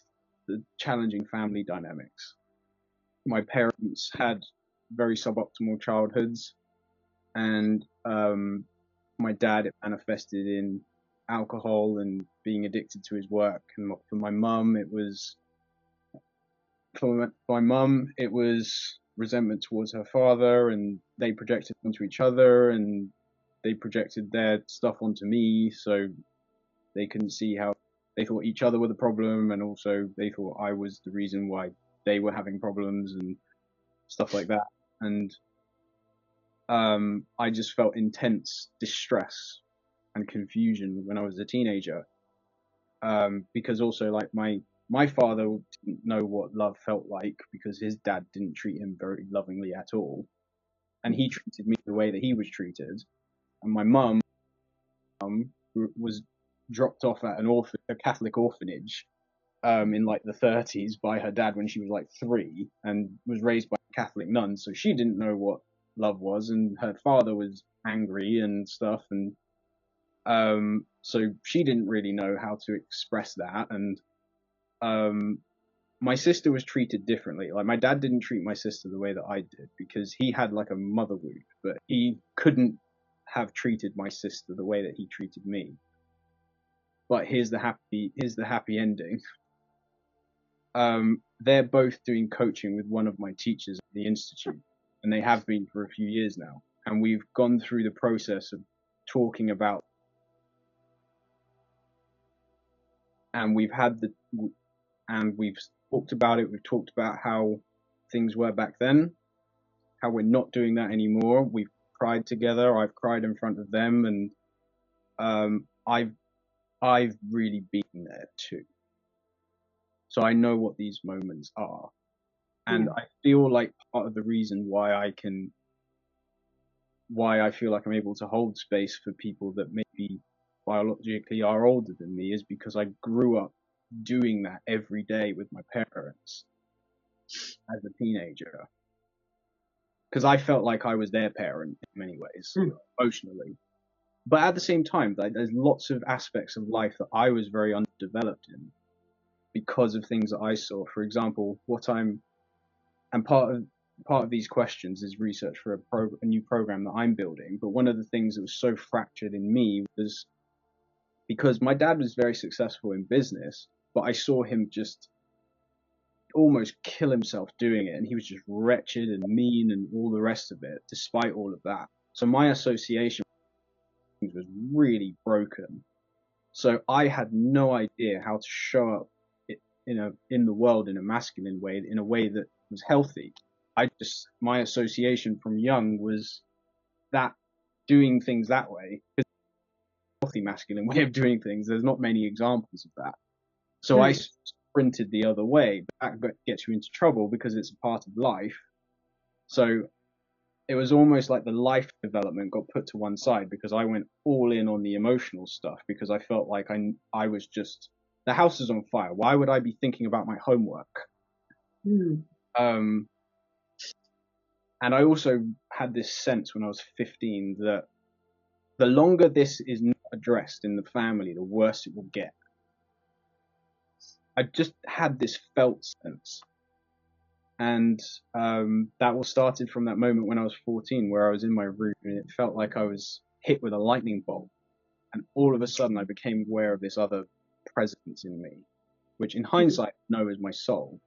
the challenging family dynamics. My parents had very suboptimal childhoods. and my dad, it manifested in alcohol and being addicted to his work. And for my mum, it was resentment towards her father, and they projected onto each other, and they projected their stuff onto me, so they couldn't see how they thought each other were the problem, and also they thought I was the reason why they were having problems and stuff like that. And I just felt intense distress and confusion when I was a teenager, because also like my father didn't know what love felt like because his dad didn't treat him very lovingly at all, and he treated me the way that he was treated. And my mum was dropped off at a Catholic orphanage in like the 30s by her dad when she was like 3, and was raised by Catholic nuns, so she didn't know what love was, and her father was angry and stuff, and so she didn't really know how to express that. And my sister was treated differently. Like my dad didn't treat my sister the way that I did because he had like a mother wound, but he couldn't have treated my sister the way that he treated me. But here's the happy ending. They're both doing coaching with one of my teachers at the institute, and they have been for a few years now. And we've gone through the process of talking about, and we've talked about it. We've talked about how things were back then, how we're not doing that anymore. We've cried together. I've cried in front of them, and I've really been there too. So I know what these moments are. And I feel like part of the reason why I feel like I'm able to hold space for people that maybe biologically are older than me is because I grew up doing that every day with my parents as a teenager. Because I felt like I was their parent in many ways, emotionally. But at the same time, there's lots of aspects of life that I was very underdeveloped in because of things that I saw. For example, part of these questions is research for a new program that I'm building. But one of the things that was so fractured in me was because my dad was very successful in business, but I saw him just almost kill himself doing it, and he was just wretched and mean and all the rest of it, despite all of that. So my association was really broken. So I had no idea how to show up in the world in a masculine way, in a way that was healthy. My association from young was that doing things that way, because healthy masculine way of doing things, there's not many examples of that. So I sprinted the other way, but that gets you into trouble because it's a part of life. So it was almost like the life development got put to one side because I went all in on the emotional stuff because I felt like I was just, the house is on fire. Why would I be thinking about my homework? And I also had this sense when I was 15 that the longer this is not addressed in the family, the worse it will get. I just had this felt sense. And that all started from that moment when I was 14, where I was in my room and it felt like I was hit with a lightning bolt. And all of a sudden I became aware of this other presence in me, which in hindsight I know is my soul.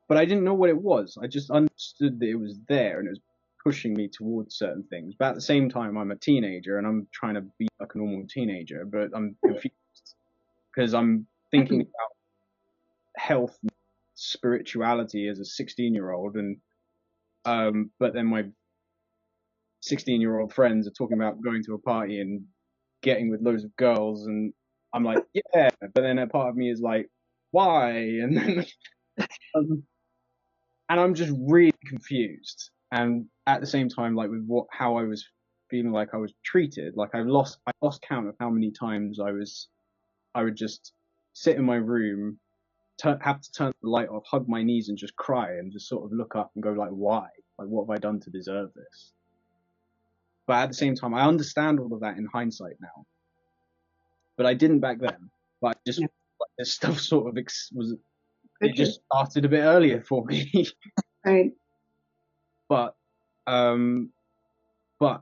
But I didn't know what it was. I just understood that it was there and it was pushing me towards certain things. But at the same time, I'm a teenager and I'm trying to be like a normal teenager, but I'm confused because I'm thinking about health and spirituality as a 16-year-old, and but then my 16-year-old friends are talking about going to a party and getting with loads of girls, and I'm like, yeah, but then a part of me is like, why? And then and I'm just really confused. And at the same time, like with how I was feeling like I was treated, like I lost count of how many times I would just sit in my room, have to turn the light off, hug my knees and just cry and just sort of look up and go like, why? Like, what have I done to deserve this? But at the same time, I understand all of that in hindsight now, but I didn't back then. But just like, this stuff sort of it just started a bit earlier for me. Right. But but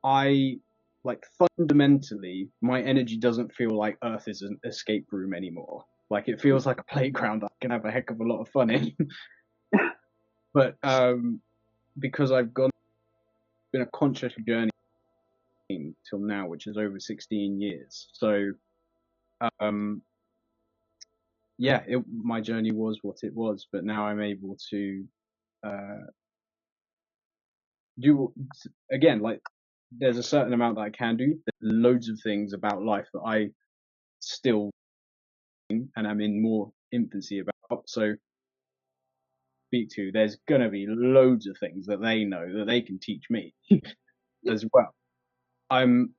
I like fundamentally, my energy doesn't feel like Earth is an escape room anymore. Like it feels like a playground I can have a heck of a lot of fun in. But because I've been a conscious journey till now, which is over 16 years. So um, yeah, my journey was what it was, but now I'm able to uh, do again. Like there's a certain amount that I can do. There's loads of things about life that I still and I'm in more infancy about. So speak to, there's gonna be loads of things that they know that they can teach me as well. I'm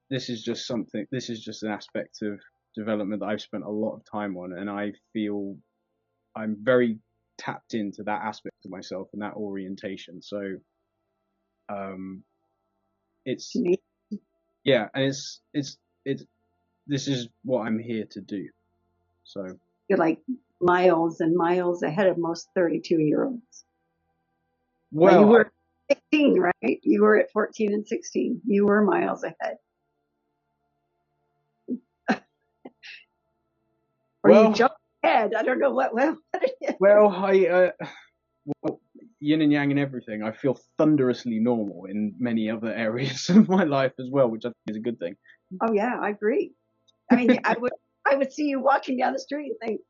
this is just something this is just an aspect of development that I've spent a lot of time on, and I feel I'm very tapped into that aspect of myself and that orientation. So it's yeah, and it's this is what I'm here to do. So You're like miles and miles ahead of most 32-year-olds. Now you well were 16, right? You were at 14 and 16. You were miles ahead. Or you well jumped ahead. I don't know what it is. well I well, yin and yang and everything. I feel thunderously normal in many other areas of my life as well, which I think is a good thing. Oh yeah, I agree. I mean, I would see you walking down the street and think,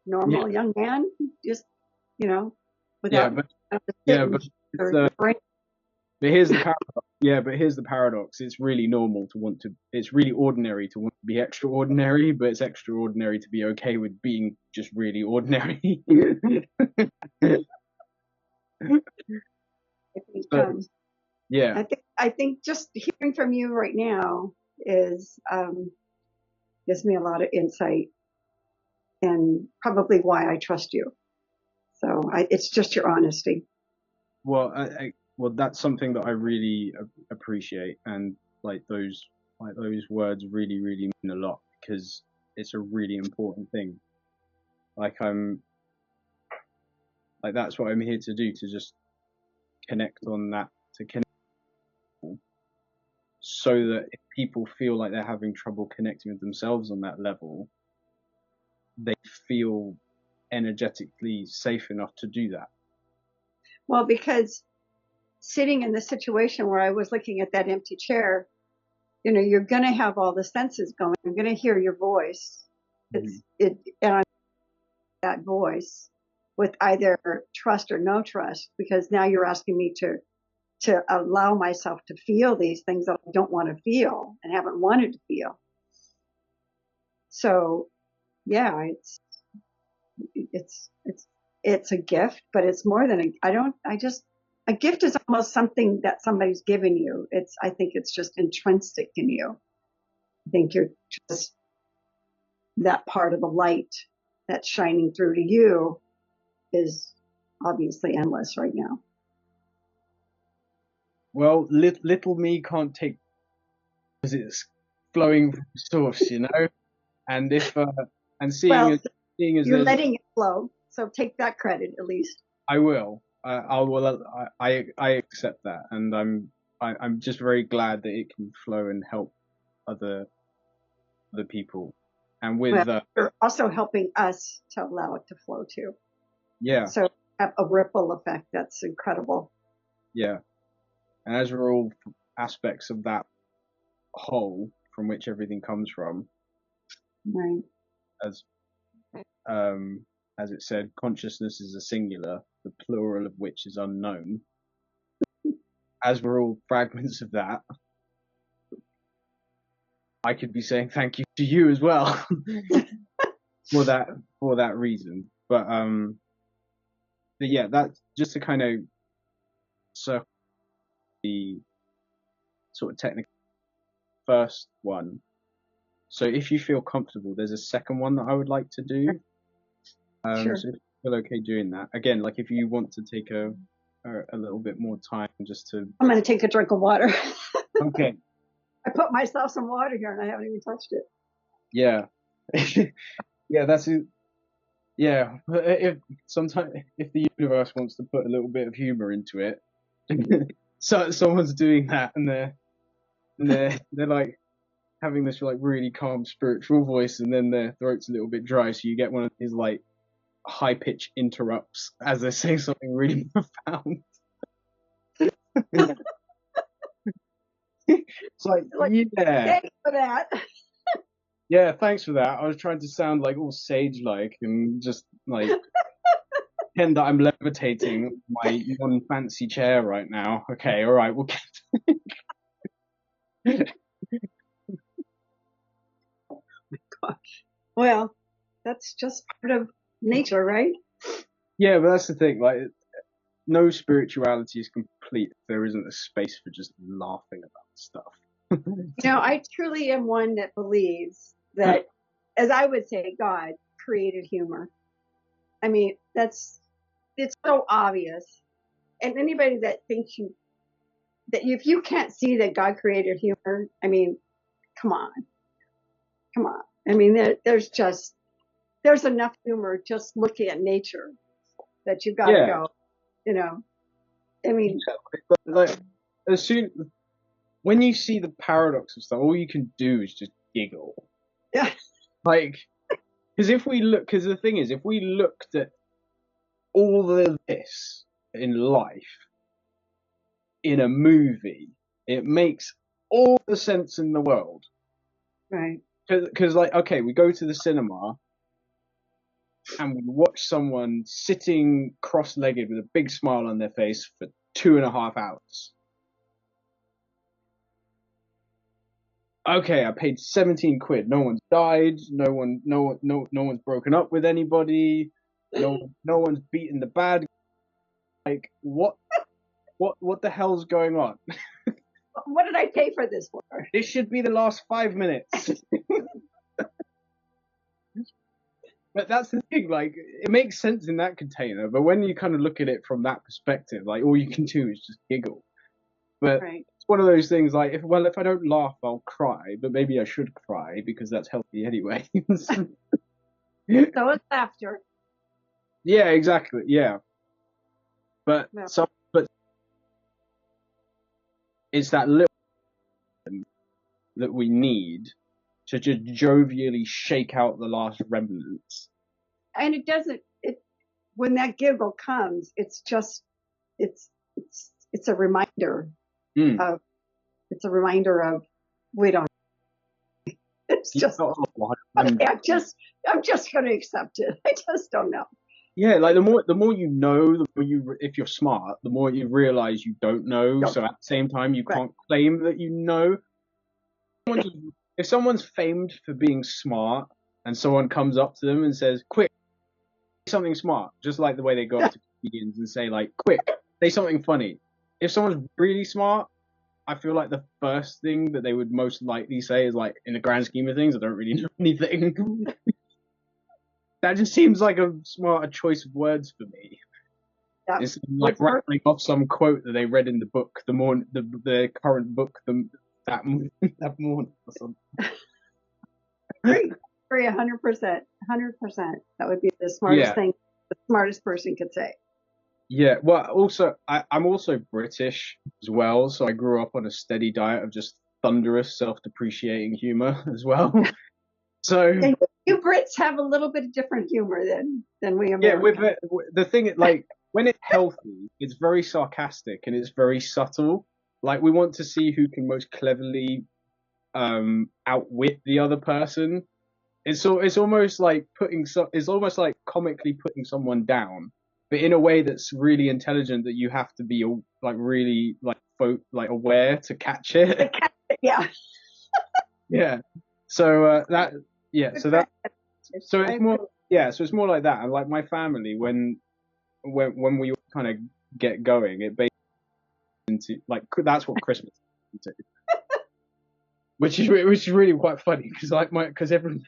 Yeah, normal young man, just yeah, without but yeah, sitting but it's, or your brain. but here's the paradox. Yeah, but here's the paradox. It's really normal to want to. It's really ordinary to want to be extraordinary, but it's extraordinary to be okay with being just really ordinary. I think, So yeah, I think just hearing from you right now is gives me a lot of insight and probably why I trust you. So it's just your honesty. well, well, that's something that I really appreciate, and like those words really mean a lot because it's a really important thing. Like I'm like that's what I'm here to do, to just connect on that, to connect, so that if people feel like they're having trouble connecting with themselves on that level, they feel energetically safe enough to do that. Well, because sitting in the situation where I was looking at that empty chair, you're going to have all the senses going. You're going to hear your voice. And I that voice with either trust or no trust, because now you're asking me to allow myself to feel these things that I don't want to feel and haven't wanted to feel. So yeah, it's a gift, but it's more than a gift is almost something that somebody's given you. I think it's just intrinsic in you. I think you're just that part of the light that's shining through to you is obviously endless right now. Well, little me can't take because it's flowing from source, you know. And if and Well, seeing as you're there's, letting it flow, so take that credit at least. I will, I will, I accept that, and I'm just very glad that it can flow and help other people, and Well, with you're also helping us to allow it to flow too. yeah, So have a ripple effect that's incredible. yeah, and as we're all aspects of that whole from which everything comes from, Right. as um as it said, consciousness is a singular, the plural of which is unknown. As we're all fragments of that, I could be saying thank you to you as well for that reason. But yeah, that's just to kind of circle the sort of technical first one. So if you feel comfortable, there's a second one that I would like to do. Sure. So if you feel okay doing that, again, like if you want to take a little bit more time just to. I'm going to take a drink of water. Okay. I put myself some water here and I haven't even touched it. Yeah. Yeah, that's it. Yeah, if sometimes if the universe wants to put a little bit of humor into it, So someone's doing that, and they're like having this like really calm spiritual voice, and then their throat's a little bit dry, so you get one of these like high pitch interrupts as they're saying something really profound. It's like, yeah, thanks for that. yeah, thanks for that. I was trying to sound like all sage-like and just like pretend that I'm levitating my non-fancy chair right now. Okay, all right, we'll get. Gosh. Well, that's just part of nature, right? Yeah, but that's the thing. Like, no spirituality is complete if there isn't a space for just laughing about stuff. I truly am one that believes that, as I would say, God created humor. I mean, it's so obvious. And anybody that thinks if you can't see that God created humor, I mean, come on. I mean, there's enough humor just looking at nature that you've got to go, I mean, like as soon when you see the paradox of stuff, all you can do is just giggle. Yeah. Like, because the thing is, if we looked at all of this in life in a movie, it makes all the sense in the world. Right. Because like, okay, we go to the cinema and we watch someone sitting cross-legged with a big smile on their face for 2.5 hours. Okay, I paid 17 quid. No one's died. No one's broken up with anybody. No one's beaten the bad. Like, what the hell's going on? What did I pay for this for? This should be the last 5 minutes. But that's the thing, like, it makes sense in that container, but when you kind of look at it from that perspective, like, all you can do is just giggle. But right. It's one of those things, like, if I don't laugh, I'll cry, but maybe I should cry, because that's healthy anyway. So it's laughter. Yeah, exactly, yeah. But it's that little that we need to just jovially shake out the last remnants. And when that giggle comes, it's a reminder of we don't. It's just I'm just going to accept it. I just don't know. Yeah, like the more you know, if you're smart, the more you realize you don't know. So at the same time, you can't claim that you know. If someone's famed for being smart, and someone comes up to them and says, "Quick, say something smart," just like the way they go up to comedians and say, like, "Quick, say something funny." If someone's really smart, I feel like the first thing that they would most likely say is like, "In the grand scheme of things, I don't really know anything." That just seems like a smarter choice of words for me. It's like rattling off some quote that they read in the book, the current book, that morning or something. Agree, 100%, 100%. That would be the smartest thing the smartest person could say. Yeah, well, also, I'm also British as well, so I grew up on a steady diet of just thunderous, self-depreciating humor as well. So and you Brits have a little bit of different humor than we Americans. Yeah, with the thing, like, when it's healthy, it's very sarcastic and it's very subtle. Like, we want to see who can most cleverly outwit the other person. It's almost like it's almost like comically putting someone down, but in a way that's really intelligent, that you have to be like really like aware to catch it. Yeah. Yeah. So so it's more like that. And like my family, when we kind of get going, it basically into like that's what Christmas is into. Which is really quite funny because everyone's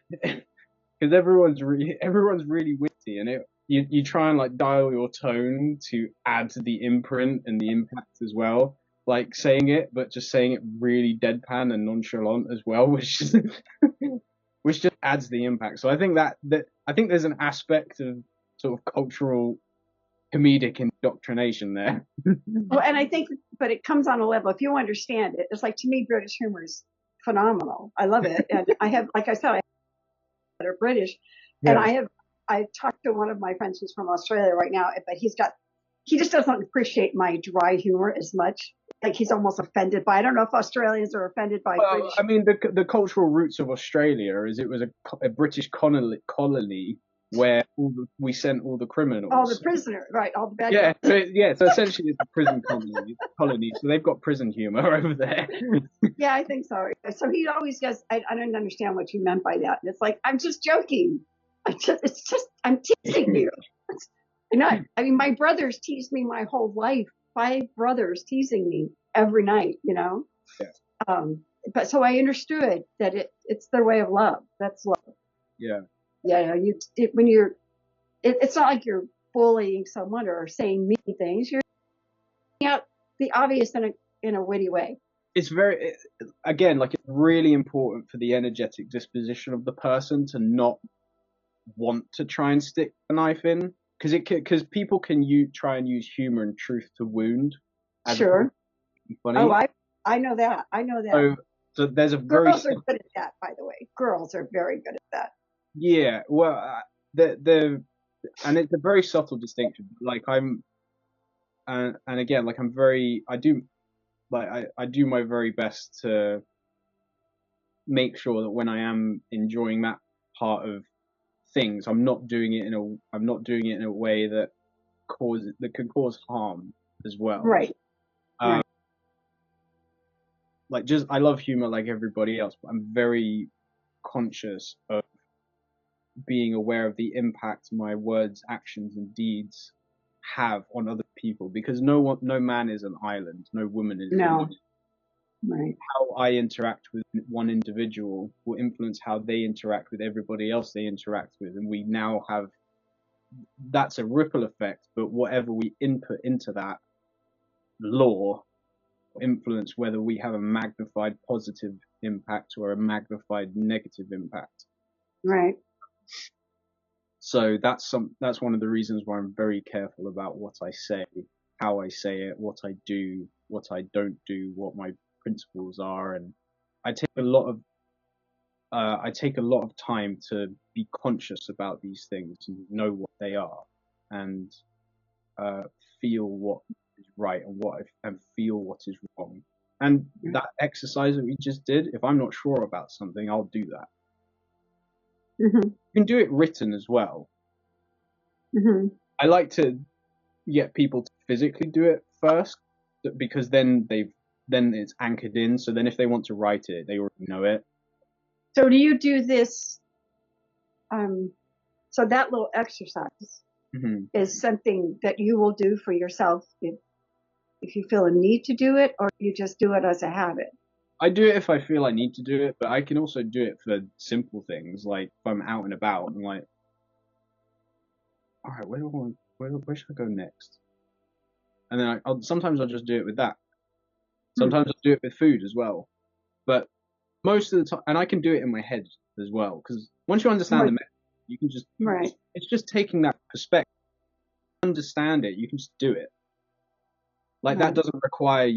really witty, and you try and like dial your tone to add to the imprint and the impact as well, like saying it, but just saying it really deadpan and nonchalant as well, which just adds the impact. So I think that I think there's an aspect of sort of cultural comedic indoctrination there. Well, and I think, but it comes on a level. If you understand it, it's like to me, British humor is phenomenal. I love it, and I have, like I said, I are British, and Yeah. I talked to one of my friends who's from Australia right now, but he just doesn't appreciate my dry humor as much. Like he's almost offended by. I don't know if Australians are offended by Well, British. I mean, the cultural roots of Australia is it was a British colony where we sent all the All the criminals. prisoners, right? All the bad Yeah, guys. so essentially it's a prison colony. So they've got prison humor over there. Yeah, I think so. So he always goes, I don't understand what you meant by that. And it's like, I'm just joking. I'm teasing you. I mean, my brothers teased me my whole life. 5 brothers teasing me every night, you know? Yeah. But so I understood that it's their way of love. That's love. Yeah. Yeah, it's not like you're bullying someone or saying mean things. You're pointing out the obvious in a witty way. It's again, like it's really important for the energetic disposition of the person to not want to try and stick the knife in, because people can try and use humor and truth to wound as Sure. funny. Oh, I know that. I know that. So there's a girls are good at that, by the way. Girls are very good at that. Yeah, well, and it's a very subtle distinction. Like and again, like I do my very best to make sure that when I am enjoying that part of things, I'm not doing it in a way that can cause harm as well. Right. Right. Like I love humor like everybody else, but I'm very conscious of being aware of the impact my words, actions, and deeds have on other people, because no man is an island, no woman is. No. Right. How I interact with one individual will influence how they interact with everybody else they interact with, and we now have that's a ripple effect. But whatever we input into that law influence whether we have a magnified positive impact or a magnified negative impact. Right. So that's one of the reasons why I'm very careful about what I say, how I say it, what I do, what I don't do, what my principles are, and I take a lot of time to be conscious about these things and know what they are, and feel what is right and feel what is wrong. And that exercise that we just did, if I'm not sure about something, I'll do that. Mm-hmm. You can do it written as well. Mm-hmm. I like to get people to physically do it first, because then it's anchored in. So then if they want to write it, they already know it. So do you do this? So that little exercise is something that you will do for yourself if you feel a need to do it, or you just do it as a habit? I do it if I feel I need to do it, but I can also do it for simple things, like if I'm out and about and like, all right, where should I go next? And then sometimes I'll just do it with that. Sometimes I'll do it with food as well. But most of the time, and I can do it in my head as well, because once you understand the method, you can just, it's just taking that perspective, understand it, you can just do it. Like that doesn't require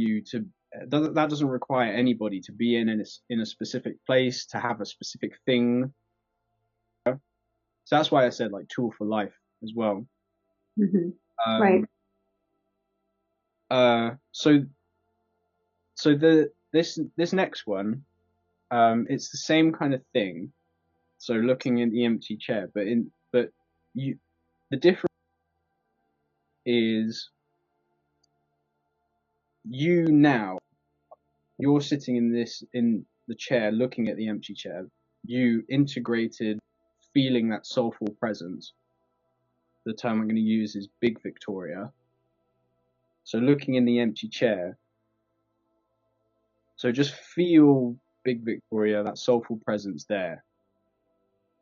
that doesn't require anybody to be in a specific place, to have a specific thing. So that's why I said like tool for life as well. Right. So this next one, it's the same kind of thing. So looking in the empty chair, the difference is you're sitting in the chair, looking at the empty chair. You integrated feeling that soulful presence. The term I'm going to use is Big Victoria. So looking in the empty chair. So just feel Big Victoria, that soulful presence there,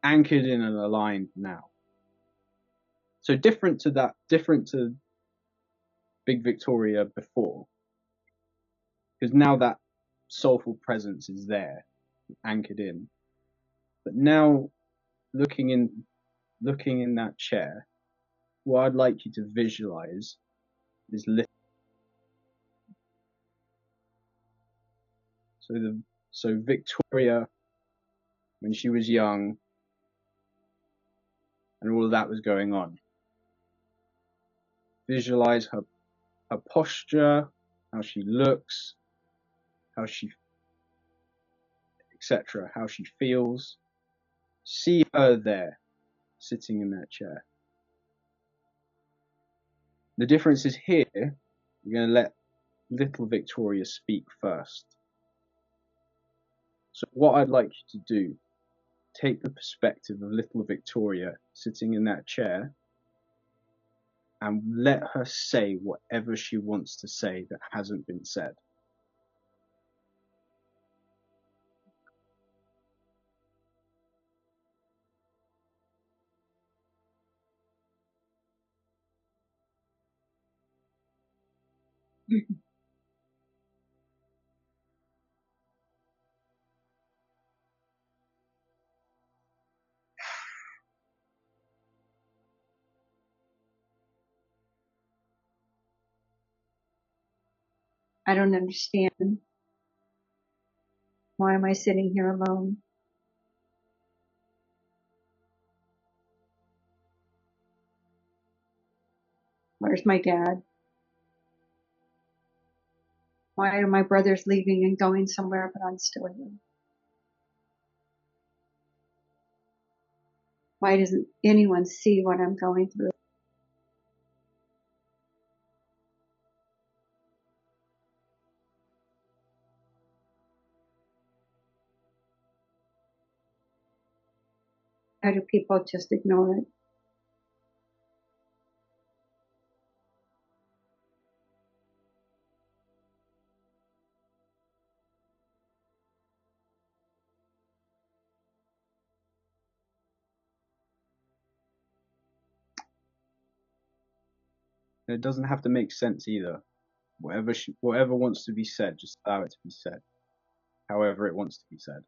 anchored in and aligned now. So different to Big Victoria before, because now that soulful presence is there, anchored in. But now looking in that chair, what I'd like you to visualize is little. So Victoria, when she was young, and all of that was going on. Visualize her posture, how she looks, how she, etc., how she feels. See her there, sitting in that chair. The difference is here, you're going to let little Victoria speak first. So what I'd like you to do, take the perspective of little Victoria sitting in that chair and let her say whatever she wants to say that hasn't been said. I don't understand. Why am I sitting here alone? Where's my dad? Why are my brothers leaving and going somewhere, but I'm still here? Why doesn't anyone see what I'm going through? Why do people just ignore it? And it doesn't have to make sense either. Whatever wants to be said, just allow it to be said. However it wants to be said.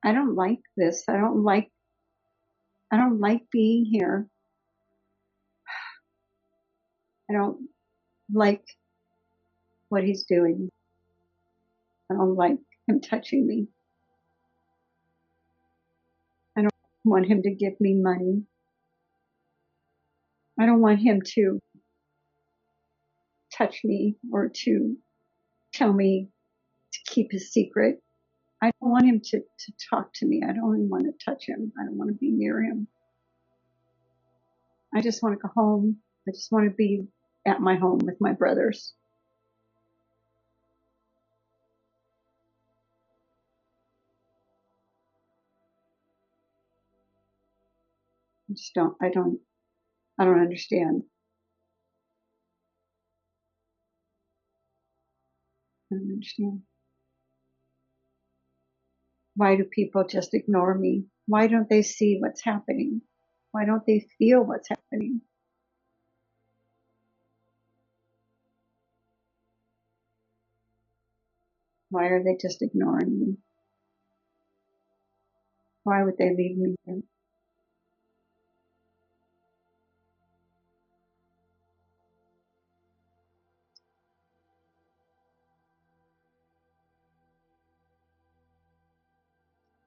I don't like this. I don't like being here. I don't like what he's doing. I don't like him touching me. I don't want him to give me money. I don't want him to touch me or to tell me to keep his secret. I don't want him to talk to me. I don't even want to touch him. I don't want to be near him. I just want to go home. I just want to be at my home with my brothers. I don't understand. I don't understand. Why do people just ignore me? Why don't they see what's happening? Why don't they feel what's happening? Why are they just ignoring me? Why would they leave me here?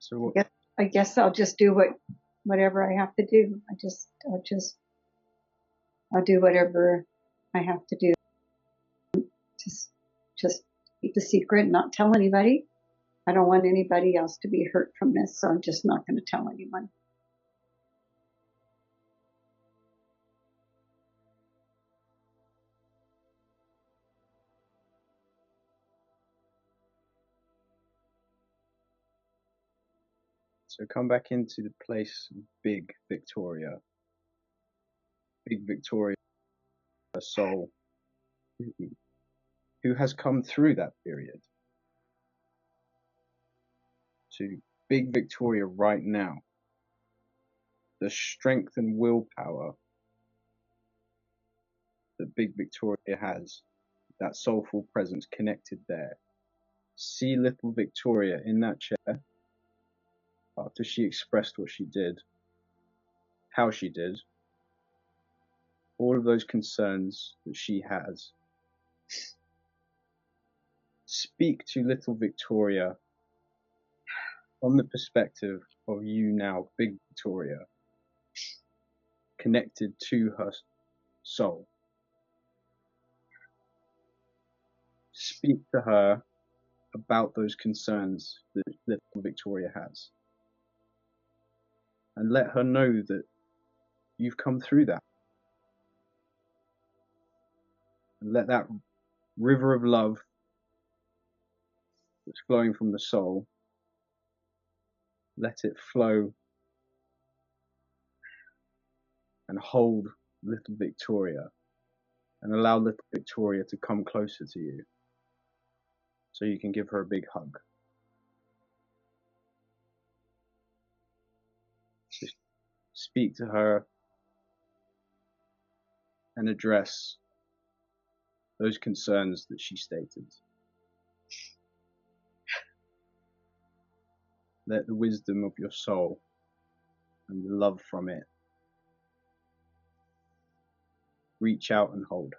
So I guess I'll just do whatever I have to do. I'll do whatever I have to do. Just keep the secret, not tell anybody. I don't want anybody else to be hurt from this, so I'm just not going to tell anyone. So come back into the place of big Victoria. Big Victoria, her soul, who has come through that period. To big Victoria right now. The strength and willpower that big Victoria has, that soulful presence connected there. See little Victoria in that chair. after she expressed what she did, how she did, all of those concerns that she has, speak to little Victoria from the perspective of you now, big Victoria, connected to her soul. Speak to her about those concerns that little Victoria has. And let her know that you've come through that. And let that river of love that's flowing from the soul, let it flow and hold little Victoria and allow little Victoria to come closer to you so you can give her a big hug. Just speak to her and address those concerns that she stated. Let the wisdom of your soul and the love from it reach out and hold her.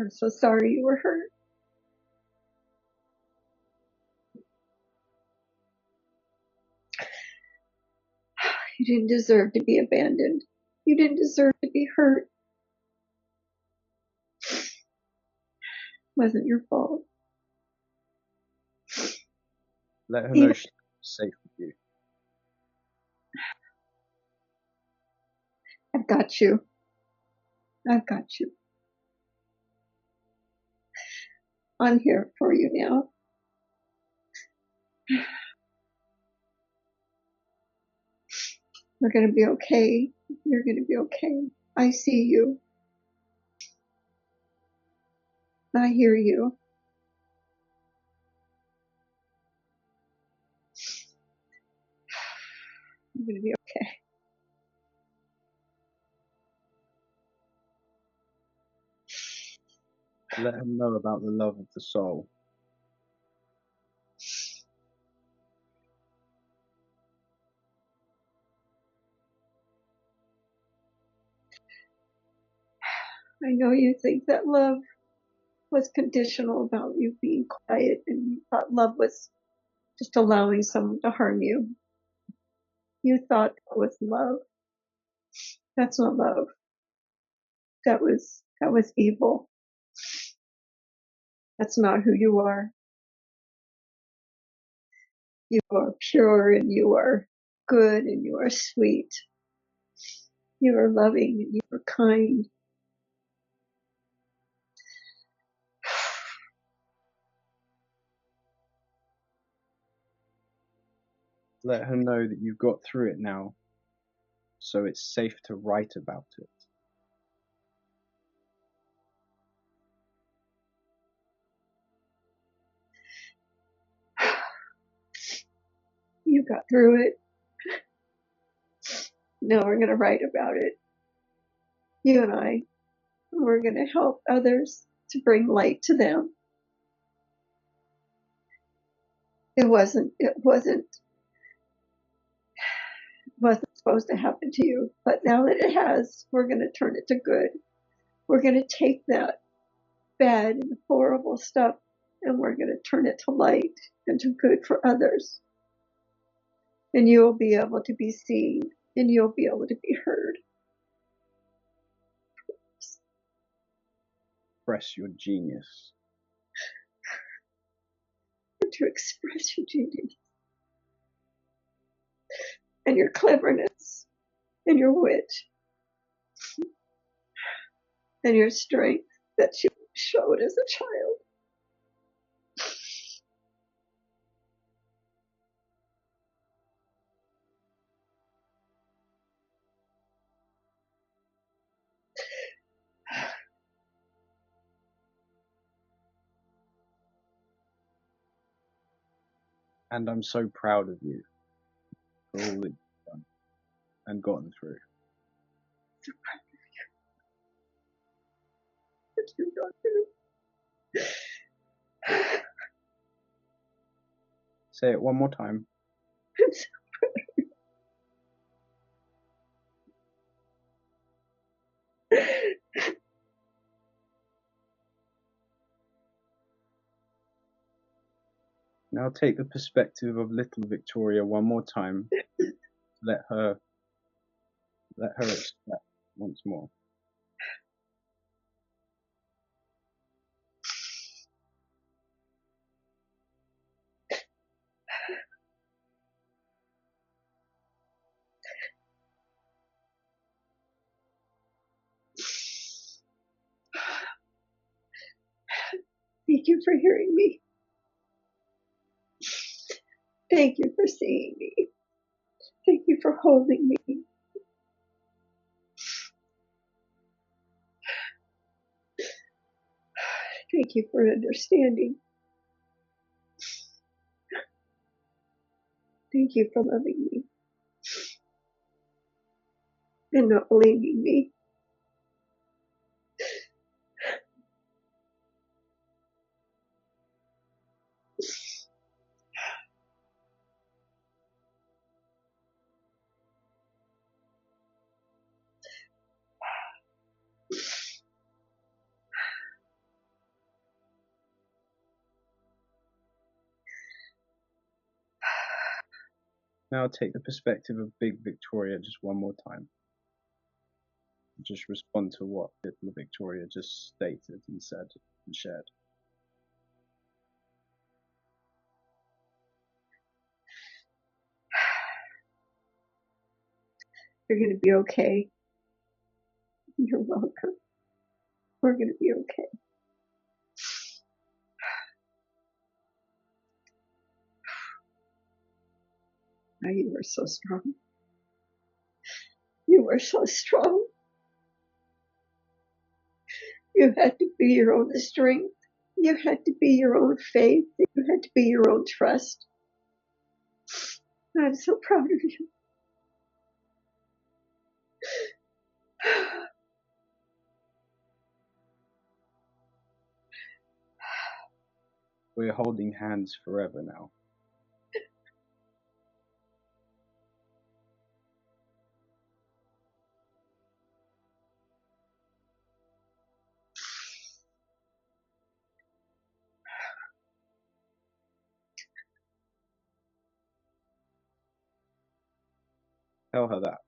I'm so sorry you were hurt. You didn't deserve to be abandoned. You didn't deserve to be hurt. It wasn't your fault. Let her know she's safe with you. I've got you. I've got you. I'm here for you now. We're going to be okay. You're going to be okay. I see you. I hear you. I'm going to be okay. Let her know about the love of the soul. I know you think that love was conditional about you being quiet, and you thought love was just allowing someone to harm you. You thought that was love. That's not love. That was evil. That's not who you are. You are pure, and you are good, and you are sweet. You are loving, and you are kind. Let her know that you've got through it now, so it's safe to write about it. You got through it. Now we're going to write about it. You and I, we're going to help others to bring light to them. It wasn't supposed to happen to you, but now that it has, we're going to turn it to good. We're going to take that bad and horrible stuff, and we're going to turn it to light and to good for others. And you'll be able to be seen, and you'll be able to be heard. Express your genius. And to express your genius and your cleverness and your wit and your strength that you showed as a child. And I'm so proud of you for all that you've done and gotten through. What you've gone through. Say it one more time. Now take the perspective of little Victoria one more time. Let her express once more. Thank you for hearing me. Thank you for seeing me. Thank you for holding me. Thank you for understanding. Thank you for loving me and not blaming me. Now take the perspective of big Victoria just one more time. Just respond to what little Victoria just stated and said and shared. You're going to be okay. You're welcome. We're going to be okay. Now you were so strong. You were so strong. You had to be your own strength. You had to be your own faith. You had to be your own trust. I'm so proud of you. We're holding hands forever now. Tell her that.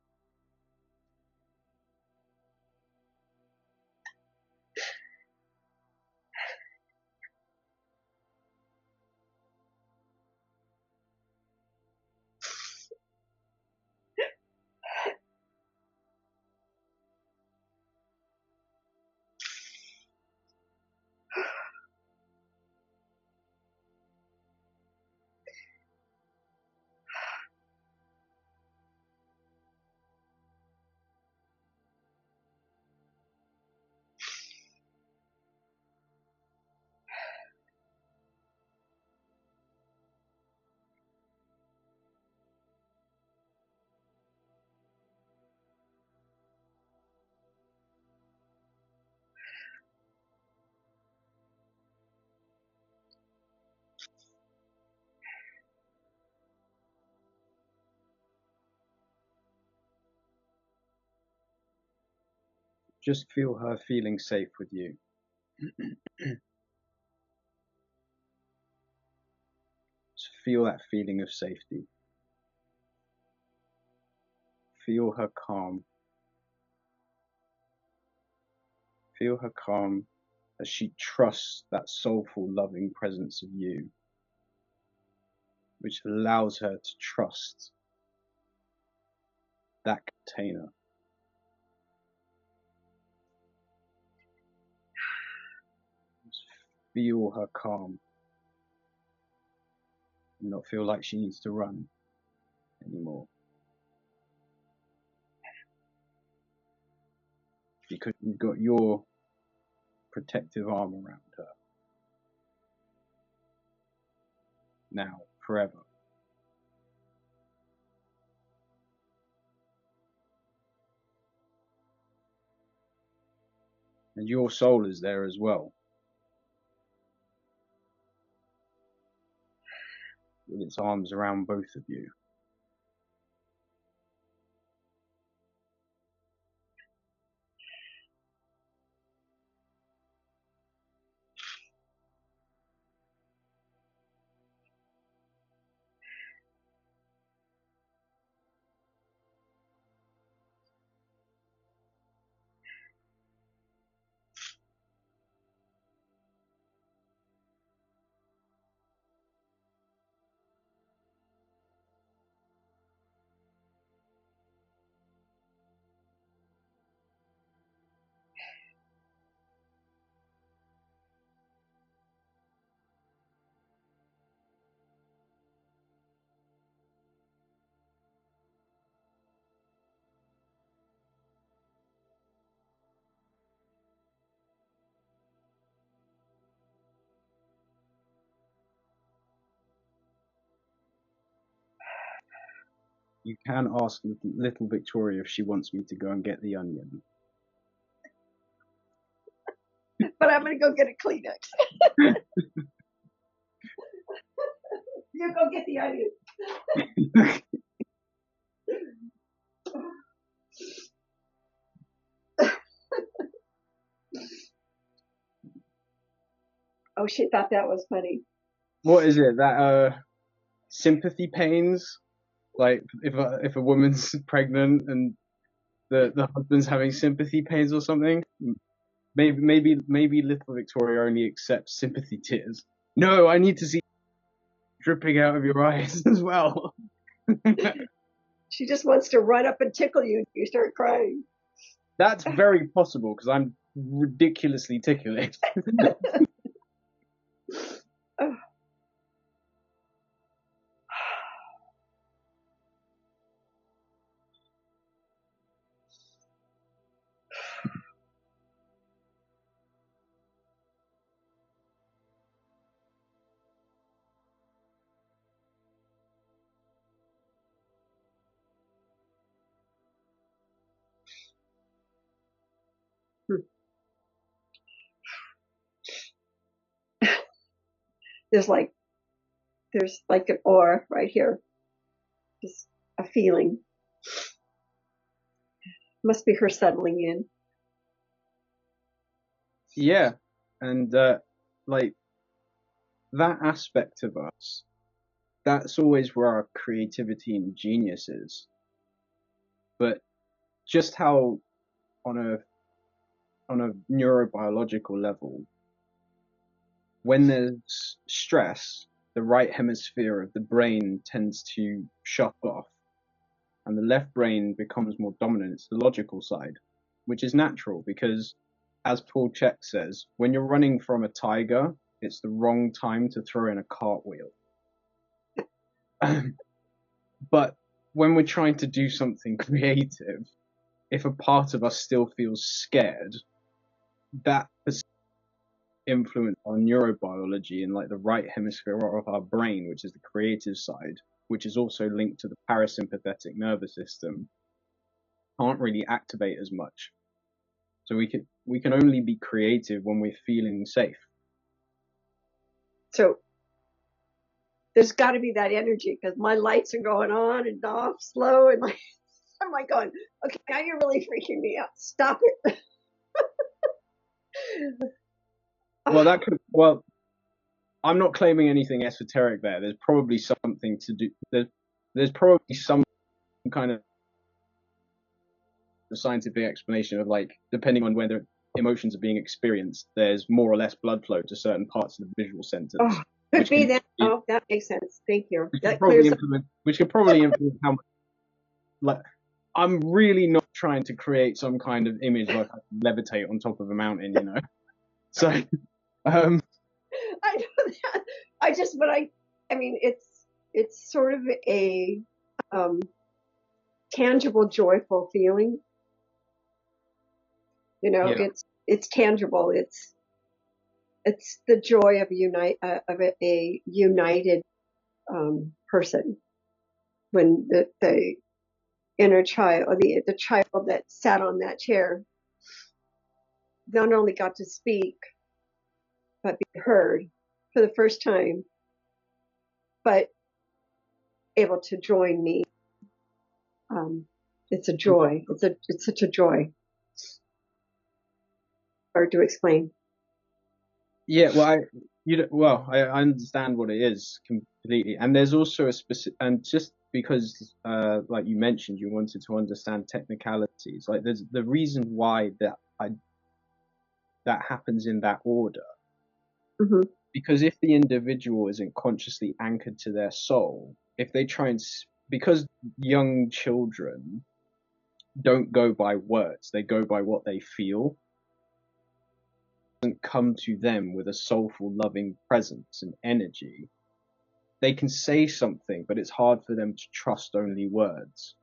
Just feel her feeling safe with you. Just feel that feeling of safety. Feel her calm. Feel her calm as she trusts that soulful, loving presence of you, which allows her to trust that container. Just feel her calm and not feel like she needs to run anymore. Because you've got your protective arm around her. Now, forever. and your soul is there as well, with its arms around both of you. You can ask little Victoria if she wants me to go and get the onion. But I'm going to go get a Kleenex. You go get the onion. Oh, she thought that was funny. What is it? That sympathy pains? Like if a woman's pregnant and the husband's having sympathy pains or something? Maybe little Victoria only accepts sympathy tears. No, I need to see dripping out of your eyes as well. She just wants to run up and tickle you and you start crying. That's very possible because I'm ridiculously ticklish. There's like an aura right here. Just a feeling. Must be her settling in. Yeah, and like that aspect of us, that's always where our creativity and genius is. But just how on a neurobiological level, when there's stress, the right hemisphere of the brain tends to shut off and the left brain becomes more dominant. It's the logical side, which is natural because, as Paul Chek says, when you're running from a tiger, it's the wrong time to throw in a cartwheel. But when we're trying to do something creative, if a part of us still feels scared, that influence our neurobiology in like the right hemisphere of our brain, which is the creative side, which is also linked to the parasympathetic nervous system, can't really activate as much. So we can only be creative when we're feeling safe. So there's got to be that energy because my lights are going on and off slow, and like I'm like going, okay, now you're really freaking me out. Stop it. Well, I'm not claiming anything esoteric there. There's probably something to do. There's probably some kind of scientific explanation of like, depending on whether emotions are being experienced, there's more or less blood flow to certain parts of the visual centers. Oh, could be that. Oh, that makes sense. Thank you. Which could probably influence how much. Like, I'm really not trying to create some kind of image like I can levitate on top of a mountain, you know. So, I know that. I mean, it's sort of a tangible, joyful feeling. You know, yeah. it's tangible. It's the joy of a united person when the inner child or the child that sat on that chair not only got to speak, but be heard for the first time, but able to join me. It's a joy. It's such a joy. Hard to explain. Yeah, I understand what it is completely, and there's also a specific, and just because, like you mentioned, you wanted to understand technicalities. Like, there's the reason why that happens in that order, Mm-hmm. because if the individual isn't consciously anchored to their soul, if they try and, because young children don't go by words, they go by what they feel. Doesn't come to them with a soulful, loving presence and energy. They can say something, but it's hard for them to trust only words.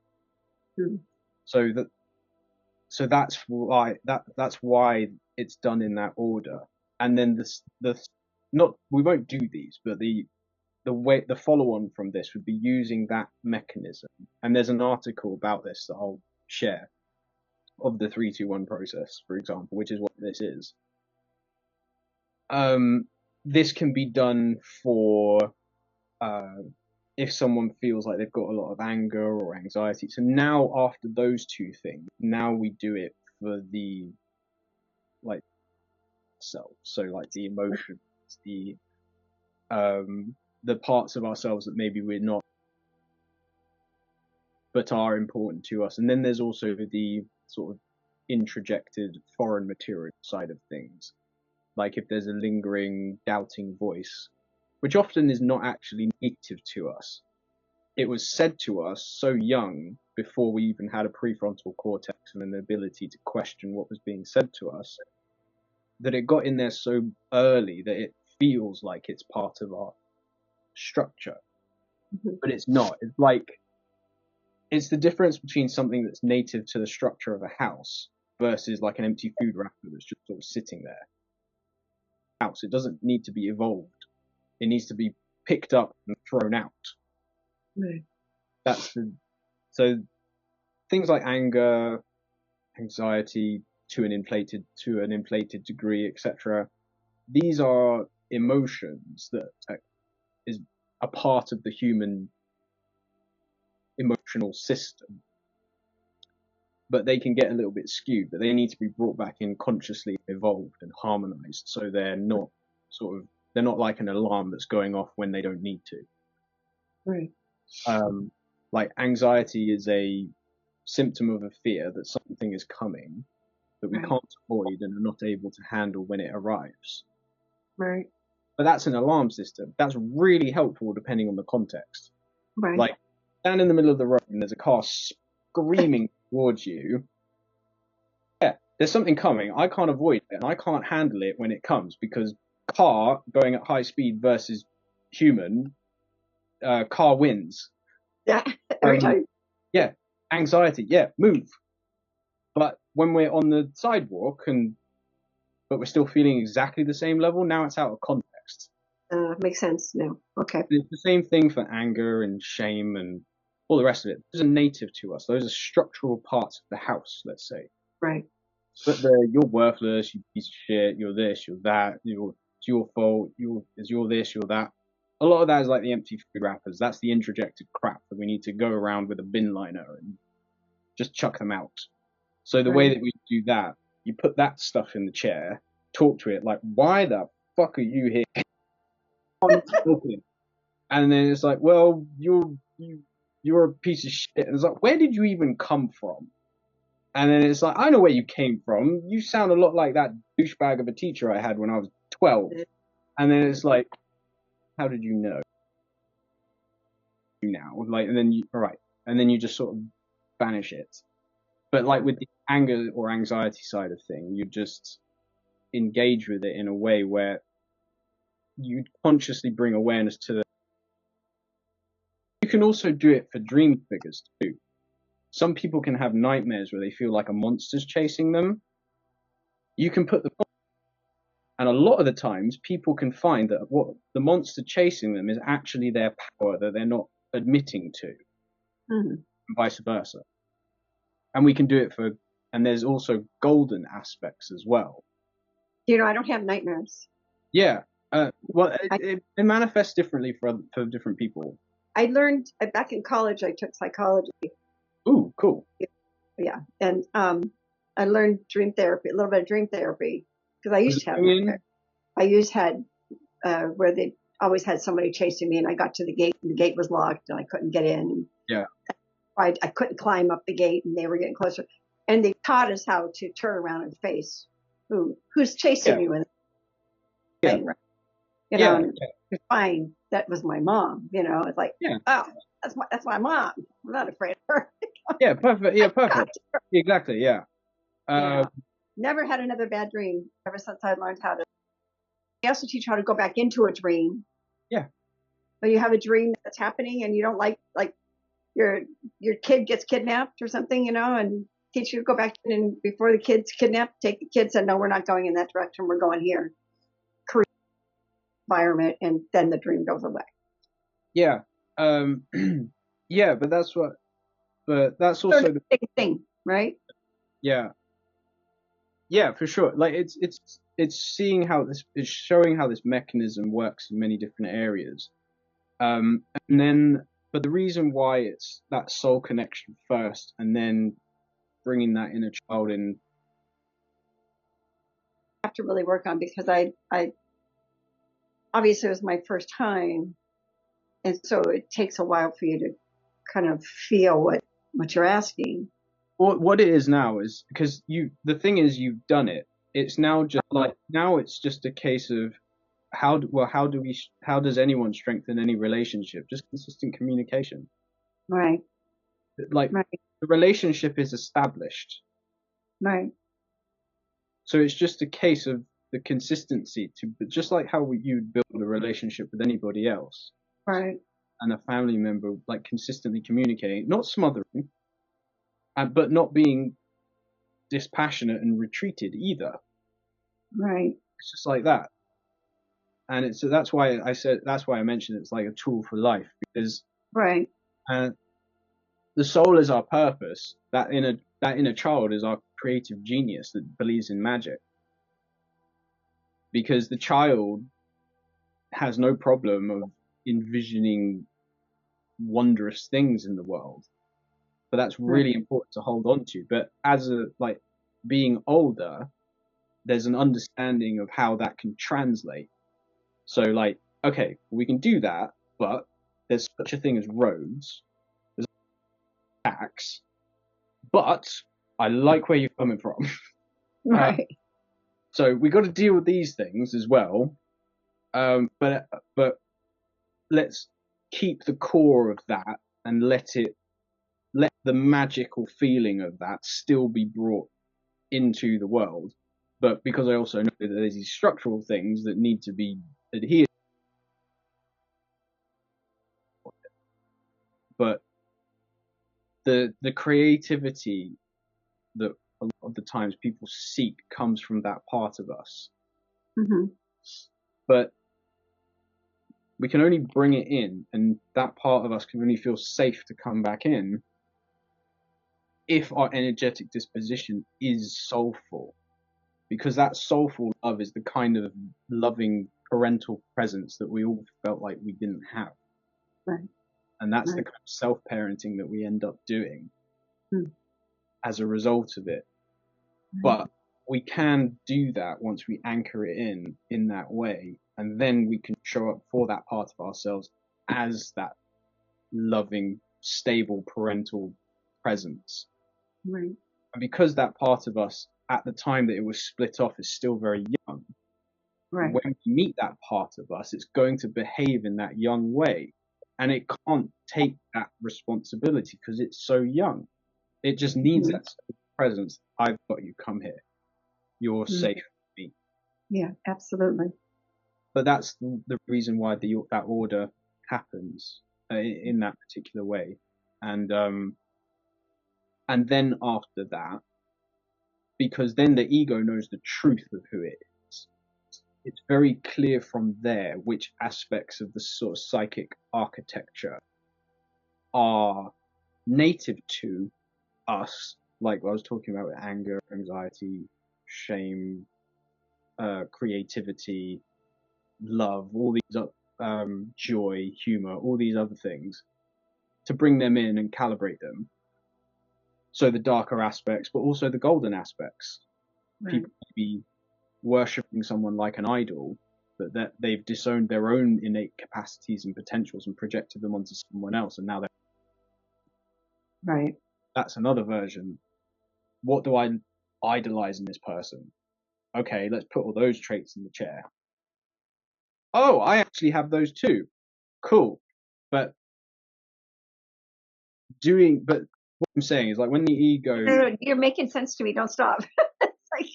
Mm-hmm. So that's why it's done in that order. And then we won't do these, but the follow on from this would be using that mechanism. And there's an article about this that I'll share, of the 3-2-1 process, for example, which is what this is. This can be done for if someone feels like they've got a lot of anger or anxiety. So now, after those two things, now we do it for the, like, self. So like the emotions, the parts of ourselves that maybe we're not, but are important to us. And then there's also the sort of introjected foreign material side of things. Like if there's a lingering doubting voice, which often is not actually native to us. It was said to us so young, before we even had a prefrontal cortex and an ability to question what was being said to us, that it got in there so early that it feels like it's part of our structure. Mm-hmm. But it's not. It's like, it's the difference between something that's native to the structure of a house versus like an empty food wrapper that's just sort of sitting there. House, it doesn't need to be evolved. It needs to be picked up and thrown out. Right. So things like anger, anxiety to an inflated degree, etc. These are emotions that is a part of the human emotional system, but they can get a little bit skewed. But they need to be brought back in, consciously evolved and harmonized, so they're not like an alarm that's going off when they don't need to. Right. Like anxiety is a symptom of a fear that something is coming that we can't avoid and are not able to handle when it arrives. Right. But that's an alarm system. That's really helpful depending on the context. Right. Like, stand in the middle of the road and there's a car screaming towards you. Yeah, there's something coming. I can't avoid it and I can't handle it when it comes, because car going at high speed versus human, car wins. Yeah, every time. Yeah, anxiety. Yeah, move. But when we're on the sidewalk but we're still feeling exactly the same level, now it's out of context. Makes sense now. Okay. It's the same thing for anger and shame and all the rest of it. Those are native to us. Those are structural parts of the house, let's say. Right. But you're worthless, you piece of shit, you're this, you're that, it's your fault, you're this, you're that. A lot of that is like the empty food wrappers. That's the introjected crap that we need to go around with a bin liner and just chuck them out. So the way that we do that, you put that stuff in the chair, talk to it like, why the fuck are you here? And then it's like, well, you're a piece of shit. And it's like, where did you even come from? And then it's like, I know where you came from. You sound a lot like that douchebag of a teacher I had when I was 12. And then it's like, how did you know? Now, like, and then you just sort of banish it. But like with the anger or anxiety side of thing, you just engage with it in a way where you consciously bring awareness to the. You can also do it for dream figures too. Some people can have nightmares where they feel like a monster's chasing them. You can put and a lot of the times people can find that what the monster chasing them is actually their power that they're not admitting to, and vice versa. And we can do it and there's also golden aspects as well. I don't have nightmares. Yeah. Well, I, it manifests differently for different people. I learned back in college, I took psychology. Ooh, cool. Yeah. And I learned dream therapy, a little bit of dream therapy, because I Was used it to have going in? nightmares. I used had where they always had somebody chasing me, and I got to the gate, and the gate was locked, and I couldn't get in. Yeah. I couldn't climb up the gate, and they were getting closer. And they taught us how to turn around and face who's chasing Yeah. me with Yeah. it. Yeah. And to find that was my mom. It's like, Yeah. oh, that's my mom. I'm not afraid of her. Yeah. Perfect. Yeah. God. Perfect. Exactly. Yeah. Yeah. Never had another bad dream ever since I learned how to. They also teach how to go back into a dream. Yeah. When you have a dream that's happening and you don't like your your kid gets kidnapped or something, and teach you to go back in and before the kid's kidnapped, take the kids and no, we're not going in that direction. We're going here. Create environment, and then the dream goes away. Yeah. Um, yeah, but that's Sort of also the same thing, right? yeah, yeah, for sure. Like it's seeing how this is showing how this mechanism works in many different areas. And then, but the reason why it's that soul connection first, and then bringing that inner child in. I have to really work on because I obviously it was my first time, and so it takes a while for you to kind of feel what you're asking. What it is now is because the thing is you've done it. It's now just like now it's just a case of how does anyone strengthen any relationship? Just consistent communication. Right, Like right, the relationship is established, right, so it's just a case of the consistency to just like how you'd build a relationship with anybody else right, and a family member, like consistently communicating, not smothering, but not being dispassionate and retreated either. right, It's just like that. And it's so that's why I mentioned it's like a tool for life because right. uh, the soul is our purpose. That inner child is our creative genius that believes in magic. Because the child has no problem of envisioning wondrous things in the world, but that's Right. really important to hold on to. But as a like being older, there's an understanding of how that can translate. So like, okay, we can do that, but there's such a thing as roads, there's tax, but I like where you're coming from. Uh, Right. so we got to deal with these things as well. But let's keep the core of that and let the magical feeling of that still be brought into the world. But because I also know that there's these structural things that need to be adhered, but the creativity that a lot of the times people seek comes from that part of us. Mm-hmm. But we can only bring it in, and that part of us can only feel safe to come back in if our energetic disposition is soulful. Because that soulful love is the kind of loving parental presence that we all felt like we didn't have. Right. And that's the Right. kind of self parenting that we end up doing Mm. as a result of it. Right. But we can do that once we anchor it in that way. And then we can show up for that part of ourselves as that loving, stable parental presence. Right. And because that part of us at the time that it was split off is still very young, Right. when we meet that part of us, it's going to behave in that young way. And it can't take that responsibility because it's so young. It just needs Mm. that presence. I've got you, come here. You're Mm. safe with me. Yeah, absolutely. But that's the reason why that order happens in that particular way. And and then after that, because then the ego knows the truth of who it is. It's very clear from there which aspects of the sort of psychic architecture are native to us, like I was talking about with anger, anxiety, shame, creativity, love, all these joy, humor, all these other things, to bring them in and calibrate them. So the darker aspects, but also the golden aspects. Right. People may be worshipping someone like an idol, but that they've disowned their own innate capacities and potentials and projected them onto someone else, and now they're Right. that's another version. What do I idolize in this person? Okay, let's put all those traits in the chair. Oh, I actually have those too. Cool. But what I'm saying is, like, when the ego. No, you're making sense to me. Don't stop. It's like,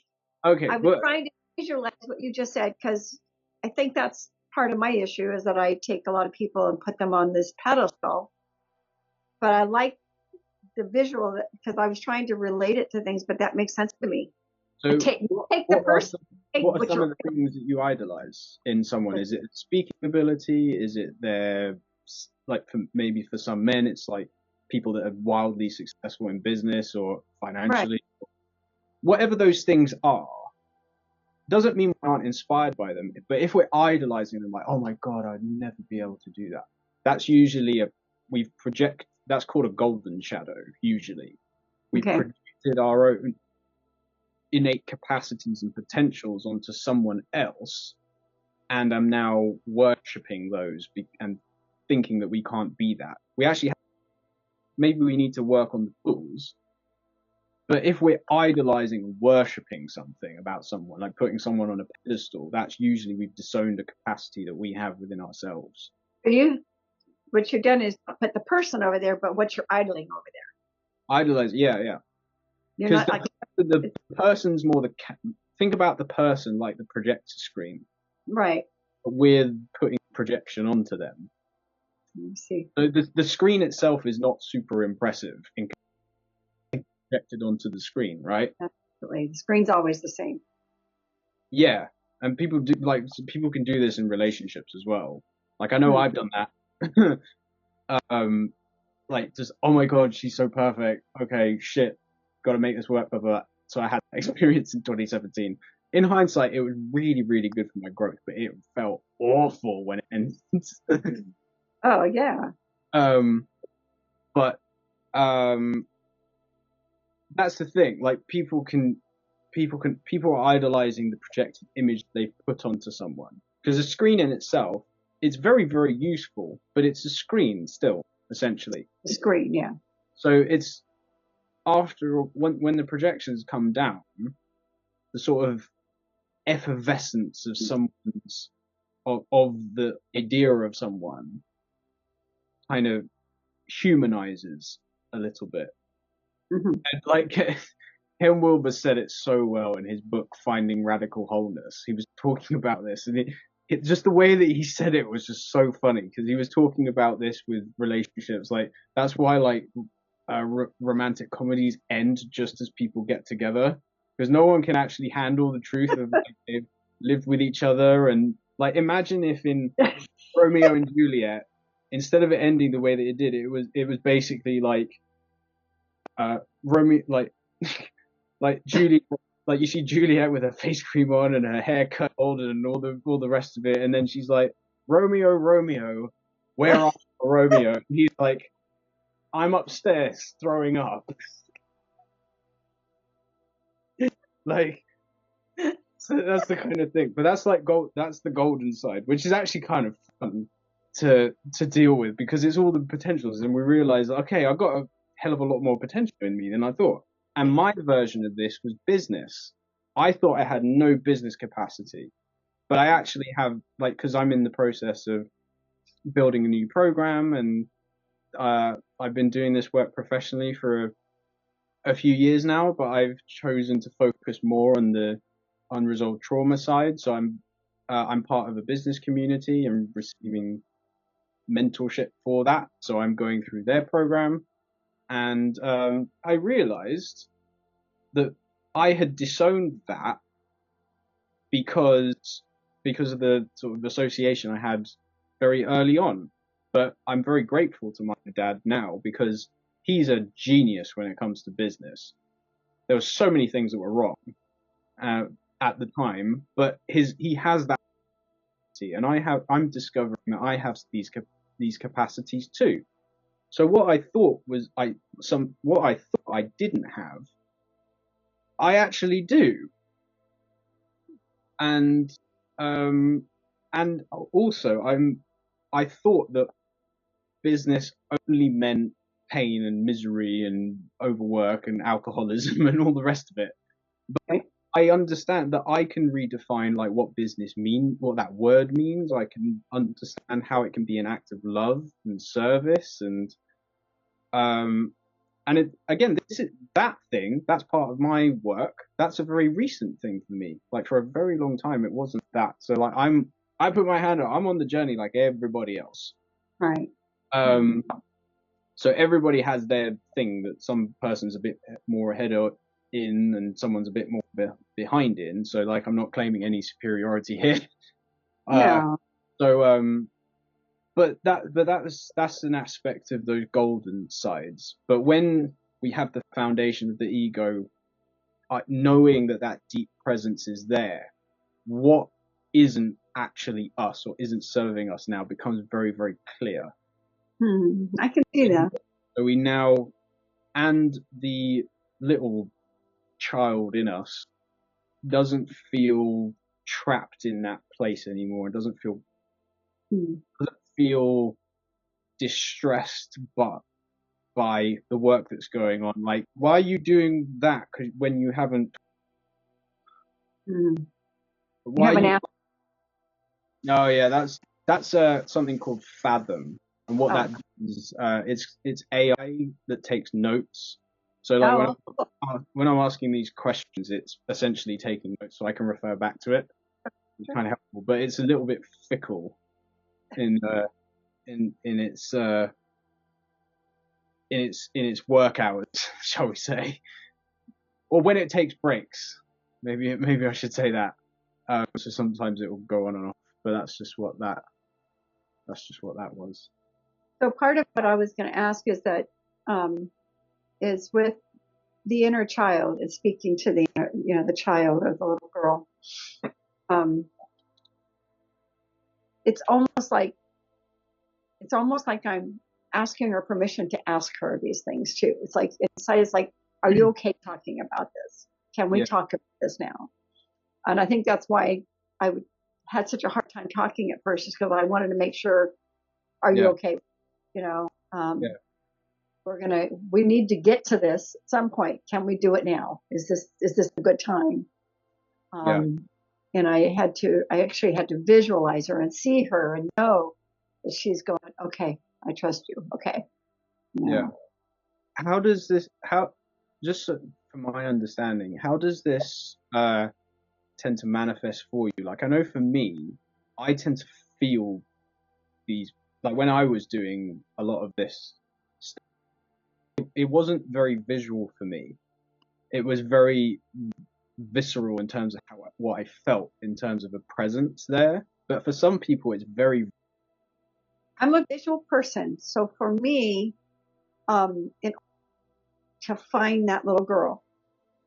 Okay, I was trying to visualize what you just said, because I think that's part of my issue, is that I take a lot of people and put them on this pedestal. But I like the visual, because I was trying to relate it to things, but that makes sense to me. so Take the person. what are some of the things that you idolize in someone? Is it speaking ability? Is it their, like, maybe for some men, it's like people that are wildly successful in business or financially? Right. Whatever those things are, doesn't mean we aren't inspired by them. But if we're idolizing them, like, oh my God, I'd never be able to do that. That's usually that's called a golden shadow, usually. We've projected our own innate capacities and potentials onto someone else, and I'm now worshipping those and thinking that we can't be that. We actually maybe we need to work on the tools, but if we're idolizing and worshipping something about someone, like putting someone on a pedestal, that's usually we've disowned a capacity that we have within ourselves. What you've done is put the person over there, but what you're idling over there. Idolize, yeah. Because the person's more think about the person like the projector screen. Right. But we're putting projection onto them. Let me see. So the screen itself is not super impressive in projected onto the screen, right? Absolutely. The screen's always the same. Yeah. And people can do this in relationships as well. Like, I know I've done that. Like, just, oh my God, she's so perfect. Okay, shit, got to make this work. Blah, blah. So I had that experience in 2017. In hindsight, it was really, really good for my growth, but it felt awful when it ended. Oh yeah. But that's the thing. Like, people are idolizing the projected image they put onto someone, because a screen in itself, it's very, very useful, but it's a screen still, essentially. The screen, yeah. So it's after when the projections come down, the sort of effervescence of someone's of the idea of someone kind of humanizes a little bit. Mm-hmm. And like Ken Wilber said it so well in his book Finding Radical Wholeness. He was talking about this, and it just the way that he said it was just so funny, because he was talking about this with relationships. Like, that's why, like, romantic comedies end just as people get together, because no one can actually handle the truth of, like, they've lived with each other. And, like, imagine if in Romeo and Juliet, instead of it ending the way that it did, it was basically like Romeo, like Juliet, like, you see Juliet with her face cream on and her hair cut older and all the rest of it, and then she's like, Romeo, Romeo, where are you, Romeo? And he's like, I'm upstairs throwing up. Like, so that's the kind of thing. But that's like that's the golden side, which is actually kind of fun to deal with, because it's all the potentials, and we realize, okay, I've got a hell of a lot more potential in me than I thought. And my version of this was business. I thought I had no business capacity, but I actually have, like, because I'm in the process of building a new program, and I've been doing this work professionally for a few years now, but I've chosen to focus more on the unresolved trauma side. So I'm part of a business community and receiving mentorship for that. So I'm going through their program, and I realized that I had disowned that because of the sort of association I had very early on. But I'm very grateful to my dad now, because he's a genius when it comes to business. There were so many things that were wrong, at the time, but he has that capacity, and I'm discovering that I have these capacities too. So what I thought was what I thought I didn't have, I actually do. And um and also I thought that business only meant pain and misery and overwork and alcoholism and all the rest of it. Okay. I understand that I can redefine like what business mean, what that word means. I can understand how it can be an act of love and service, um and it, again, this is that thing. That's part of my work. That's a very recent thing for me. Like for a very long time, it wasn't that. So like I put my hand up. I'm on the journey like everybody else. Right. Um, so everybody has their thing that some person's a bit more ahead of in, and someone's a bit more behind in. So like I'm not claiming any superiority here. Uh, No. so that's an aspect of those golden sides. But when we have the foundation of the ego, knowing that that deep presence is there, what isn't actually us or isn't serving us now becomes very, very clear. I can see that. So we now, and the little child in us doesn't feel trapped in that place anymore. It Hmm. doesn't feel distressed, but by the work that's going on. Like, why are you doing that? When you haven't, Hmm. You why are have an you? app. Oh yeah, that's something called Fathom, and what Oh, that is, it's AI that takes notes. So like oh, when I'm asking these questions, it's essentially taking notes, so I can refer back to it. It's kind of helpful, but it's a little bit fickle in in its in its work hours, shall we say, or when it takes breaks. Maybe I should say that. So sometimes it will go on and off, but that's just what that was. so part of what I was going to ask is that um, is with the inner child is speaking to the the child or the little girl. Um, it's almost like I'm asking her permission to ask her these things too. It's like inside it's like, are you okay talking about this? Can we Yeah, talk about this now? And I think that's why I had such a hard time talking at first, is because I wanted to make sure, are you yeah, okay? You know, yeah, we need to get to this at some point. Can we do it now? Is this a good time? yeah, Um, and I actually had to visualize her and see her and know that she's going, okay, I trust you. Okay. yeah. No. How does this, how, just so, from my understanding, how does this tend to manifest for you? Like, I know for me, I tend to feel these, like when I was doing a lot of this stuff, it wasn't very visual for me. It was very visceral in terms of what I felt in terms of a presence there. But for some people, it's very, I'm a visual person. So for me, in to find that little girl,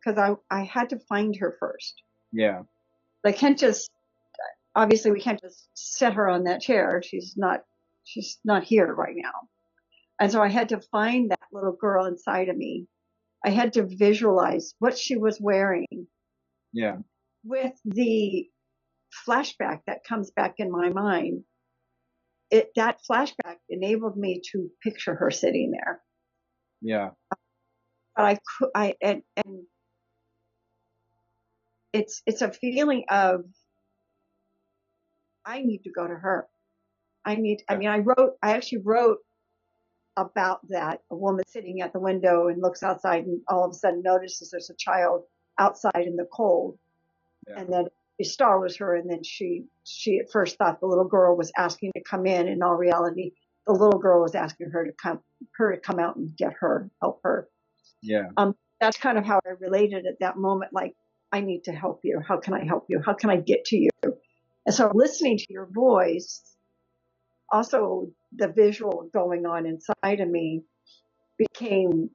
because I had to find her first. yeah, I can't just, obviously we can't just set her on that chair. She's not here right now. And so I had to find that little girl inside of me. I had to visualize what she was wearing yeah, with the flashback that comes back in my mind. That flashback enabled me to picture her sitting there. yeah, But I could, and it's a feeling of, I need to go to her. I yeah, mean, I actually wrote about that. A woman sitting at the window and looks outside and all of a sudden notices there's a child outside in the cold. yeah, And then she startles her, and then she at first thought the little girl was asking to come in. In all reality, the little girl was asking her to come out and get her, help her. yeah, That's kind of how I related at that moment. Like, I need to help you. How can I help you? How can I get to you? And so listening to your voice, also the visual going on inside of me became.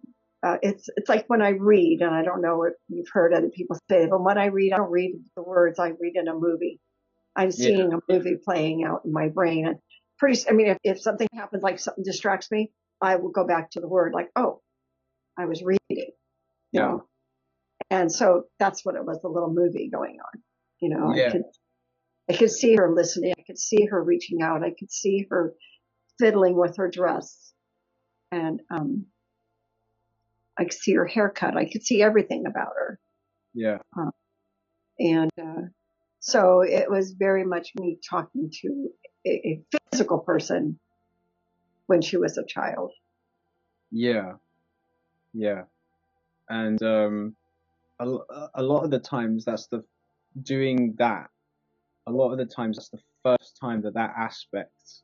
it's like when I read, and I don't know what you've heard other people say, but when I read, I don't read the words. I read in a movie. I'm Yeah. seeing a movie playing out in my brain. And I mean, if something happens, like something distracts me, I will go back to the word, like, oh, I was reading, you Yeah. know. And so that's what it was, the little movie going on. You know, Yeah. I could see her listening. I could see her reaching out. I could see her fiddling with her dress, and I could see her haircut. I could see everything about her. Yeah. Uh, and so it was very much me talking to a physical person when she was a child. Yeah. Yeah. And a lot of the times doing that. A lot of the times that's the first time that aspect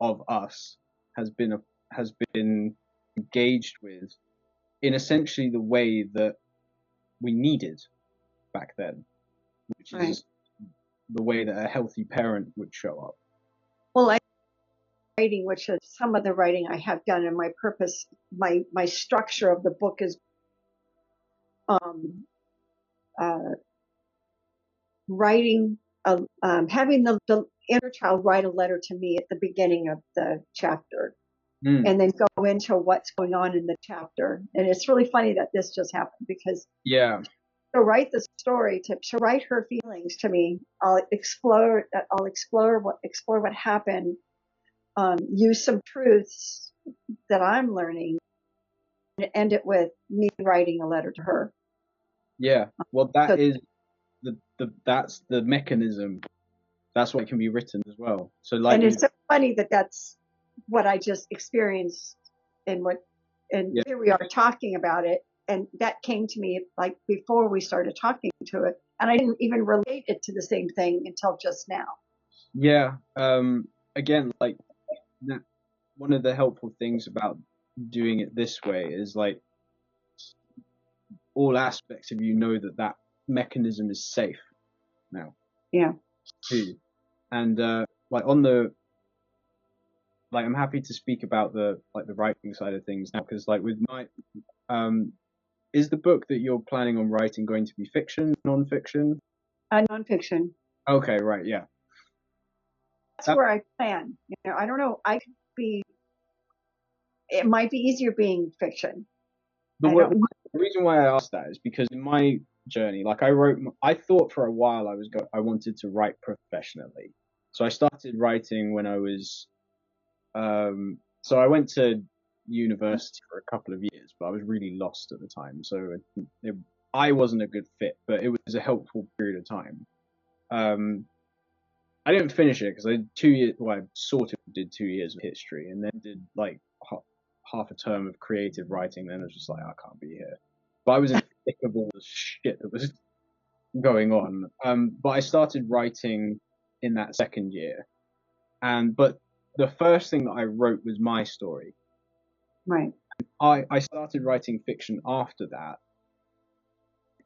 of us has been engaged with in essentially the way that we needed back then, which Right. is the way that a healthy parent would show up. Well, I writing, which is some of the writing I have done, and my purpose, my structure of the book is um, uh, writing, having the inner child write a letter to me at the beginning of the chapter, Mm. and then go into what's going on in the chapter. And it's really funny that this just happened because Yeah. to write the story, to write her feelings to me, I'll explore what happened, use some truths that I'm learning, and end it with me writing a letter to her. Yeah. Well, that So, is that's the mechanism. That's what can be written as well. So like and you, it's so funny that that's what I just experienced, and yeah, here we are talking about it, and that came to me like before we started talking to it, and I didn't even relate it to the same thing until just now. yeah. Again, like that, one of the helpful things about doing it this way is like all aspects of you know that mechanism is safe now Yeah. too. And like on the like I'm happy to speak about the writing side of things now because like with my um is the book that you're planning on writing going to be fiction, non-fiction? Nonfiction. Okay, right, yeah. That's That, where I plan. I don't know. I could be. It might be easier being fiction. the, I don't know. the reason why I asked that is because in my journey, like I thought for a while I wanted to write professionally. So I started writing when I was so I went to university for a couple of years, but I was really lost at the time. So I wasn't a good fit, but it was a helpful period of time. Um, I didn't finish it because I did 2 years. Well, I sort of did 2 years of history, and then did like half a term of creative writing. Then I was just like, I can't be here. But I was in the thick of all the shit that was going on. But I started writing in that second year, but the first thing that I wrote was my story. Right. I started writing fiction after that.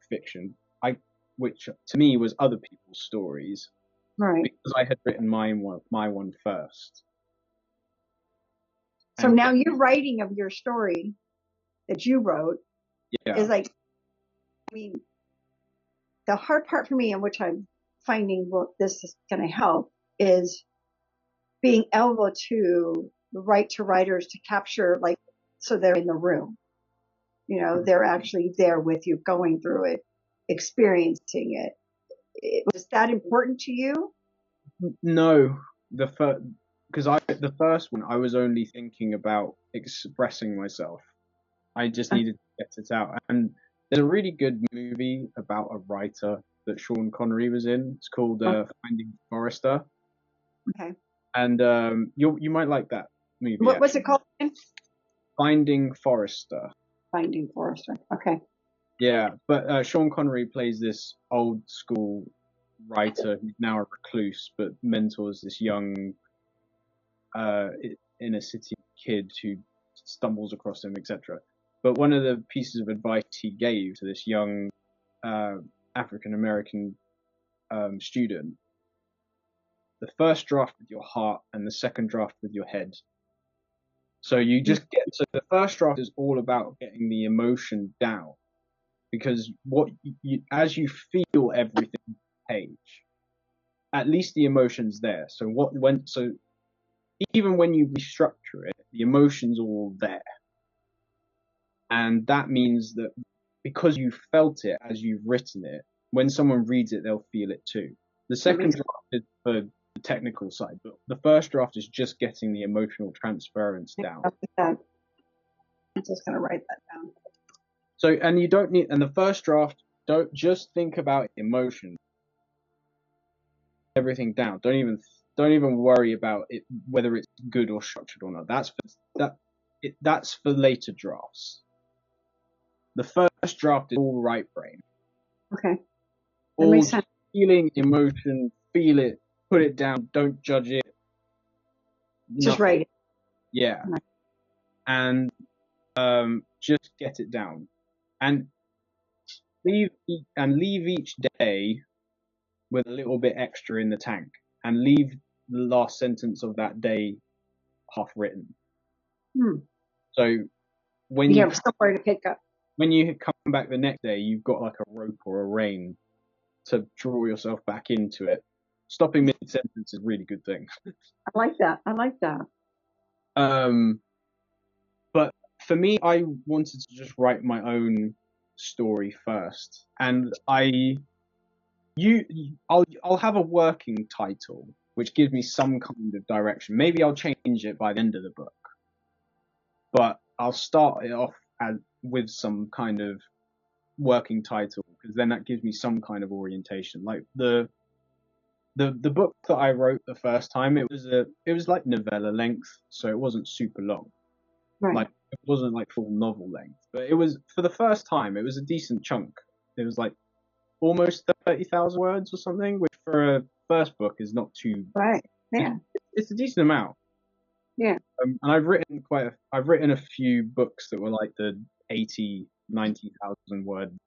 Fiction, I which to me was other people's stories Right. because I had written my one first. So And now your writing of your story that you wrote yeah, is like, I mean, the hard part for me, and which I'm finding this is going to help, is being able to write to writers to capture, like, so they're in the room. They're actually there with you, going through it, experiencing it. Was that important to you? no, the first because the first one I was only thinking about expressing myself. I just Uh, needed to get it out. And there's a really good movie about a writer that Sean Connery was in. It's called Finding Forrester, okay. and you might like that movie What was it actually. called? Finding Forrester. Finding Forrester. Okay. Yeah, but Sean Connery plays this old school writer who's now a recluse, but mentors this young uh, inner city kid who stumbles across him, etc. But one of the pieces of advice he gave to this young uh, African American student: the first draft with your heart and the second draft with your head. So you just get, so the first draft is all about getting the emotion down, because as you feel everything on the page, at least the emotion's there. So even when you restructure it, the emotion's all there. And that means that because you felt it as you've written it, when someone reads it, they'll feel it too. The second draft is for the technical side, but the first draft is just getting the emotional transference down. I'm just going to write that down. So, and the first draft, don't just think about emotion, everything down. Don't even worry about it, whether it's good or structured or not. That's for later drafts. The first draft is all right brain. Okay. That all makes sense. Feeling, emotion, feel it, put it down, don't judge it. Just write it. Yeah. Right. And just get it down. And leave each day with a little bit extra in the tank, and leave the last sentence of that day half written. So when you have somewhere to pick up. When you come back the next day, you've got like a rope or a rein to draw yourself back into it. Stopping mid-sentence is a really good thing. I like that. But for me, I wanted to just write my own story first, and I'll have a working title which gives me some kind of direction. Maybe I'll change it by the end of the book, but I'll start it off with some kind of working title, because then that gives me some kind of orientation. Like the book that I wrote the first time, it was like novella length, so it wasn't super long. Right. Like it wasn't like full novel length, but it was, for the first time, it was a decent chunk. It was like almost 30,000 words or something, which for a first book is not too. Right. Yeah. It's a decent amount. Yeah. And I've written a few books that were like the 80, 90,000 word.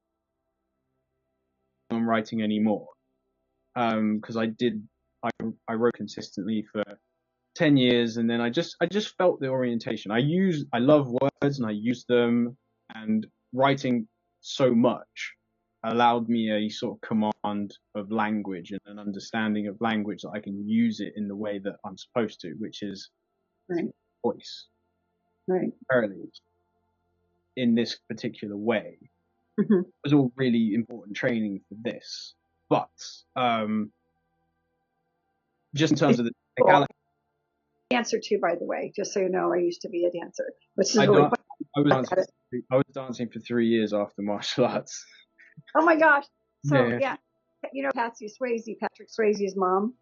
I'm writing anymore, because I wrote consistently for 10 years, and then I just felt the orientation. I love words and I use them, and writing so much allowed me a sort of command of language and an understanding of language that I can use it in the way that I'm supposed to, which is voice. Right. Apparently, in this particular way. It was all really important training for this. But just in terms of the technicality. Dancer too, by the way, just so you know, I used to be a dancer, which is really fun. I was dancing for 3 years after martial arts. Oh my gosh. So yeah. You know Patrick Swayze's mom?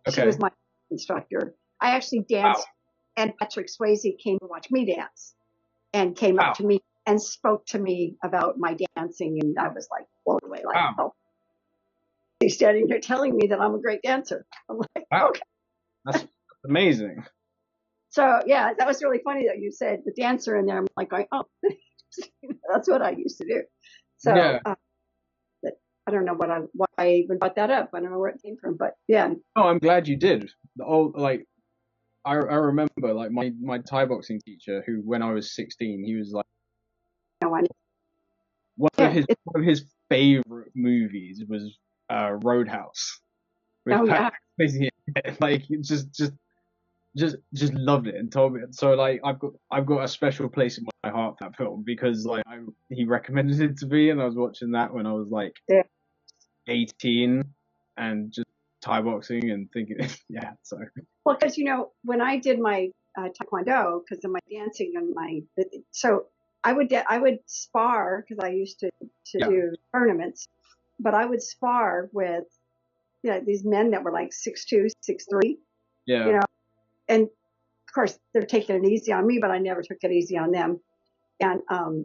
Okay. She was my instructor. I actually danced, and Patrick Swayze came to watch me dance and came up to me and spoke to me about my dancing, and I was like blown away, like, oh, he's standing here telling me that I'm a great dancer. I'm like, okay. That's amazing. So yeah, that was really funny that you said the dancer in there. I'm like going, oh, that's what I used to do. So yeah. I don't know why I even brought that up. I don't know where it came from, but yeah. Oh, I'm glad you did. Like I remember like my Thai boxing teacher, who when I was 16, he was like, one of his favorite movies was Roadhouse. Like just loved it and told me. So like I've got a special place in my heart for that film, because like he recommended it to me, and I was watching that when I was like 18 and just Thai boxing and thinking, so. Well, because when I did my taekwondo, because of my dancing and so I would spar, because I used to do tournaments, but I would spar with these men that were like 6'2", 6'3". Yeah. And of course they're taking it easy on me, but I never took it easy on them. And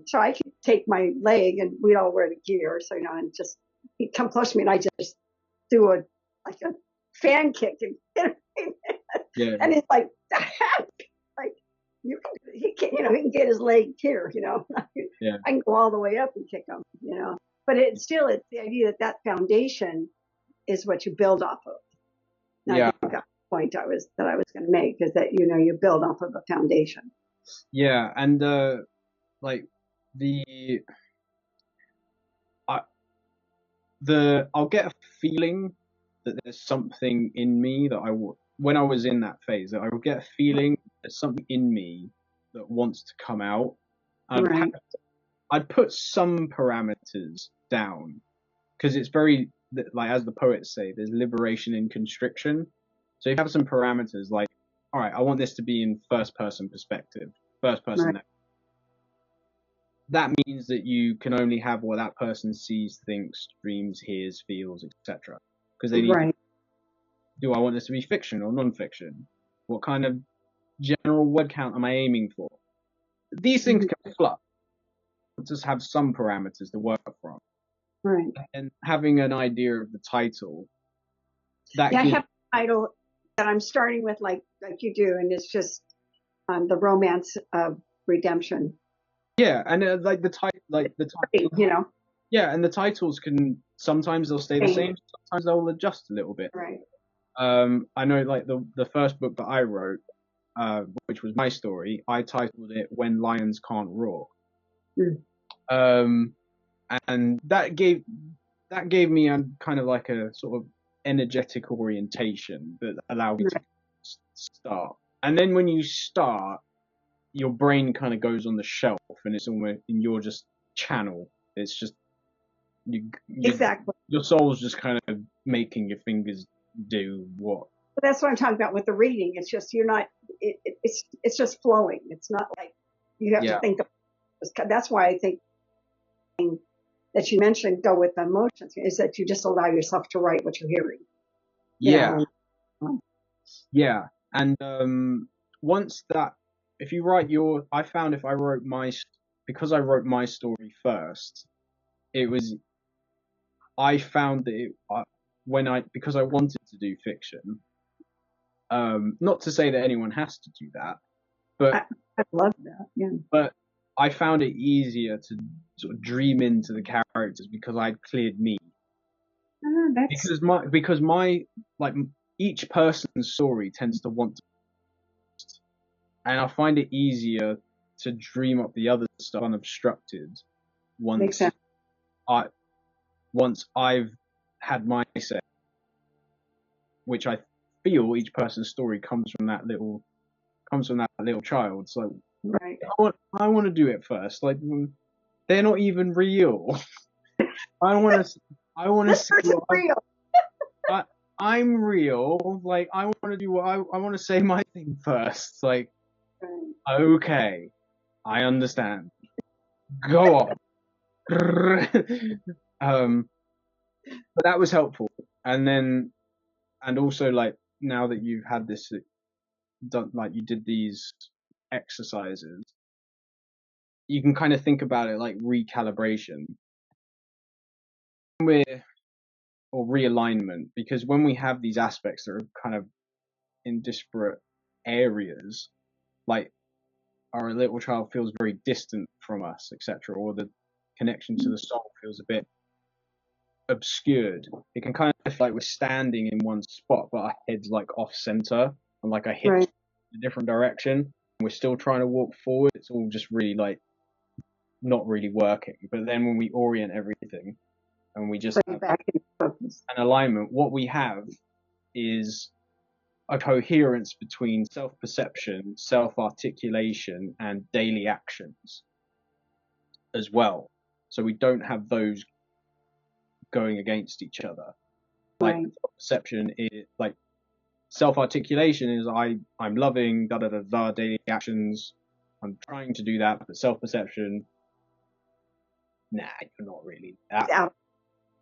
so I could take my leg, and we'd all wear the gear, so and just he'd come close to me, and I just do a fan kick, and and it's like, the heck, like he can get his leg here, I can go all the way up and kick him, but it's the idea that foundation is what you build off of. Now, I think the point I was going to make is that you build off of a foundation. Yeah, and like the I I'll get a feeling that there's something in me that when I was in that phase, that I would get a feeling there's something in me that wants to come out. Right, I'd put some parameters down because it's very, like, as the poets say, there's liberation in constriction. So you have some parameters like, all right, I want this to be in first person perspective, first person. right, That means that you can only have what that person sees, thinks, dreams, hears, feels, etc. Because they need to, right, do I want this to be fiction or non-fiction? What kind of general word count am I aiming for? These things mhm, can flux. Just have some parameters to work from. right. And having an idea of the title, that Yeah, I gives, have a title that I'm starting with, like you do, and it's just the romance of redemption. yeah, and like the title, You know, yeah, and the titles can, sometimes they'll stay the change. same, sometimes they'll adjust a little bit. Right, I know, like the first book that I wrote, which was my story, I titled it "When Lions Can't Roar," mm, um, and that gave me a kind of like a sort of energetic orientation that allowed me to right. start. And then when you start, your brain kind of goes on the shelf, and it's almost in your just channel. It's just you Exactly. your soul's just kind of making your fingers do what. But that's what I'm talking about with the reading. It's just you're not. It's just flowing. It's not like you have to Yeah, think. That's why I think that you mentioned go with the emotions is that you just allow yourself to write what you're hearing. You know, yeah, and yeah. And once that, if you write your, I found if I wrote because I wrote my story first, it was, I found that when because I wanted to do fiction, not to say that anyone has to do that, but I, I love that. Yeah, but I found it easier to sort of dream into the characters because I'd cleared me. that's Because my like each person's story tends to want to, and I find it easier to dream up the other stuff unobstructed makes once sense. I once I've had my say, which I feel each person's story comes from that little child. So Right. I want to do it first. Like, they're not even real. I want to I want to This see person's what real. I I'm real. Like, I want to do what I want to say my thing first. Like, Right. okay, I understand. Go on. um, but that was helpful. And then, and also, like, now that you've had this done, like you did these exercises, you can kind of think about it like recalibration. We're or realignment, because when we have these aspects that are kind of in disparate areas, like our little child feels very distant from us, etc., or the connection to the soul feels a bit obscured. It can kind of feel like we're standing in one spot, but our head's like off center, and like our hips Right. in a different direction. And we're still trying to walk forward. It's all just really like not really working. But then when we orient everything and we just Bring have it back into focus. an alignment, what we have is a coherence between self perception, self articulation, and daily actions as well. So we don't have those going against each other. Like, Right. perception is like, self articulation is I'm loving da da da da daily actions. I'm trying to do that, but self perception, nah, you're not really It's that.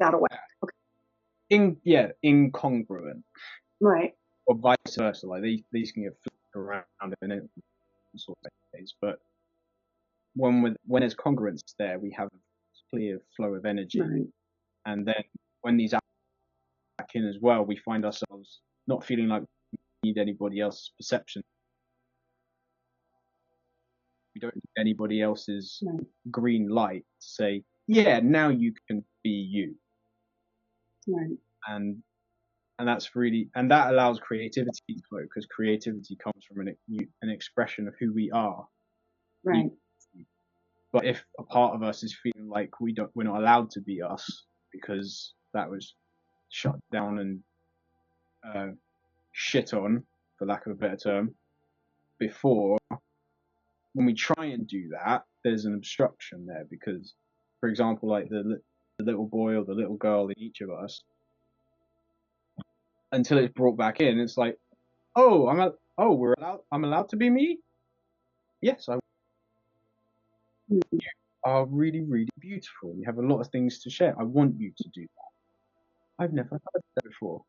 out of whack. Okay. Incongruent, Right. or vice versa. Like, these can get flipped around in all sorts of ways. But when there's congruence there, we have a clear flow of energy. Right. And then when these back in as well, we find ourselves not feeling like we need anybody else's perception. We don't need anybody else's Right. green light to say, yeah, now you can be you. Right. And that allows creativity to flow, because creativity comes from an expression of who we are. Right. But if a part of us is feeling like we're not allowed to be us because that was shut down and shit on, for lack of a better term, before, when we try and do that, there's an obstruction there because, for example, like the little boy or the little girl in each of us, until it's brought back in, it's like, oh, I'm allowed to be me. Yes, I Mm. are really, really beautiful. You have a lot of things to share. I want you to do that. I've never heard that before.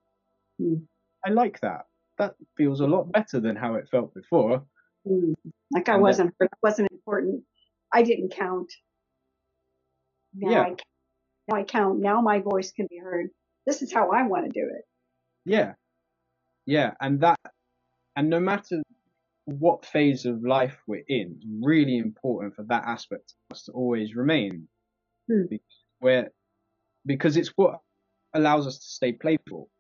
Mm. I like that. That feels a lot better than how it felt before. Mm. Like I And wasn't heard, I wasn't important. I didn't count. Now yeah, I count. Now my voice can be heard. This is how I want to do it. yeah, yeah. And no matter what phase of life we're in, it's really important for that aspect of us to always remain. Mm. Where, because it's what allows us to stay playful.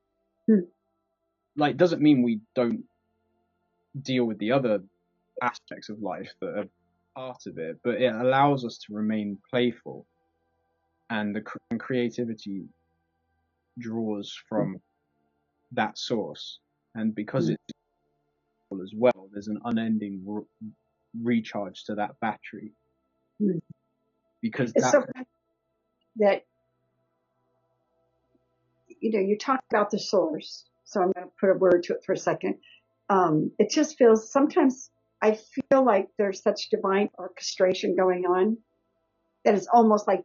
Mm. Like, doesn't mean we don't deal with the other aspects of life that are part of it, but it allows us to remain playful, and and creativity draws from that source. And because Mm. it's as well, there's an unending recharge to that battery, Mm. because It's that, so funny that you talk about the source. So I'm going to put a word to it for a second. It just feels sometimes I feel like there's such divine orchestration going on that it's almost like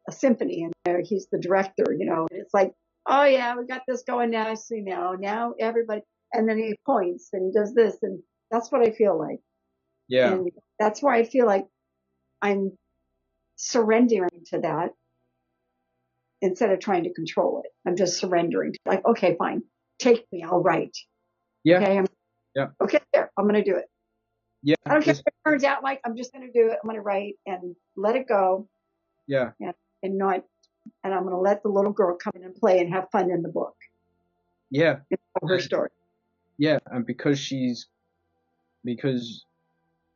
a symphony in there. He's the director, It's like, oh yeah, we got this going nicely now everybody, and then he points and he does this, and that's what I feel like, yeah, and that's why I feel like I'm surrendering to that instead of trying to control it. I'm just surrendering. Like, okay, fine, take me, I'll write. yeah, Okay, yeah, okay, there, I'm going to do it. yeah, I don't care if it turns out like I'm just going to do it. I'm going to write and let it go, yeah, and not, and I'm going to let the little girl come in and play and have fun in the book. yeah, And tell her story. yeah. And because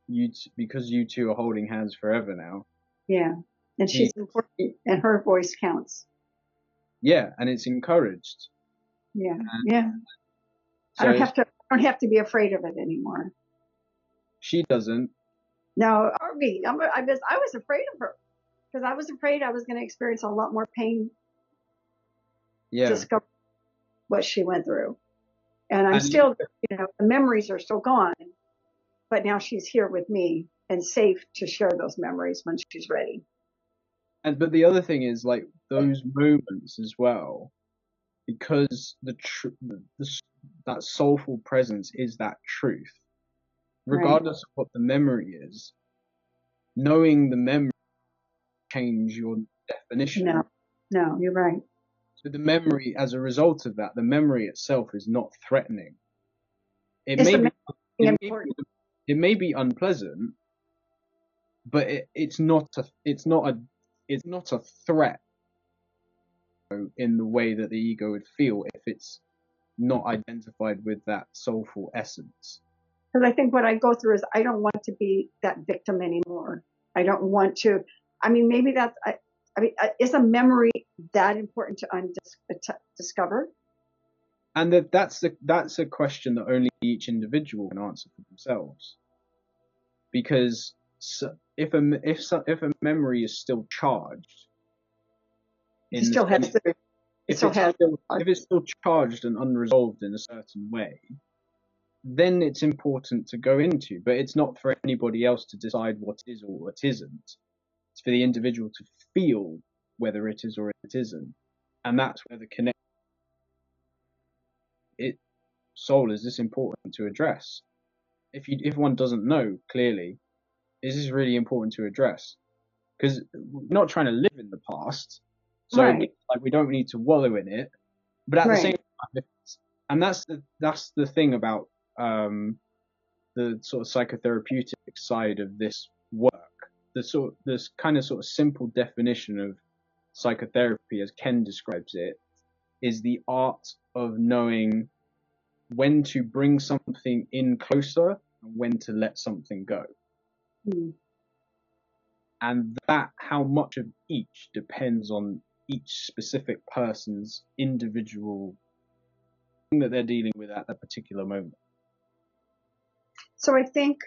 because you two are holding hands forever now. Yeah. And He, she's important and her voice counts. yeah, and it's encouraged. Yeah. And Yeah. so I don't have to be afraid of it anymore. she doesn't. No, or me. I was afraid of her because I was afraid I was going to experience a lot more pain, Yeah, discover what she went through. And I'm and still, the memories are still gone, but now she's here with me and safe to share those memories when she's ready. but the other thing is, like, those moments as well, because that soulful presence is that truth, Right. regardless of what the memory is. Knowing the memory change your definition. No, no, you're right. So the memory, as a result of that, the memory itself is not threatening. It It's may the be, memory it may important. be, it may be unpleasant, but it's not a threat in the way that the ego would feel if it's not identified with that soulful essence. Because I think what I go through is I don't want to be that victim anymore. I don't want to. I mean, maybe is a memory that important to discover? And that's a question that only each individual can answer for themselves. Because if a memory is still charged, He in the still sense, has the. It still has. if it's still charged and unresolved in a certain way, then it's important to go into. But it's not for anybody else to decide what is or what isn't. It's for the individual to feel whether it is or it isn't, and that's where the connection. Soul, is this important to address? If one doesn't know clearly, is this really important to address? Because we're not trying to live in the past, so Right. like we don't need to wallow in it. But at the same Right. time, and that's the thing about the sort of psychotherapeutic side of this work. This kind of sort of simple definition of psychotherapy, as Ken describes it, is the art of knowing when to bring something in closer and when to let something go. Mm. And that, how much of each depends on each specific person's individual thing that they're dealing with at that particular moment. So I think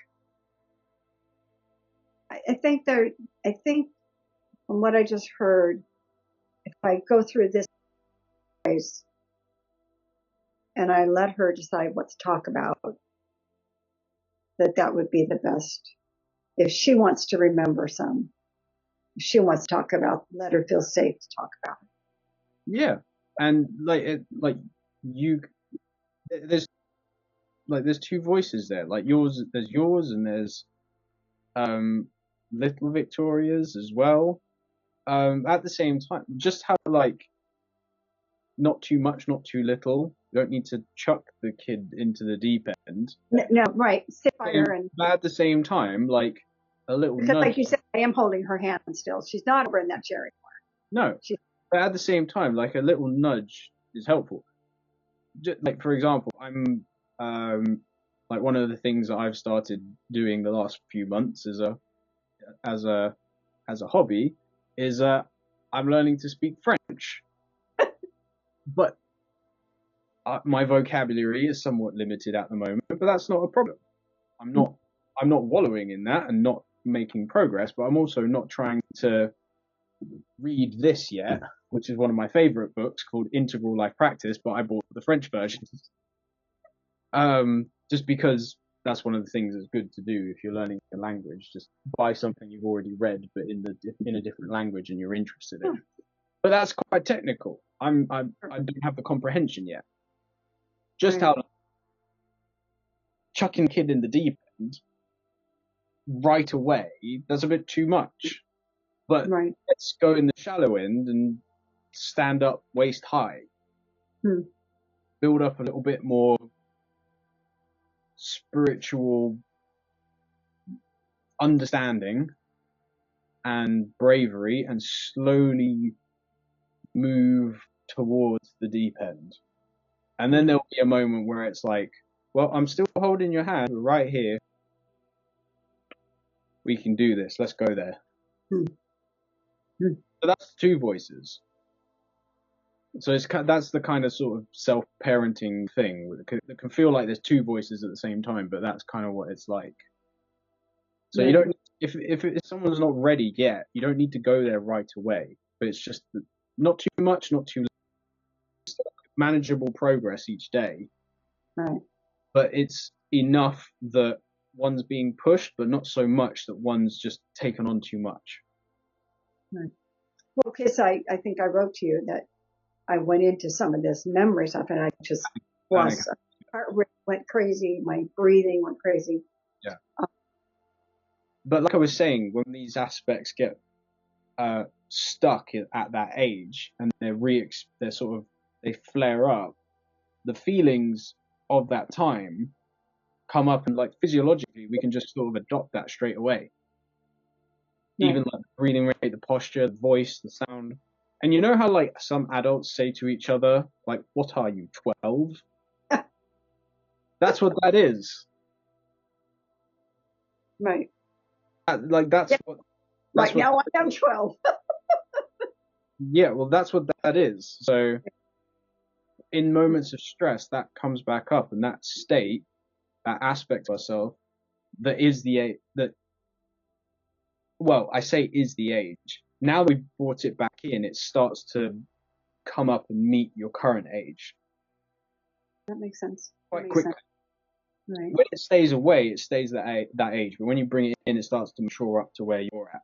there. I think from what I just heard, if I go through this phase and I let her decide what to talk about, that would be the best. If she wants to remember some, if she wants to talk about, let her feel safe to talk about it. Yeah, and you, there's there's two voices there. Like yours, there's yours, and there's little Victoria's as well. At the same time, just have like not too much, not too little. You don't need to chuck the kid into the deep end. No, right. Sit by her and. But at the same time, like a little Because, nudge. like you said, I am holding her hand still. She's not over in that chair anymore. No, but at the same time, like a little nudge is helpful. Just, like for example, I'm like one of the things that I've started doing the last few months as a as a hobby is I'm learning to speak French, but my vocabulary is somewhat limited at the moment. But that's not a problem. I'm not wallowing in that and not making progress, but I'm also not trying to read this yet, which is one of my favorite books called Integral Life Practice, but I bought the French version. Just because that's one of the things that's good to do if you're learning a language. Just buy something you've already read, but in a different language and you're interested in. But that's quite technical. I don't have the comprehension yet. Just how chucking a kid in the deep end right away, that's a bit too much. But let's go in the shallow end and stand up waist high. Build up a little bit more spiritual understanding and bravery and slowly move towards the deep end. And then there'll be a moment where it's like, well, I'm still holding your hand right here. We can do this. Let's go there. So that's two voices. So that's the kind of sort of self-parenting thing. It can feel like there's two voices at the same time, but that's kind of what it's like. So you don't, if someone's not ready yet, you don't need to go there right away. But it's just not too much, not too manageable progress each day. Right. But it's enough that one's being pushed, but not so much that one's just taken on too much. Right. Well, because I think I wrote to you that I went into some of this memory stuff and I just lost, heart rate went crazy, my breathing went crazy. Yeah. But like I was saying, when these aspects get stuck at that age and they flare up, the feelings of that time come up, and like physiologically we can just sort of adopt that straight away. Right. Even like the breathing rate, the posture, the voice, the sound. And you know how like some adults say to each other, like, what are you, 12? That's what that is. Right. That's what. Right now I'm 12. Yeah, well, that's what that is. So in moments of stress, that comes back up, and that state, that aspect of ourselves, that is the age that. Well, I say is the age. Now we've brought it back in, it starts to come up and meet your current age. That makes sense. Quite quickly. Right. When it stays away, it stays that age. But when you bring it in, it starts to mature up to where you're at.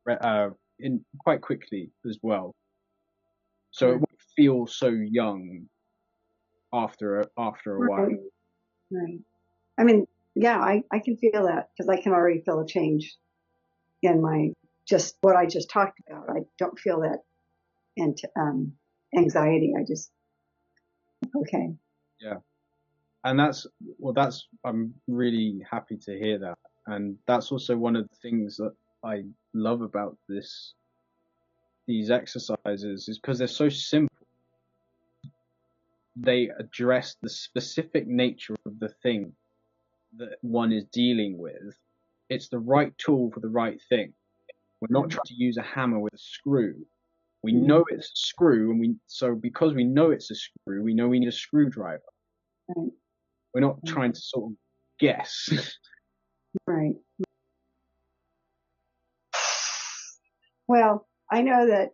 Right. In quite quickly as well. So it won't feel so young after a while. Right. I mean, yeah, I can feel that because I can already feel a change in just what I just talked about. I don't feel that anxiety. I just, okay. Yeah. And I'm really happy to hear that. And that's also one of the things that I love about these exercises is because they're so simple. They address the specific nature of the thing that one is dealing with it's the right tool for the right thing. We're not trying to use a hammer with a screw. We know it's a screw, and so because we know it's a screw, we know we need a screwdriver. Right. We're not trying to sort of guess. Right. Well, I know that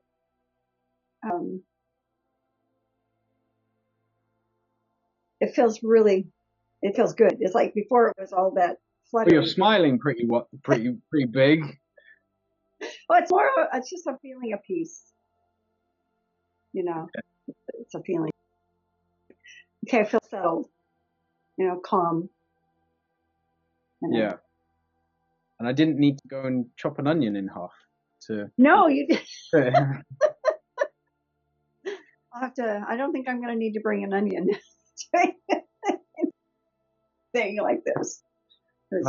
it feels good. It's like before it was all that Well, you're fluttering. smiling pretty big. Well, it's just a feeling of peace. You know, it's a feeling. Okay, I feel settled. Calm. Yeah. And I didn't need to go and chop an onion in half to. No, you did. I don't think I'm going to need to bring an onion thing like this.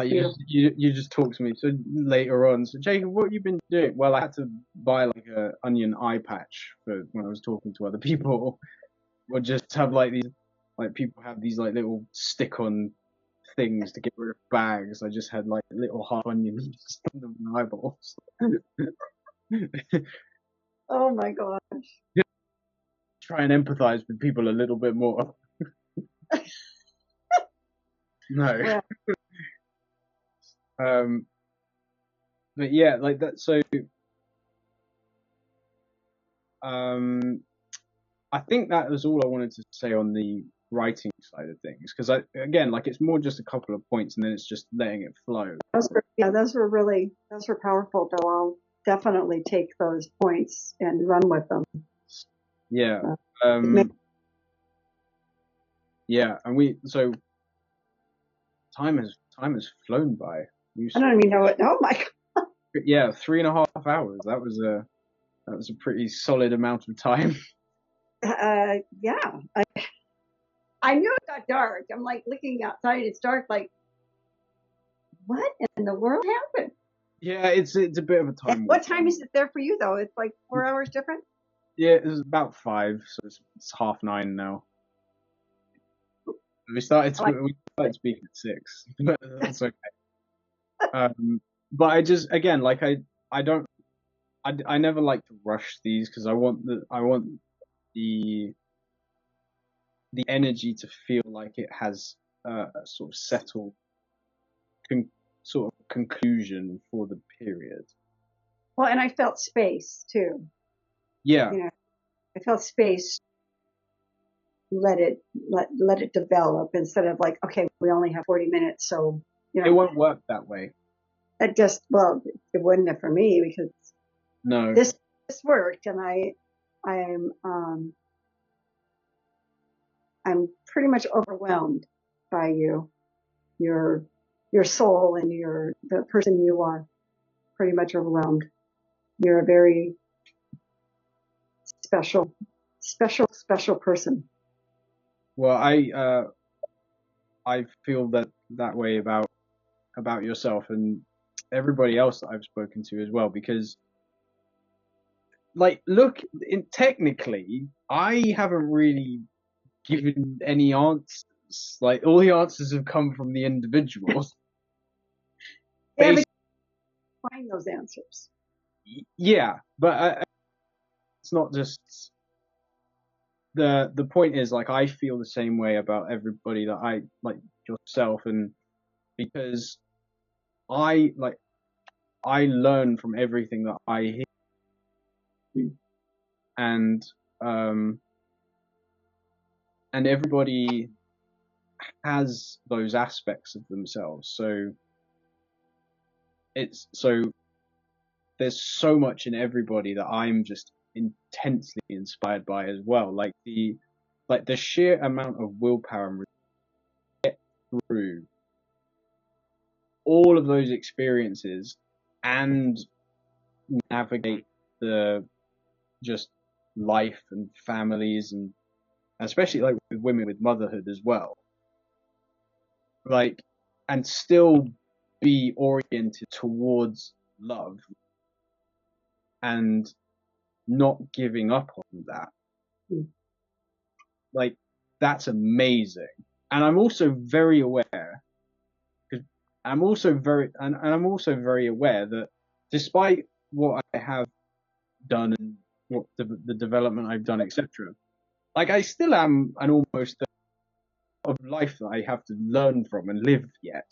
You just talked to me so later on. So Jacob, what have you been doing? Well, I had to buy like a onion eye patch for when I was talking to other people, or just have like these, like people have these like little stick-on things to get rid of bags. I just had like little half onions under my eyeballs. Oh my gosh. Try and empathize with people a little bit more. No. Well. But yeah, like that. So, I think that was all I wanted to say on the writing side of things. Because again, like it's more just a couple of points, and then it's just letting it flow. Those were powerful. Though I'll definitely take those points and run with them. Yeah. Yeah, and so time has flown by. I don't even know it. Oh my God. Yeah, 3.5 hours. That was a pretty solid amount of time. Yeah. I knew it got dark. I'm like looking outside. It's dark. Like, what in the world happened? Yeah, it's a bit of a time. What time is it there for you though? It's like 4 hours different. Yeah, it was about 5, so it's 9:30 now. We started speaking at 6, but that's okay. But I just again like I never like to rush these because I want the energy to feel like it has a sort of settled sort of conclusion for the period. Well, and I felt space too. Yeah. I felt space. Let it develop instead of like, okay, we only have 40 minutes, so it won't work that way. It wouldn't have for me because no, this worked, and I'm pretty much overwhelmed by your soul, and the person you are. Pretty much overwhelmed. You're a very special person. Well, I feel that way about yourself and everybody else that I've spoken to as well, because like technically I haven't really given any answers. Like all the answers have come from the individuals. Yeah, but find those answers. Yeah, but it's not just the point is like I feel the same way about everybody that I like yourself, and because I learn from everything that I hear, and everybody has those aspects of themselves. So there's so much in everybody that I'm just intensely inspired by as well. Like the sheer amount of willpower and get through all of those experiences and navigate the just life and families, and especially like with women with motherhood as well. Like, and still be oriented towards love and not giving up on that. Like, that's amazing. And I'm also very aware, because I'm also very aware that despite what I have done and what the development I've done, etc., like I still am an almost of life that I have to learn from and live yet.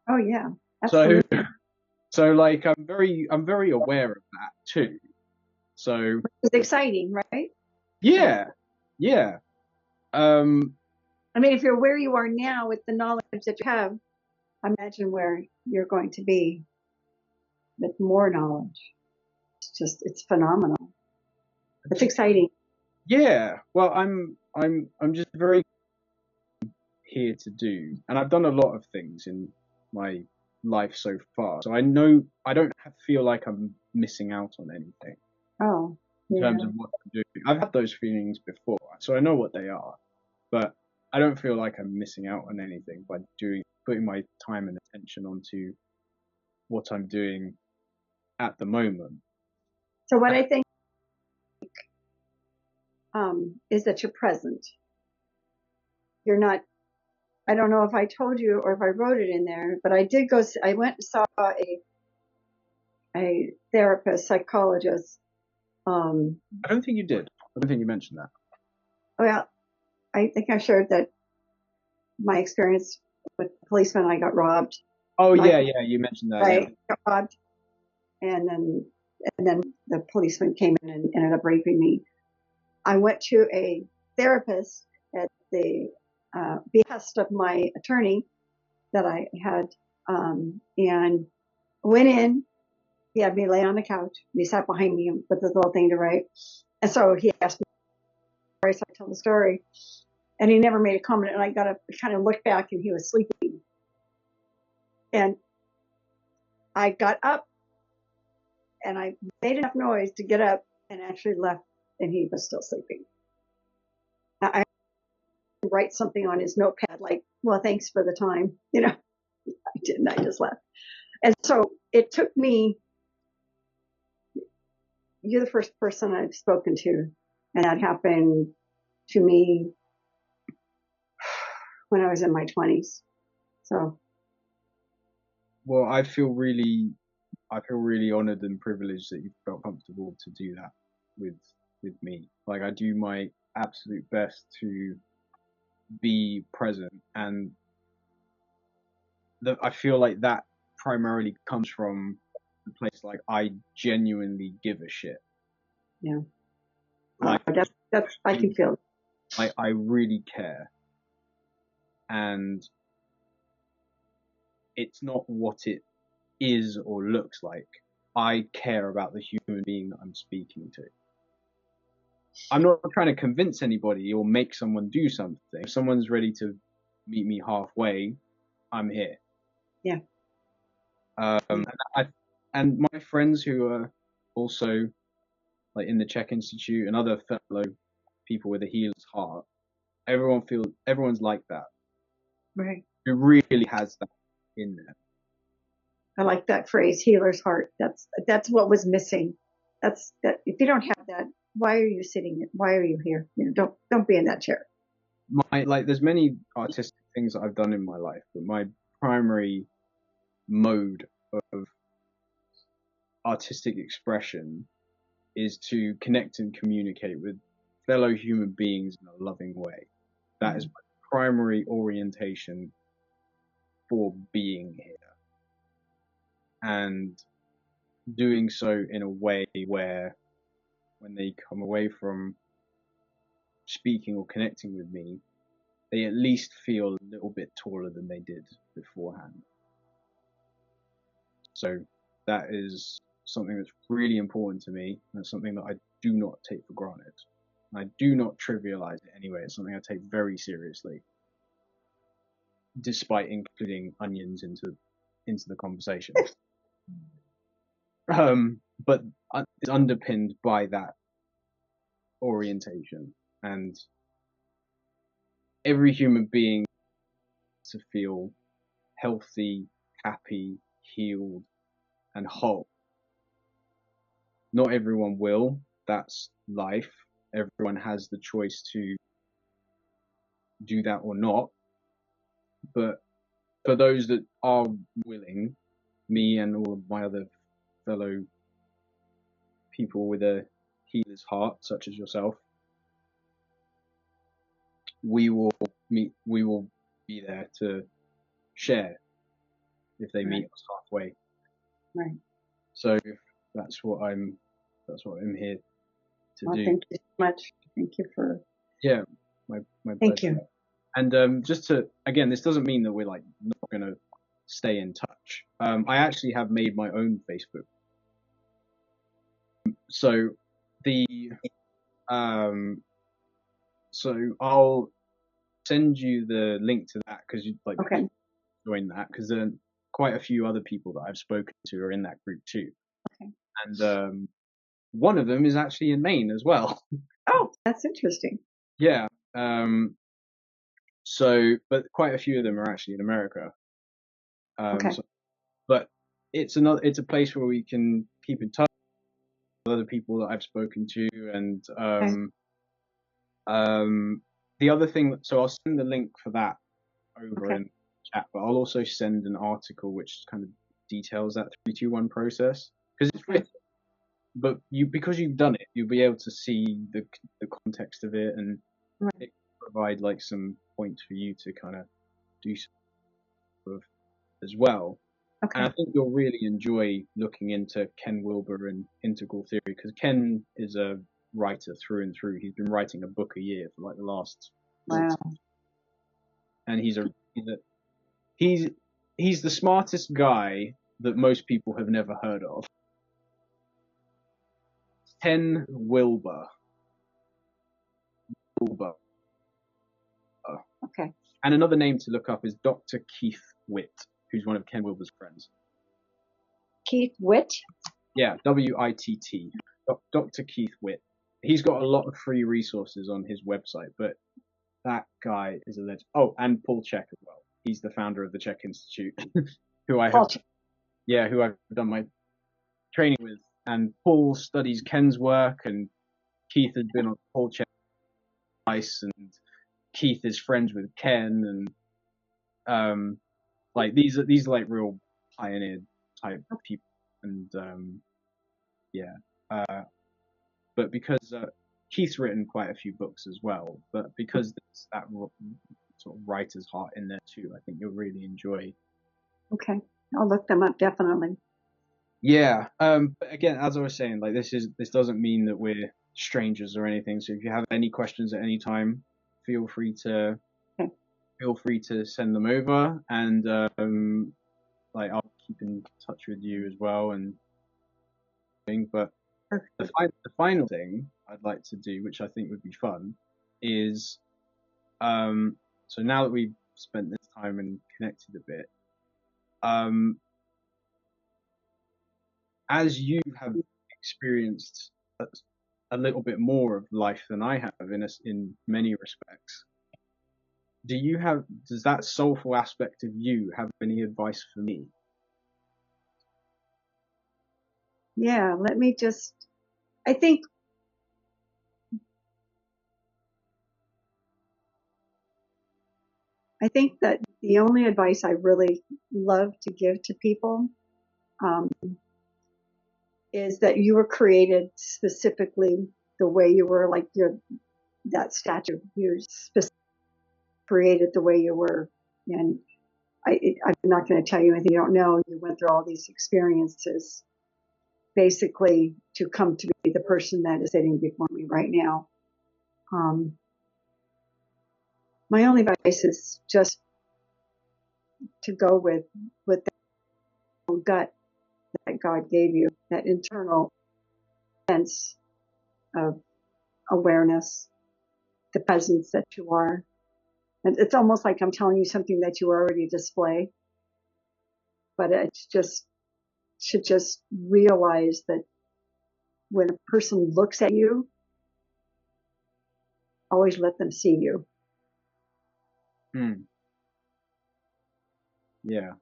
Oh yeah, So absolutely. so like I'm very aware of that too. So It's exciting, right? Yeah. yeah, yeah. Um, I mean, if you're where you are now with the knowledge that you have, imagine where you're going to be with more knowledge. It's phenomenal. It's exciting. yeah. Well, I'm just very here to do, and I've done a lot of things in my life so far. So I know I don't feel like I'm missing out on anything Oh, in terms yeah. of what I'm doing. I've had those feelings before, so I know what they are, but I don't feel like I'm missing out on anything by putting my time and attention onto what I'm doing at the moment. So what I think is that you're present. You're not. I don't know if I told you or if I wrote it in there, but I did go. I went and saw a therapist, psychologist. Um, I don't think you did. I don't think you mentioned that. well, I think I shared that my experience with the policeman. I got robbed. Oh My yeah, yeah, you mentioned that. Yeah. right got robbed, and then the policeman came in and ended up raping me. I went to a therapist at the behest of my attorney that I had, and went in. He had me lay on the couch. He sat behind me with this little thing to write. And so he asked me, so I told the story. And he never made a comment. And I got to kind of look back, and he was sleeping. And I got up, and I made enough noise to get up and actually left, and he was still sleeping. Now, I write something on his notepad like, well, thanks for the time. I didn't. I just left. And so it took me, you're the first person I've spoken to. And that happened to me when I was in my 20s. So, Well, I feel really honored and privileged that you felt comfortable to do that with me. Like I do my absolute best to be present, and I feel like that primarily comes from the place like I genuinely give a shit. yeah, Like that's, I can feel it. I really care, and it's not what it is or looks like. I care about the human being that I'm speaking to. I'm not trying to convince anybody or make someone do something. If someone's ready to meet me halfway, I'm here. Yeah. And, and my friends who are also like in the Czech Institute and other fellow people with a healer's heart, everyone's like that. Right. Who really has that in there. I like that phrase, healer's heart. That's what was missing. That's that. If you don't have that, why are you sitting? Why are you here? Don't be in that chair. There's many artistic things that I've done in my life, but my primary mode of artistic expression is to connect and communicate with fellow human beings in a loving way. That is my primary orientation for being here. And doing so in a way where when they come away from speaking or connecting with me, they at least feel a little bit taller than they did beforehand. So that is something that's really important to me. And it's something that I do not take for granted. I do not trivialize it anyway. It's something I take very seriously, despite including onions into the conversation. But it's underpinned by that orientation, and every human being to feel healthy, happy, healed, and whole. Not everyone will. That's life. Everyone has the choice to do that or not. But for those that are willing, me and all of my other fellow people with a healer's heart, such as yourself, we will we will be there to share if they meet us halfway. Right. So that's what I'm here to do. Thank you so much. Thank you for. Yeah, my Thank pleasure. you. And just to, again, this doesn't mean that we're like not gonna stay in touch. I actually have made my own Facebook. So the so I'll send you the link to that because you like Okay. join that because then quite a few other people that I've spoken to are in that group too. Okay. And one of them is actually in Maine as well. Oh, that's interesting. Yeah. So, but quite a few of them are actually in America. Okay. But it's a place where we can keep in touch with other people that I've spoken to, and the other thing. So I'll send the link for that over in chat, but I'll also send an article which kind of details that 3-2-1 process because it's written. But because you've done it, you'll be able to see the context of it, and it provide like some points for you to kind of do sort of as well. Okay. And I think you'll really enjoy looking into Ken Wilber and integral theory because Ken is a writer through and through. He's been writing a book a year for like the last. Wow. And he's the smartest guy that most people have never heard of. Ken Wilber. Okay. And another name to look up is Dr. Keith Witt, who's one of Ken Wilber's friends. Keith Witt? Yeah, W-I-T-T. Dr. Keith Witt. He's got a lot of free resources on his website, but that guy is a legend. Oh, and Paul Chek as well. He's the founder of the Chek Institute, who I've done my training with. And Paul studies Ken's work, and Keith has been on Paul Chek's advice, and Keith is friends with Ken, and like these are like real pioneer type people, and but because Keith's written quite a few books as well, but because there's that sort of writer's heart in there too, I think you'll really enjoy. Okay, I'll look them up definitely. Yeah, but again, as I was saying, like this doesn't mean that we're strangers or anything. So if you have any questions at any time, feel free to send them over, and like I'll keep in touch with you as well. And but the final thing I'd like to do, which I think would be fun, is so now that we've spent this time and connected a bit, as you have experienced a little bit more of life than I have in many respects, does that soulful aspect of you have any advice for me? Yeah, I think that the only advice I really love to give to people is that you were created specifically the way you were, like that statue. You're specifically created the way you were, and I'm not going to tell you anything you don't know. You went through all these experiences basically to come to be the person that is sitting before me right now. My only advice is just to go with that gut that God gave you, that internal sense of awareness, the presence that you are. And it's almost like I'm telling you something that you already display, but it's should just realize that when a person looks at you, always let them see you. Yeah.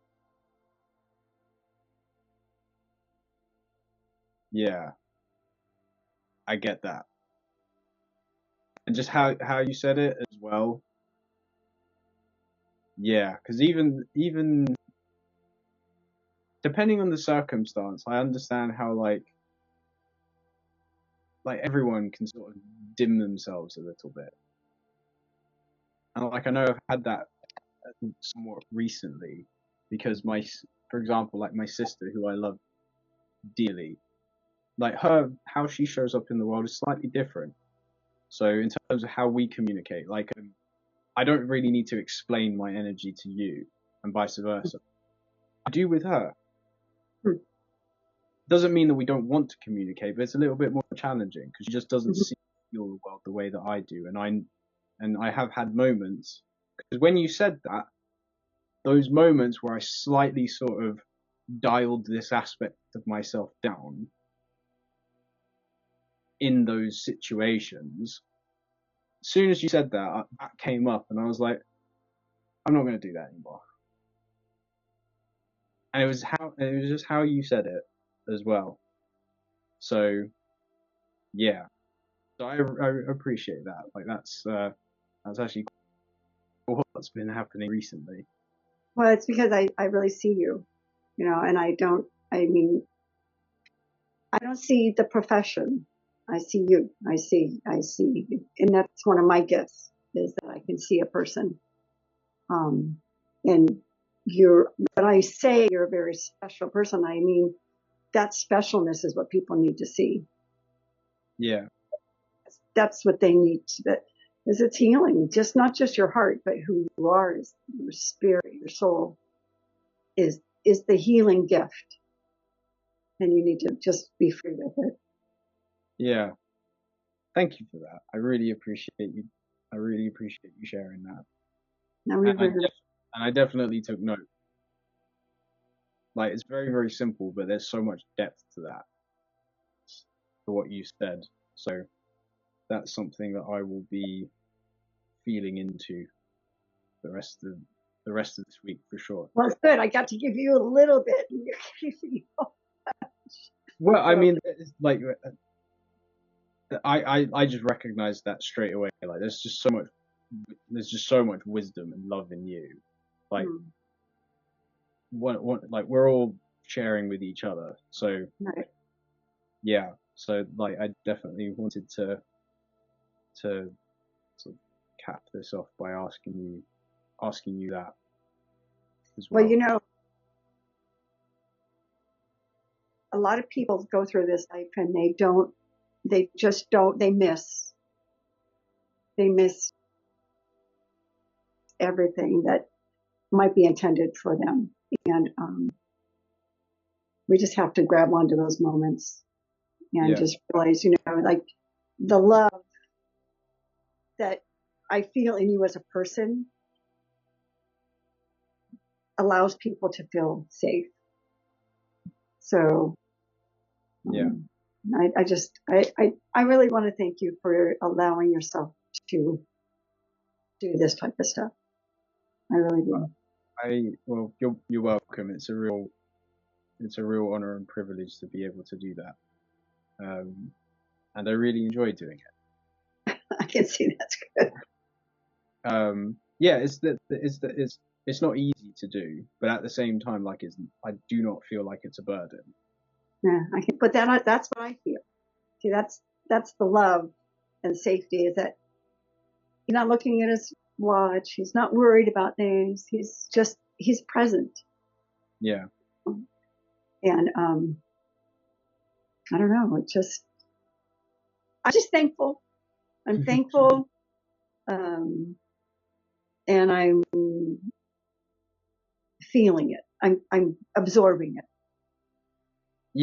Yeah. I get that. And just how you said it as well. Yeah, because even depending on the circumstance, I understand how like everyone can sort of dim themselves a little bit, and like I know I've had that somewhat recently because for example, like my sister, who I love dearly, like her, how she shows up in the world is slightly different. So in terms of how we communicate, like I don't really need to explain my energy to you, and vice versa. I do with her. Hmm. Doesn't mean that we don't want to communicate, but it's a little bit more challenging because she just doesn't Mhm. see the world the way that I do, and I have had moments because when you said that, those moments where I slightly sort of dialed this aspect of myself down in those situations. As soon as you said that, that came up, and I was like, I'm not going to do that anymore. And it was just how you said it as well. So yeah, so I appreciate that. Like that's actually what's been happening recently. Well, it's because I really see you, and I mean, I don't see the profession. I see you. I see, and that's one of my gifts is that I can see a person. Um, and when I say you're a very special person, I mean, that specialness is what people need to see. Yeah, That's what they need is it's healing, just not just your heart, but who you are is your spirit, your soul is the healing gift. And you need to just be free with it. yeah. Thank you for that. I really appreciate you. I really appreciate you sharing that. Now we And were I definitely took note. Like it's very very simple, but there's so much depth to that, to what you said. So that's something that I will be feeling into the rest of this week for sure. well, it's good. I got to give you a little bit. Well, I So mean, it's like I just recognize that straight away. Like there's just so much wisdom and love in you. Like hmm, like we're all sharing with each other. So right. yeah, so like I definitely wanted to sort of cap this off by asking you that as Well, well. a lot of people go through this life and they just don't, they miss everything that might be intended for them. And we just have to grab onto those moments and Yeah, just realize, like the love that I feel in you as a person allows people to feel safe. So yeah. um, I really want to thank you for allowing yourself to do this type of stuff. I really do. Well, you're welcome. It's a real honor and privilege to be able to do that. And I really enjoy doing I can see that's good. it. Yeah, it's not easy to do, but at the same time, like I do not feel like it's a burden. Yeah, I can put that on. That's what I feel. See, that's the love and safety is that he's not looking at his watch. He's not worried about things. He's present. Yeah, And I don't know. I'm just thankful. I'm thankful. Um, and I'm feeling it. I'm absorbing it.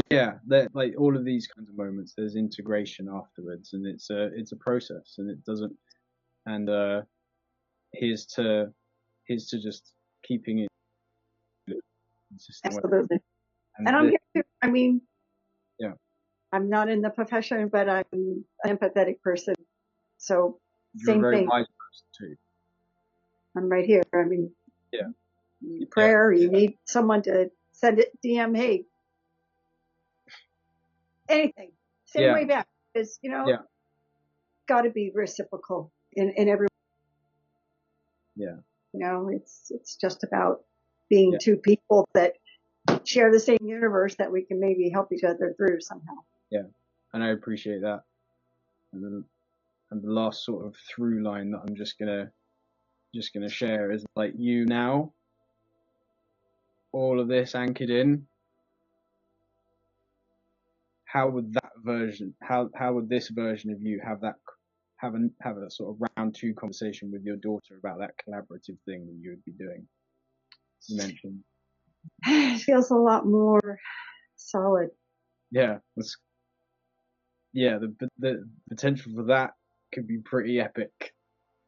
yeah. That like all of these kinds of moments, there's integration afterwards, and it's a process, and it doesn't. And here's to just keeping it consistent way. Absolutely. And And I'm this, here too. I mean, yeah, I'm not in the profession, but I'm an empathetic person. So you're a same very thing. wise person too. I'm right here. I mean, Yeah, you need yeah, prayer. You need someone to send it DM. Hey, anything. Same yeah, way back. Is yeah, got to be reciprocal in every. yeah. It's just about being Yeah, two people that share the same universe that we can maybe help each other through somehow. yeah, and I appreciate that. And the last sort of through line that I'm just gonna share is like you now, all of this anchored in. How would that version, how would this version of you have a sort of round two conversation with your daughter about that collaborative thing that you would be doing? You mentioned. It feels a lot more solid. Yeah, the potential for that could be pretty epic.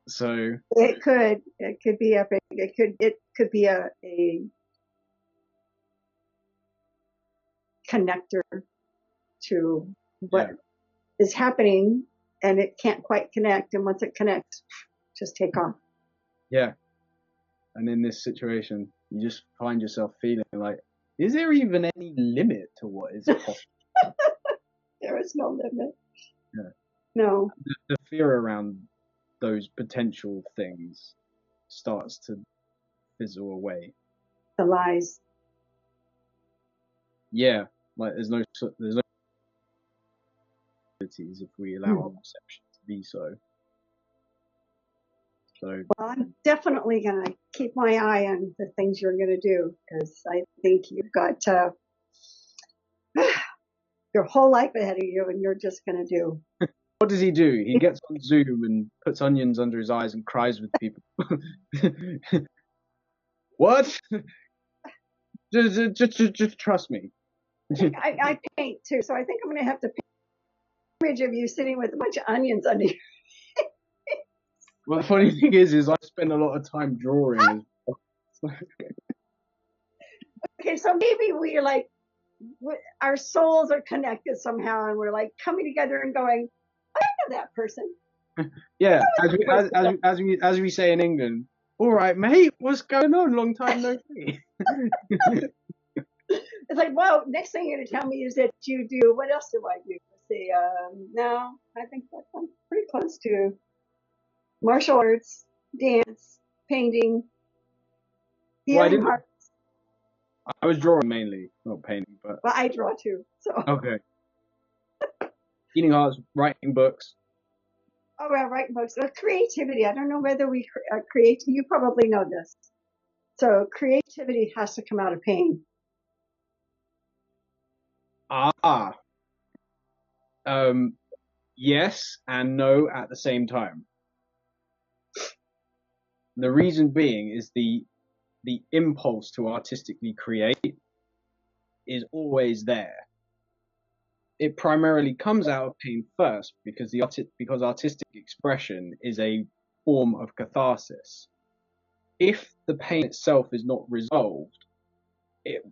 So It could be epic. It could be a connector to yeah, what is happening, and it can't quite connect. And once it connects, just take off. yeah. And in this situation, you just find yourself feeling like, is there even any limit to what is possible? There is no limit. Yeah. No. The fear around those potential things starts to fizzle away. The lies. Yeah, like there's no abilities if we allow our perception to be so. So Well, I'm definitely going to keep my eye on the things you're going to do, because I think you've got your whole life ahead of you, and you're just going to do. what does he do? He gets on Zoom and puts onions under his eyes and cries with people. What? Just trust me. I paint too, so I think I'm going to have to paint an image of you sitting with a bunch of onions under you. Well, the funny thing is I spend a lot of time drawing as well. Okay, so maybe we're like, our souls are connected somehow, and we're like coming together and going, I know that person. Yeah, as we say in England, all right, mate, what's going on? Long time no see. It's like, well, next thing you're going to tell me is that you do, what else do I do? Let's see, no, I think that I'm pretty close to martial arts, dance, painting, Well, healing heart. I was drawing mainly, not painting, but Well, I draw too. So, okay. Healing hearts, writing books. oh, well, writing books. Creativity. I don't know whether we create. You probably know this. So, creativity has to come out of pain. Ah, yes and no at the same time. The reason being is the impulse to artistically create is always there. It primarily comes out of pain first because because artistic expression is a form of catharsis. If the pain itself is not resolved, it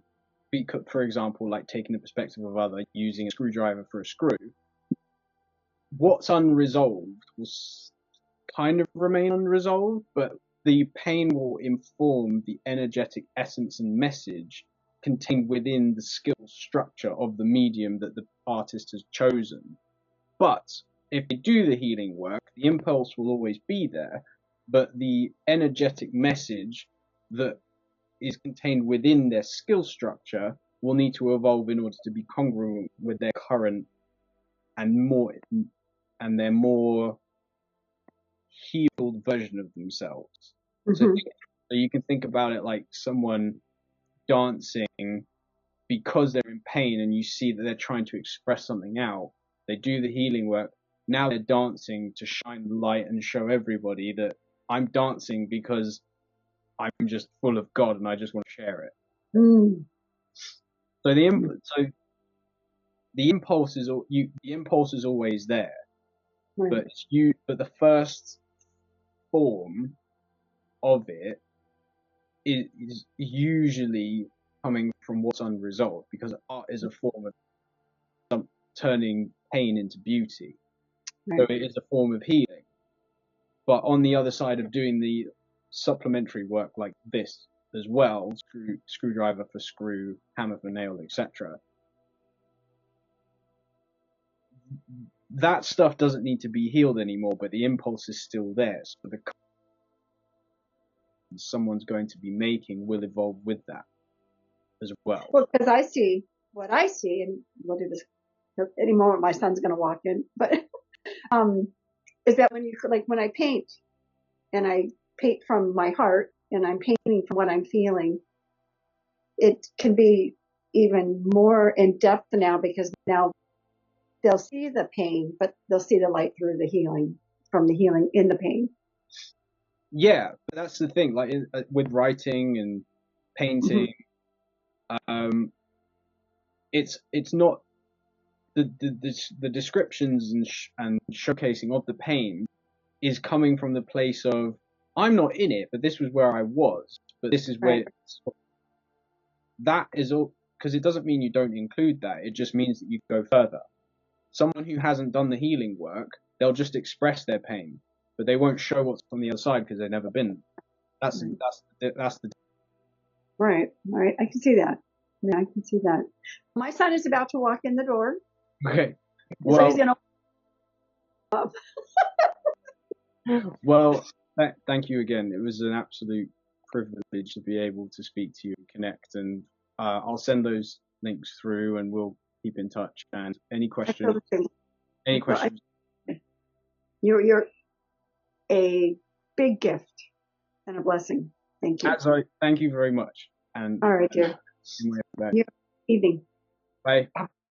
for example, like taking the perspective of other using a screwdriver for a screw, what's unresolved will kind of remain unresolved, but the pain will inform the energetic essence and message contained within the skill structure of the medium that the artist has chosen. But if they do the healing work, the impulse will always be there, but the energetic message that is contained within their skill structure will need to evolve in order to be congruent with their current and their more healed version of themselves. So, Mm-hmm. so you can think about it like someone dancing because they're in pain and you see that they're trying to express something out. They do the healing work. Now they're dancing to shine the light and show everybody that I'm dancing because I'm just full of God and I just want to share it. Mm. So the impulse is always there, Right. but the first form of it is usually coming from what's unresolved, because art is a form of turning pain into beauty. Right. So it is a form of healing. But on the other side of doing the supplementary work like this as well, screwdriver for screw, hammer for nail, etc., that stuff doesn't need to be healed anymore, but the impulse is still there. So someone's going to be making will evolve with that as well. Well, because what I see, and we'll do this any moment. My son's going to walk in, but is that when I paint, and I paint from my heart, and I'm painting from what I'm feeling, it can be even more in depth now, because now they'll see the pain, but they'll see the light through the healing, from the healing in the pain. Yeah, but that's the thing. Like with writing and painting, it's not the descriptions and showcasing of the pain is coming from the place of, I'm not in it, but this was where I was, but this is where that is all, because it doesn't mean you don't include that. It just means that you go further. Someone who hasn't done the healing work, they'll just express their pain, but they won't show what's on the other side because they've never been. That's the right. I can see that. Yeah, I can see that. My son is about to walk in the door. Okay. Well, so he's gonna. Well, thank you again. It was an absolute privilege to be able to speak to you and connect. And I'll send those links through, and we'll keep in touch. And any questions? Any questions? You're a big gift and a blessing. Thank you. Thank you very much. And all right, dear. Evening. Bye.